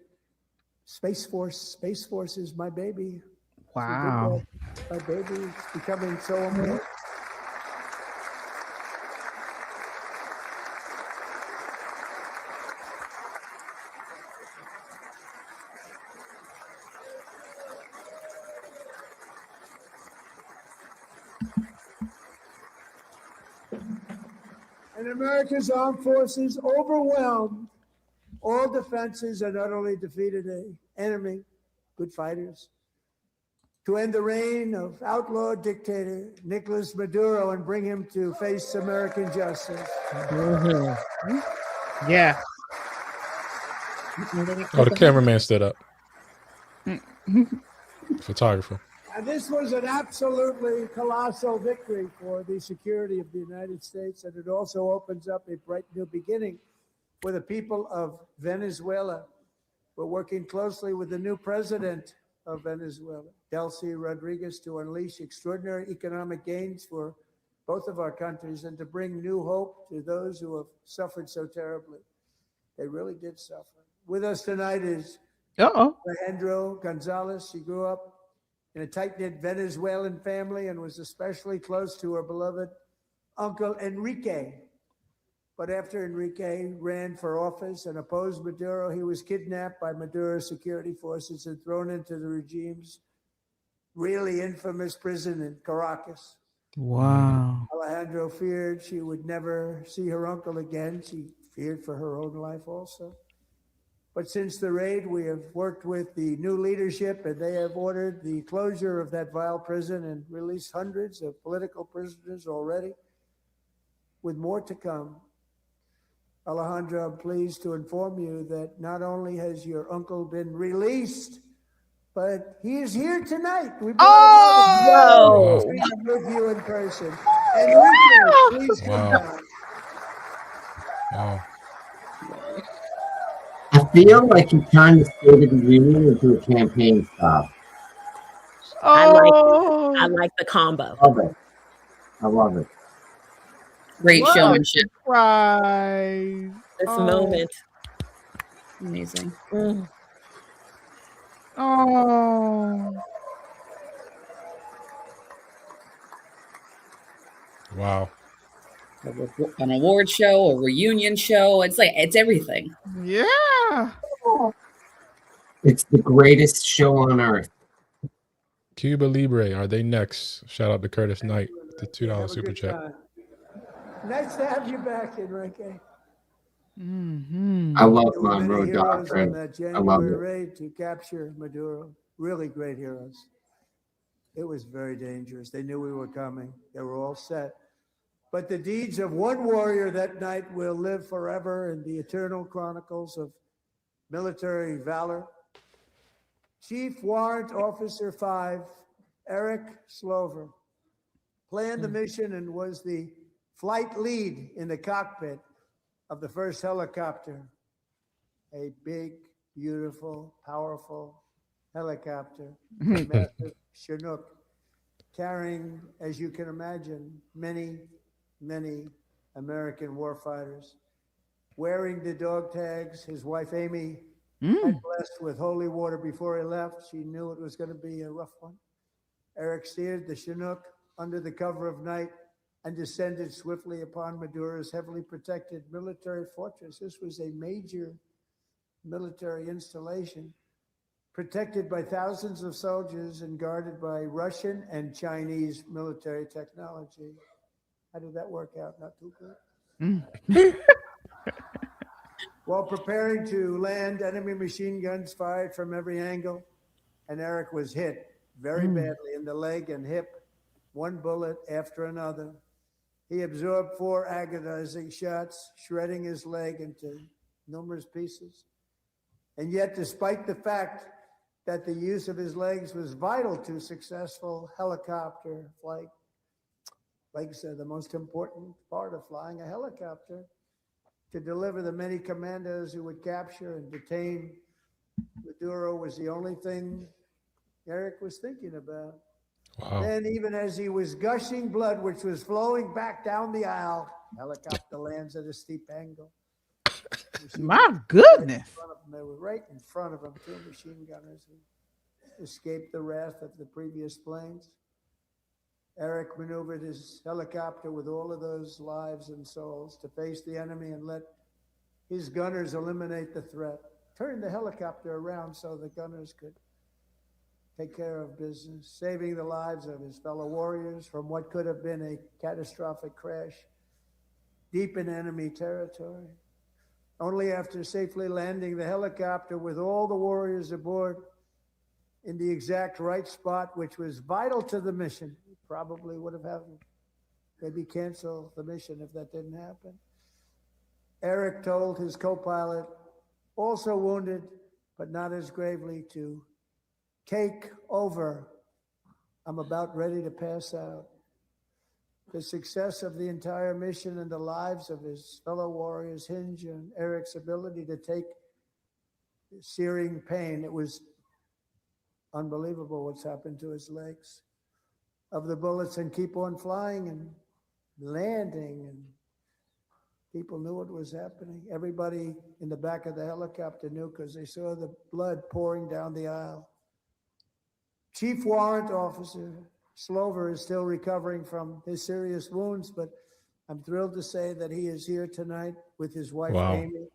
Space Force. Space Force is my baby. Wow. My baby is becoming so important. And America's armed forces overwhelmed all defenses and utterly defeated an enemy, good fighters, to end the reign of outlaw dictator Nicolas Maduro and bring him to face American justice. Yeah. Oh, the cameraman stood up. Photographer. And this was an absolutely colossal victory for the security of the United States, and it also opens up a bright new beginning for the people of Venezuela. We're working closely with the new president of Venezuela, Delcy Rodriguez, to unleash extraordinary economic gains for both of our countries and to bring new hope to those who have suffered so terribly. They really did suffer. With us tonight is Alejandro Gonzalez. She grew up in a tight-knit Venezuelan family and was especially close to her beloved uncle Enrique. But after Enrique ran for office and opposed Maduro, he was kidnapped by Maduro's security forces and thrown into the regime's really infamous prison in Caracas. Wow. Alejandro feared she would never see her uncle again. She feared for her own life also. But since the raid, we have worked with the new leadership, and they have ordered the closure of that vile prison and released hundreds of political prisoners already, with more to come. Alejandro, I'm pleased to inform you that not only has your uncle been released, but he is here tonight. We brought him with you in person. Enrique, please come down. Wow. I feel like you turned the State of the Union into a campaign stop. I like the combo. I love it. Great showmanship. Surprise. This moment. Amazing. Oh. Wow. An award show, a reunion show. It's like, it's everything. Yeah. It's the greatest show on earth. Cuba Libre, are they next? Shout out to Curtis Knight, the $2 super chat. Nice to have you back, Enrique. I love There were many Monroe heroes on Doctrine. that I love January it. raid to capture Maduro. Really great heroes. It was very dangerous. They knew we were coming. They were all set. But the deeds of one warrior that night will live forever in the eternal chronicles of military valor. Chief Warrant Officer 5, Eric Slover, planned the mission and was the flight lead in the cockpit of the first helicopter, a big, beautiful, powerful helicopter, a massive Chinook, carrying, as you can imagine, many American warfighters. Wearing the dog tags, his wife Amy had blessed with holy water before he left. She knew it was going to be a rough one. Eric steered the Chinook under the cover of night and descended swiftly upon Maduro's heavily protected military fortress. This was a major military installation, protected by thousands of soldiers and guarded by Russian and Chinese military technology. How did that work out? Not too good. While preparing to land, enemy machine guns fired from every angle, and Eric was hit very badly in the leg and hip, one bullet after another. He absorbed 4 agonizing shots, shredding his leg into numerous pieces. And yet, despite the fact that the use of his legs was vital to successful helicopter flight, legs are the most important part of flying a helicopter. To deliver the many commandos who would capture and detain Maduro was the only thing Eric was thinking about. Wow. Then, even as he was gushing blood, which was flowing back down the aisle, helicopter lands at a steep angle. My goodness. They were right in front of him, 2 machine gunners who escaped the wrath of the previous planes. Eric maneuvered his helicopter with all of those lives and souls to face the enemy and let his gunners eliminate the threat. Turned the helicopter around so the gunners could take care of business, saving the lives of his fellow warriors from what could have been a catastrophic crash. deep in enemy territory. Only after safely landing the helicopter with all the warriors aboard in the exact right spot, which was vital to the mission, probably would have had maybe cancel the mission if that didn't happen. Eric told his co-pilot, also wounded, but not as gravely, to take over. I'm about ready to pass out. The success of the entire mission and the lives of his fellow warriors hinge on Eric's ability to take searing pain. It was unbelievable what's happened to his legs of the bullets and keep on flying and landing, and people knew what was happening. Everybody in the back of the helicopter knew because they saw the blood pouring down the aisle. Chief Warrant Officer Slover is still recovering from his serious wounds, but I'm thrilled to say that he is here tonight with his wife, Wow. Amy,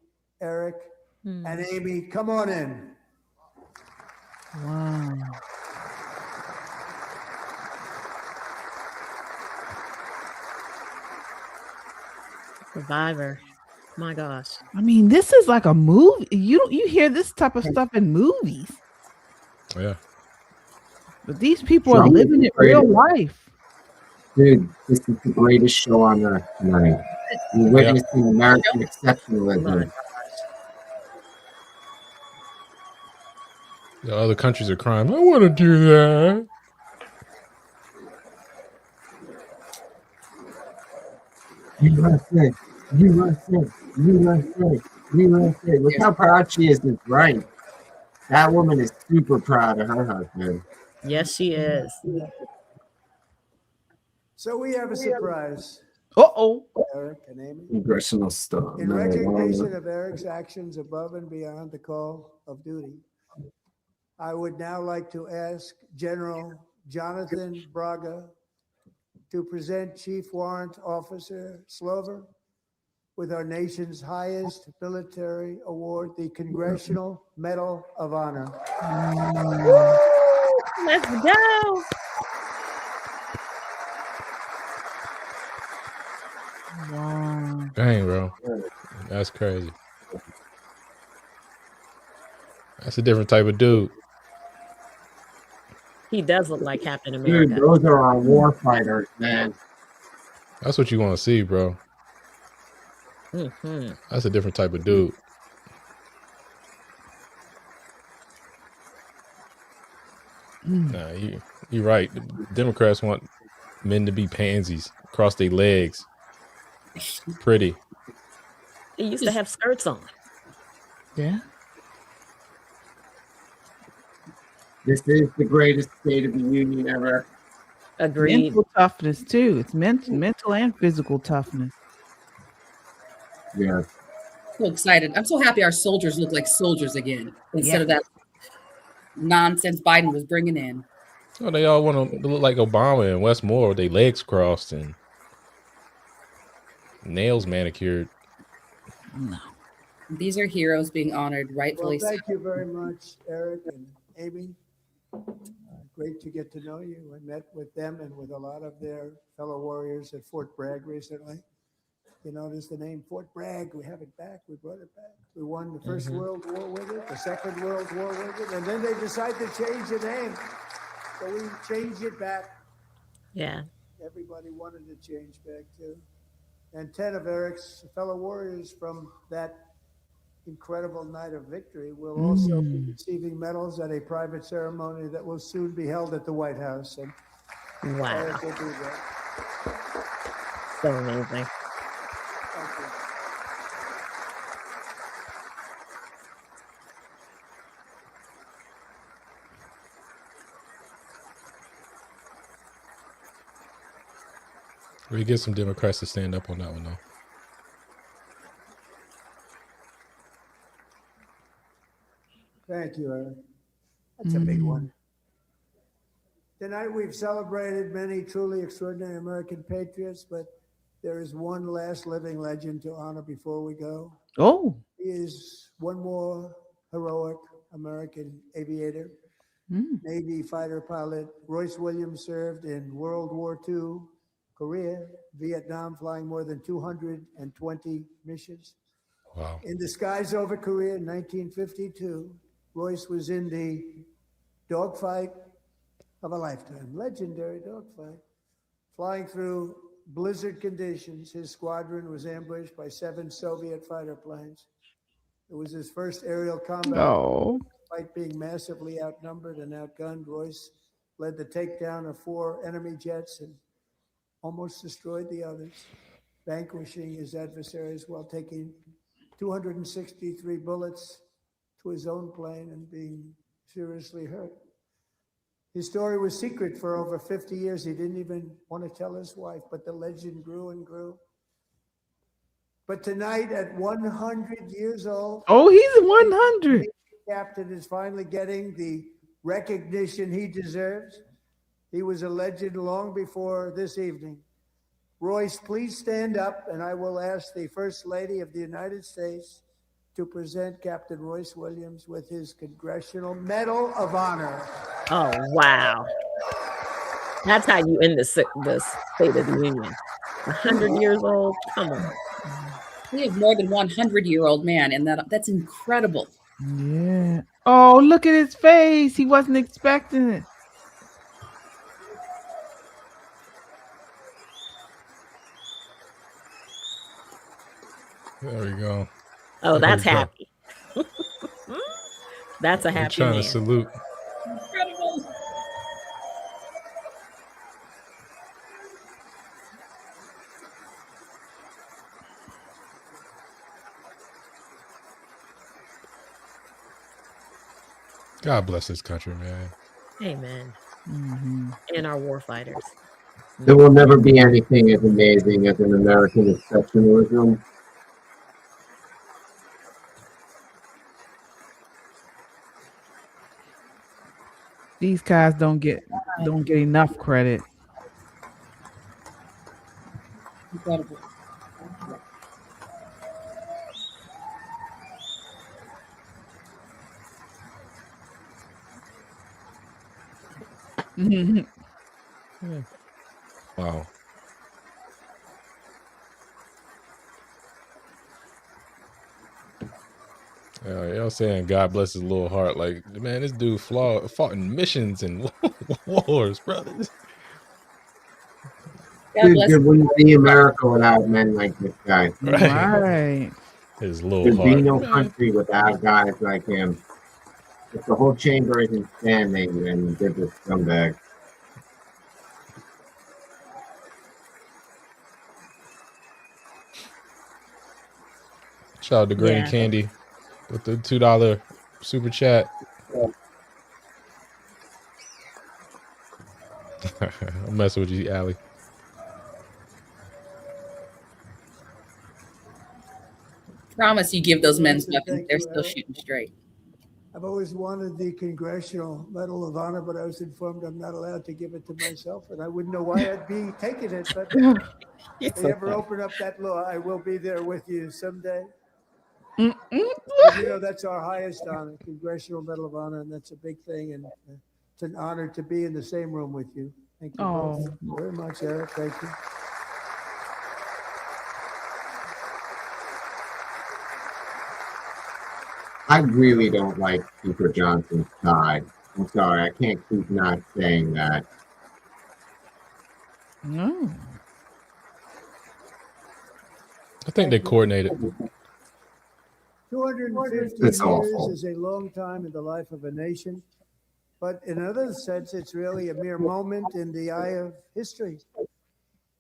Eric, and Amy. Come on in. Wow. Survivor. My gosh. I mean, this is like a movie. You hear this type of stuff in movies, Yeah. but these people are living it real life. Dude, this is the greatest show on earth tonight. We're witnessing American exceptionalism. The other countries are crying. I want to do that. USA, USA, USA, USA. Look how proud she is. It's right. That woman is super proud of her husband. Yes, she is. So we have a surprise. Uh-oh. Eric and Amy. Congressional stuff. In recognition of Eric's actions above and beyond the call of duty, I would now like to ask General Jonathan Braga to present Chief Warrant Officer Slover with our nation's highest military award, the Congressional Medal of Honor. Let's go. Wow. Dang, bro. That's crazy. That's a different type of dude. He does look like Captain America. Dude, those are our war fighters, man. That's what you want to see, bro. Mm-hmm. That's a different type of dude. Nah, you're right. The Democrats want men to be pansies, cross their legs. Pretty. He used to have skirts on. Yeah. This is the greatest State of the Union ever. Agreed. Mental toughness too. It's mental and physical toughness. Yeah. So excited. I'm so happy our soldiers look like soldiers again instead of that nonsense Biden was bringing in. Oh, they all want to look like Obama and Westmore with their legs crossed and nails manicured. No. These are heroes being honored, rightfully Well, thank you very much, Eric and Amy. Great to get to know you. I met with them and with a lot of their fellow warriors at Fort Bragg recently. You notice the name Fort Bragg. We have it back. We brought it back. We won the First World War with it, the Second World War with it, and then they decided to change the name. So we changed it back. Yeah. Everybody wanted to change back too. And 10 of Eric's fellow warriors from that incredible night of victory will also be receiving medals at a private ceremony that will soon be held at the White House. And Wow. Eric will do that. So amazing. Thank you. We get some Democrats to stand up on that one, though. Thank you, Eric. That's a big one. Tonight we've celebrated many truly extraordinary American patriots, but there is one last living legend to honor before we go. Oh. He is one more heroic American aviator, Navy fighter pilot. Royce Williams served in World War II Korea, Vietnam, flying more than 220 missions. Wow. In the skies over Korea in 1952, Royce was in the dogfight of a lifetime, legendary dogfight. Flying through blizzard conditions, his squadron was ambushed by 7 Soviet fighter planes. It was his first aerial combat. Oh. Despite being massively outnumbered and outgunned, Royce led the takedown of 4 enemy jets and almost destroyed the others, vanquishing his adversaries while taking 263 bullets to his own plane and being seriously hurt. His story was secret for over 50 years. He didn't even want to tell his wife, but the legend grew and grew. But tonight, at 100 years old, Oh, he's 100. Captain is finally getting the recognition he deserves. He was a legend long before this evening. Royce, please stand up, and I will ask the First Lady of the United States to present Captain Royce Williams with his Congressional Medal of Honor. Oh, wow. That's how you end the State of the Union. 100 years old? Come on. We have more than 100-year-old man, and that's incredible. Yeah. Oh, look at his face. He wasn't expecting it. There we go. Oh, There that's we go. happy. That's a I'm happy trying man. to salute. Incredible. God bless this country, man. Amen. Mm-hmm. And our war fighters. There will never be anything as amazing as an American exceptionalism. These guys don't get enough credit. Incredible. Wow. Y'all saying God bless his little heart. Like, man, this dude fought in missions and wars, brothers. There wouldn't be America without men like this guy. Right. His little There'd be heart. no country without guys like him. If the whole chamber isn't standing, then they're just scumbags. Shout out to Green Yeah. Candy with the $2 super chat. I'm messing with you, Allie. Promise you give those men Thank nothing. you, They're still Eric. shooting straight. I've always wanted the Congressional Medal of Honor, but I was informed I'm not allowed to give it to myself, and I wouldn't know why I'd be taking it. But if they ever open up that law, I will be there with you someday. But, you know, that's our highest honor, Congressional Medal of Honor, and that's a big thing, and it's an honor to be in the same room with you. Thank you both very much, Eric. Thank you. I really don't like Speaker Johnson's side. I'm sorry, I can't keep not saying that. No. I think they coordinated. 250 It's years awful. is a long time in the life of a nation, but in another sense, it's really a mere moment in the eye of history.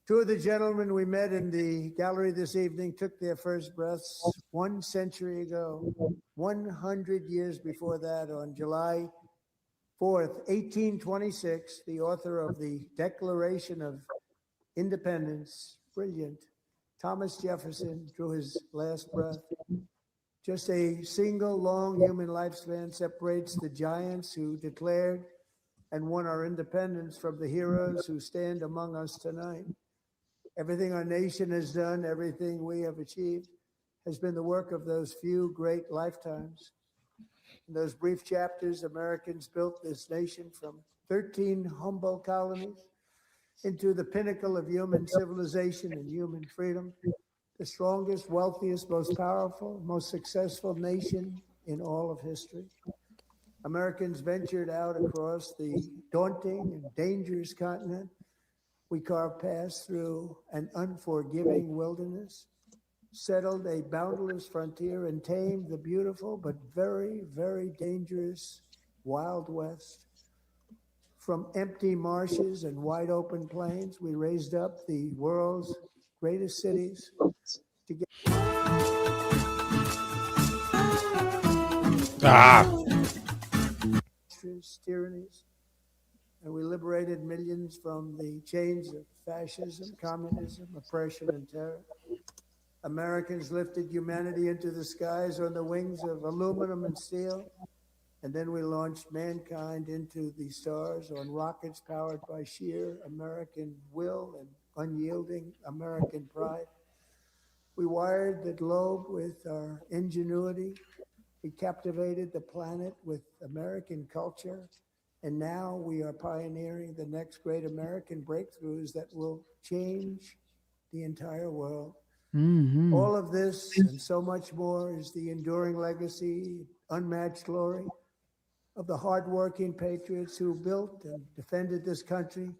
Two of the gentlemen we met in the gallery this evening took their first breaths 1 century ago, 100 years before that, on July 4th, 1826, the author of the Declaration of Independence, brilliant, Thomas Jefferson, drew his last breath. Just a single long human lifespan separates the giants who declared and won our independence from the heroes who stand among us tonight. Everything our nation has done, everything we have achieved, has been the work of those few great lifetimes. In those brief chapters, Americans built this nation from 13 humble colonies into the pinnacle of human civilization and human freedom, the strongest, wealthiest, most powerful, most successful nation in all of history. Americans ventured out across the daunting and dangerous continent. We carved paths through an unforgiving wilderness, settled a boundless frontier, and tamed the beautiful but very, very dangerous Wild West. From empty marshes and wide open plains, we raised up the world's greatest cities to get tyrannies, and we liberated millions from the chains of fascism, communism, oppression, and terror. Americans lifted humanity into the skies on the wings of aluminum and steel, and then we launched mankind into the stars on rockets powered by sheer American will and unyielding American pride. We wired the globe with our ingenuity. We captivated the planet with American culture. And now we are pioneering the next great American breakthroughs that will change the entire world. Mm-hmm. All of this and so much more is the enduring legacy, unmatched glory of the hardworking patriots who built and defended this country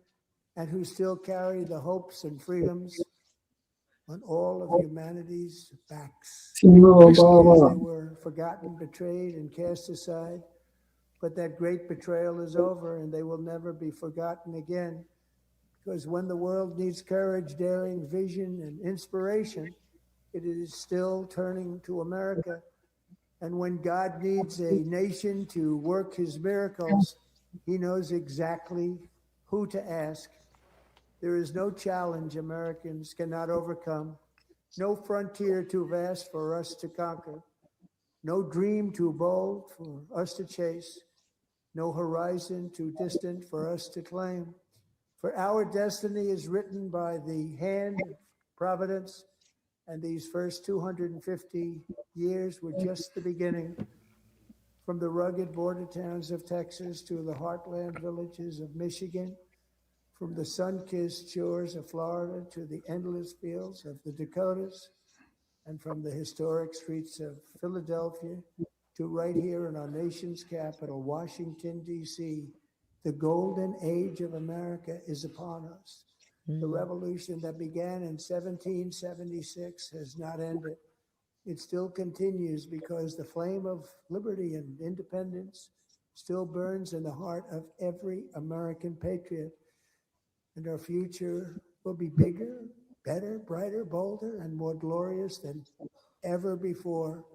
and who still carry the hopes and freedoms on all of humanity's backs. They were forgotten, betrayed, and cast aside. But that great betrayal is over, and they will never be forgotten again. Because when the world needs courage, daring, vision, and inspiration, it is still turning to America. And when God needs a nation to work his miracles, he knows exactly who to ask. There is no challenge Americans cannot overcome, no frontier too vast for us to conquer, no dream too bold for us to chase, no horizon too distant for us to claim. For our destiny is written by the hand of providence, and these first 250 years were just the beginning. From the rugged border towns of Texas to the heartland villages of Michigan, from the sun-kissed shores of Florida to the endless fields of the Dakotas, and from the historic streets of Philadelphia to right here in our nation's capital, Washington, D.C., the golden age of America is upon us. The revolution that began in 1776 has not ended. It still continues because the flame of liberty and independence still burns in the heart of every American patriot. And our future will be bigger, better, brighter, bolder, and more glorious than ever before.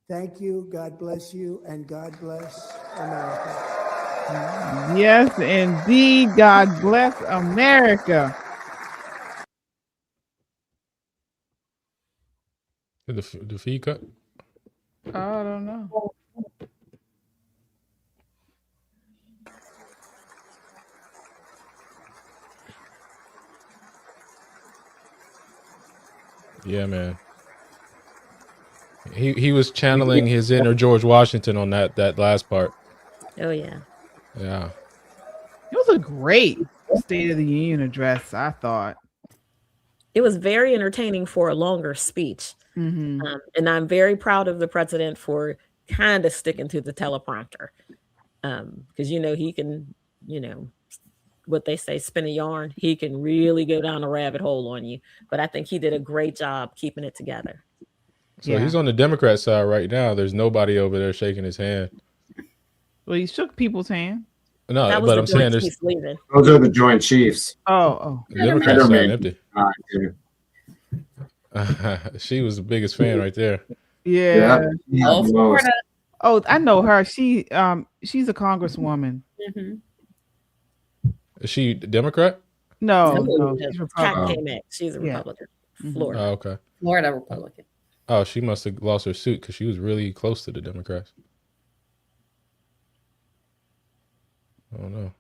Thank you, God bless you, and God bless America. Yes, indeed. God bless America. The feed cut? I don't know. Yeah, man. He was channeling his inner George Washington on that last part. Oh yeah. Yeah. It was a great State of the Union address, I thought. It was very entertaining for a longer speech. Mm-hmm. And I'm very proud of the president for kind of sticking to the teleprompter. Because, he can, what they say, spin a yarn. He can really go down a rabbit hole on you. But I think he did a great job keeping it together. So he's on the Democrat side right now. There's nobody over there shaking his hand. Well, he shook people's hand. No, but I'm saying there's those are the Joint Chiefs. Oh. The Democrat side empty. She was the biggest fan right there. Yeah. Florida. Oh, I know her. She's a congresswoman. Mm-hmm. Is she Democrat? No, she's she's Republican. She's a Republican. Florida. Oh, okay. Florida Republican. Oh, she must have lost her suit because she was really close to the Democrats. I don't know.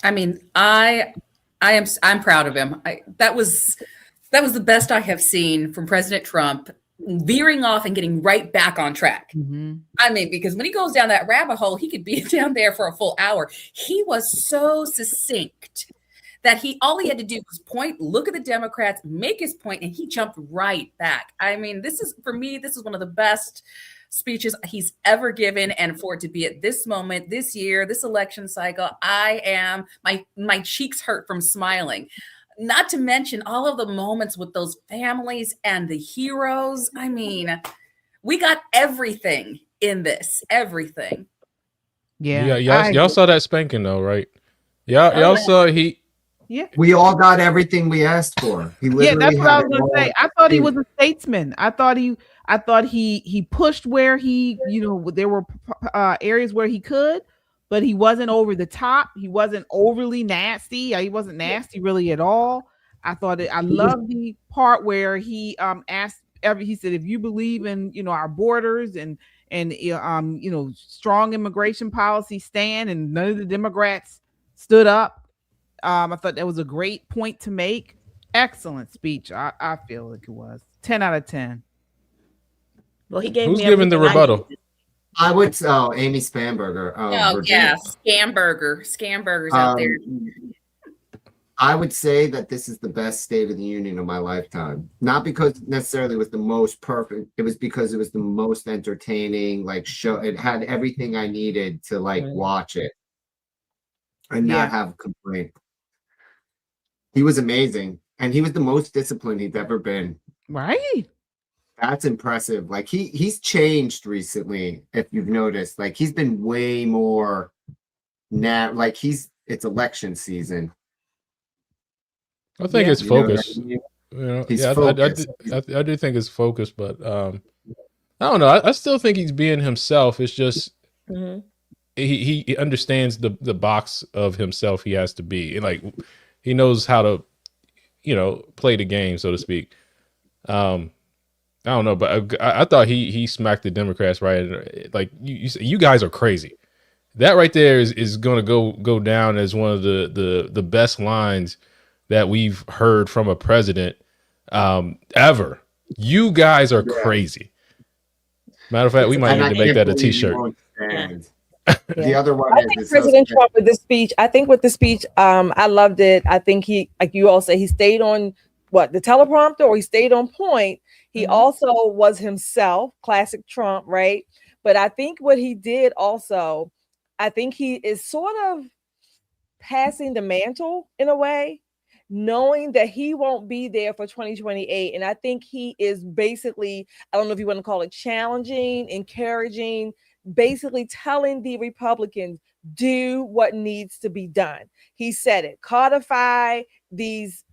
I mean, I'm proud of him. That was the best I have seen from President Trump, veering off and getting right back on track. Mm-hmm. I mean, because when he goes down that rabbit hole, he could be down there for a full hour. He was so succinct that all he had to do was point, look at the Democrats, make his point, and he jumped right back. I mean, this is one of the best speeches he's ever given, and for it to be at this moment, this year, this election cycle, my cheeks hurt from smiling. Not to mention all of the moments with those families and the heroes. I mean, we got everything in this, everything. Yeah. Y'all saw that spanking though, right? Y'all saw he. Yeah. We all got everything we asked for. He literally that's what I had was it gonna all. say. I thought he was a statesman. I thought he pushed where he, there were areas where he could, but he wasn't over the top. He wasn't overly nasty. He wasn't nasty really at all. I love the part where he asked he said, if you believe in, our borders and strong immigration policy stand, and none of the Democrats stood up. I thought that was a great point to make. Excellent speech. I feel like it was 10 out of 10. Well, he gave Who's me giving the rebuttal? I would Amy Spanberger. Yeah, Scamberger's out there. I would say that this is the best State of the Union of my lifetime. Not because necessarily it was the most perfect. It was because it was the most entertaining. Show. It had everything I needed to watch it and not have a complaint. He was amazing, and he was the most disciplined he's ever been. Right. That's impressive. He's changed recently. If you've noticed, he's been way more now. It's election season. I think it's focused. He's focused. I do think it's focused, but I don't know. I still think he's being himself. It's just he understands the box of himself he has to be, and he knows how to, play the game, so to speak. I don't know, but I thought he smacked the Democrats right. You guys are crazy. That right there is going to go down as one of the best lines that we've heard from a president ever. You guys are crazy. Matter of fact, we might need to make that a t-shirt. The other one I think President Trump with this speech, I loved it. I think he, like you all say, he stayed on the teleprompter, or he stayed on point. He also was himself, classic Trump, right? But I think what he did also, I think he is sort of passing the mantle in a way, knowing that he won't be there for 2028. And I think he is basically, I don't know if you want to call it challenging, encouraging, basically telling the Republicans, do what needs to be done. He said it, codify these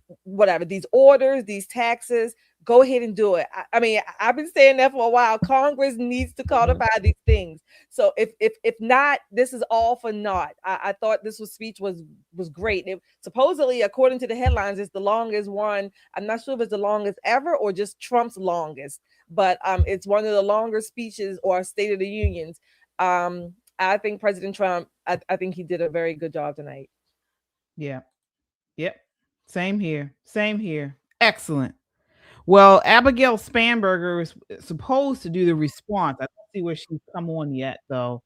orders, these taxes, go ahead and do it. I mean, I've been saying that for a while. Congress needs to codify these things. So if not, this is all for naught. I thought this speech was great. It supposedly, according to the headlines, it's the longest one. I'm not sure if it's the longest ever or just Trump's longest, but it's one of the longer speeches or State of the Unions. I think President Trump, I think he did a very good job tonight. Yeah. Yep. Same here. Excellent. Well, Abigail Spanberger is supposed to do the response. I don't see where she's come on yet, though,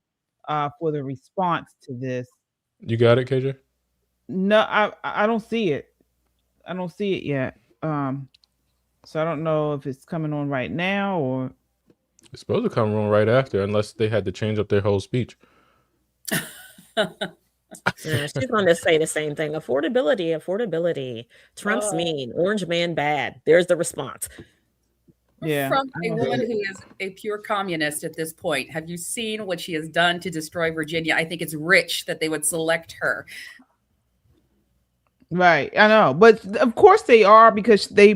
for the response to this. You got it, KJ? No, I don't see it. I don't see it yet. So I don't know if it's coming on right now or. It's supposed to come on right after, unless they had to change up their whole speech. Yeah, she's going to say the same thing. Affordability. Trump's mean. Orange man bad. There's the response. Yeah. From a woman who is a pure communist at this point. Have you seen what she has done to destroy Virginia? I think it's rich that they would select her. Right, I know, but of course they are, because they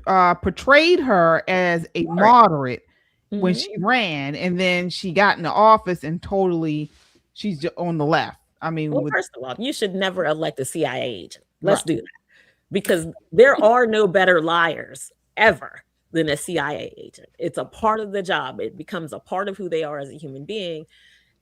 portrayed her as a moderate when she ran, and then she got into office and totally she's on the left. I mean, first of all, you should never elect a CIA agent. Let's do that, because there are no better liars ever than a CIA agent. It's a part of the job. It becomes a part of who they are as a human being.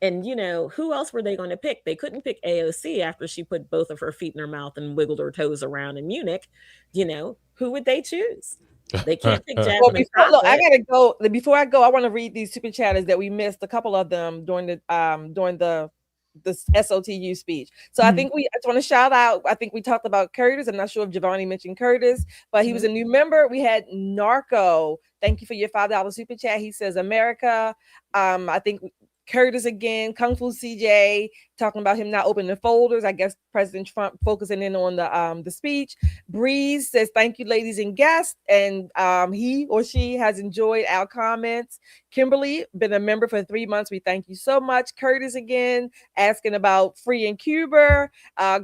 And, who else were they going to pick? They couldn't pick AOC after she put both of her feet in her mouth and wiggled her toes around in Munich. Who would they choose? They can't pick Jasmine. Well, I gotta go. Before I go, I want to read these super chatters that we missed. A couple of them during the the SOTU speech. So I think I just want to shout out. I think we talked about Curtis. I'm not sure if Giovanni mentioned Curtis, but he was a new member. We had Narco. Thank you for your $5 super chat. He says America. I think Curtis again, Kung Fu CJ talking about him not opening the folders. I guess President Trump focusing in on the speech. Breeze says thank you, ladies and guests, and he or she has enjoyed our comments. Kimberly, been a member for 3 months. We thank you so much. Curtis again asking about free in Cuba.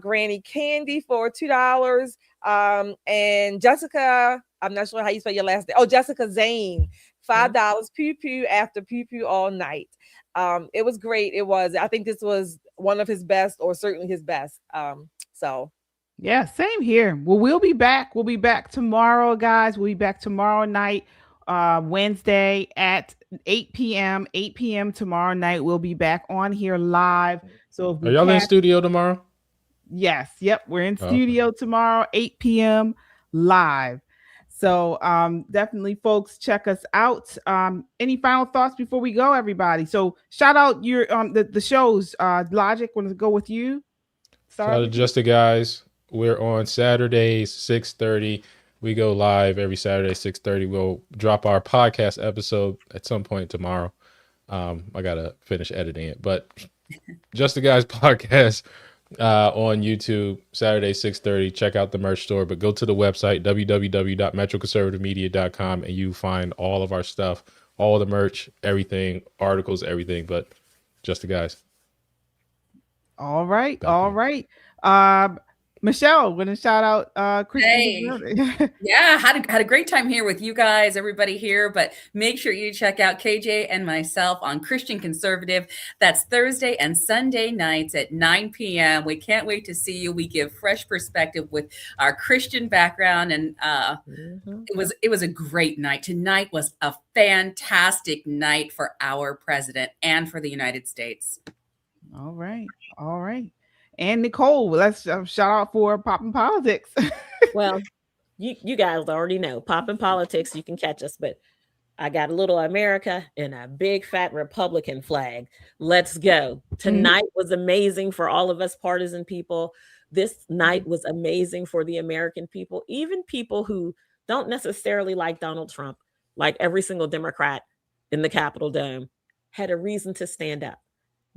Granny Candy for $2. And Jessica, I'm not sure how you spell your last name. Oh, Jessica Zane, $5. Pew pew after pew pew all night. It was great. It was. I think this was one of his best, or certainly his best. So yeah, same here. Well, we'll be back. We'll be back tomorrow, guys. We'll be back tomorrow night, Wednesday at 8 p.m. 8 p.m. tomorrow night. We'll be back on here live. So if Are y'all in studio tomorrow? Yes. Yep. We're in studio tomorrow, 8 p.m. live. So definitely, folks, check us out. Any final thoughts before we go, everybody? So shout out your the shows. Logic, want to go with you? Shout out to Just the Guys. We're on Saturdays, 6:30. We go live every Saturday, 6:30. We'll drop our podcast episode at some point tomorrow. I gotta finish editing it, but Just the Guys podcast on YouTube, Saturday, 6:30. Check out the merch store, but go to the website, www.metroconservativemedia.com, and you find all of our stuff, all the merch, everything, articles, everything, but Just the Guys. All right. All right. Michelle, want to shout out Christian. Yeah, had a great time here with you guys, everybody here. But make sure you check out KJ and myself on Christian Conservative. That's Thursday and Sunday nights at 9 p.m. We can't wait to see you. We give fresh perspective with our Christian background, and it was a great night. Tonight was a fantastic night for our president and for the United States. All right. All right. And Nicole, let's shout out for Poppin' Politics. Well, you guys already know Poppin' Politics. You can catch us, but I got a little America and a big fat Republican flag. Let's go. Tonight was amazing for all of us partisan people. This night was amazing for the American people, even people who don't necessarily like Donald Trump, like every single Democrat in the Capitol Dome, had a reason to stand up.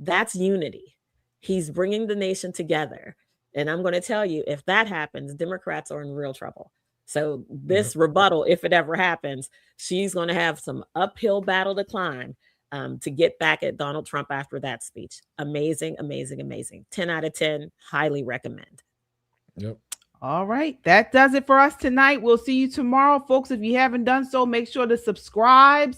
That's unity. He's bringing the nation together. And I'm going to tell you, if that happens, Democrats are in real trouble. So this rebuttal, if it ever happens, she's going to have some uphill battle to climb to get back at Donald Trump after that speech. Amazing, amazing, amazing. 10 out of 10. Highly recommend. Yep. All right. That does it for us tonight. We'll see you tomorrow, folks. If you haven't done so, make sure to subscribe.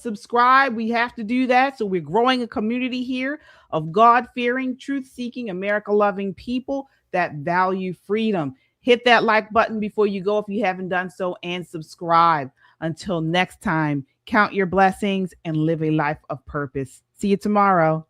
We have to do that. So we're growing a community here of God-fearing, truth-seeking, America-loving people that value freedom. Hit that like button before you go if you haven't done so, and subscribe. Until next time, count your blessings and live a life of purpose. See you tomorrow.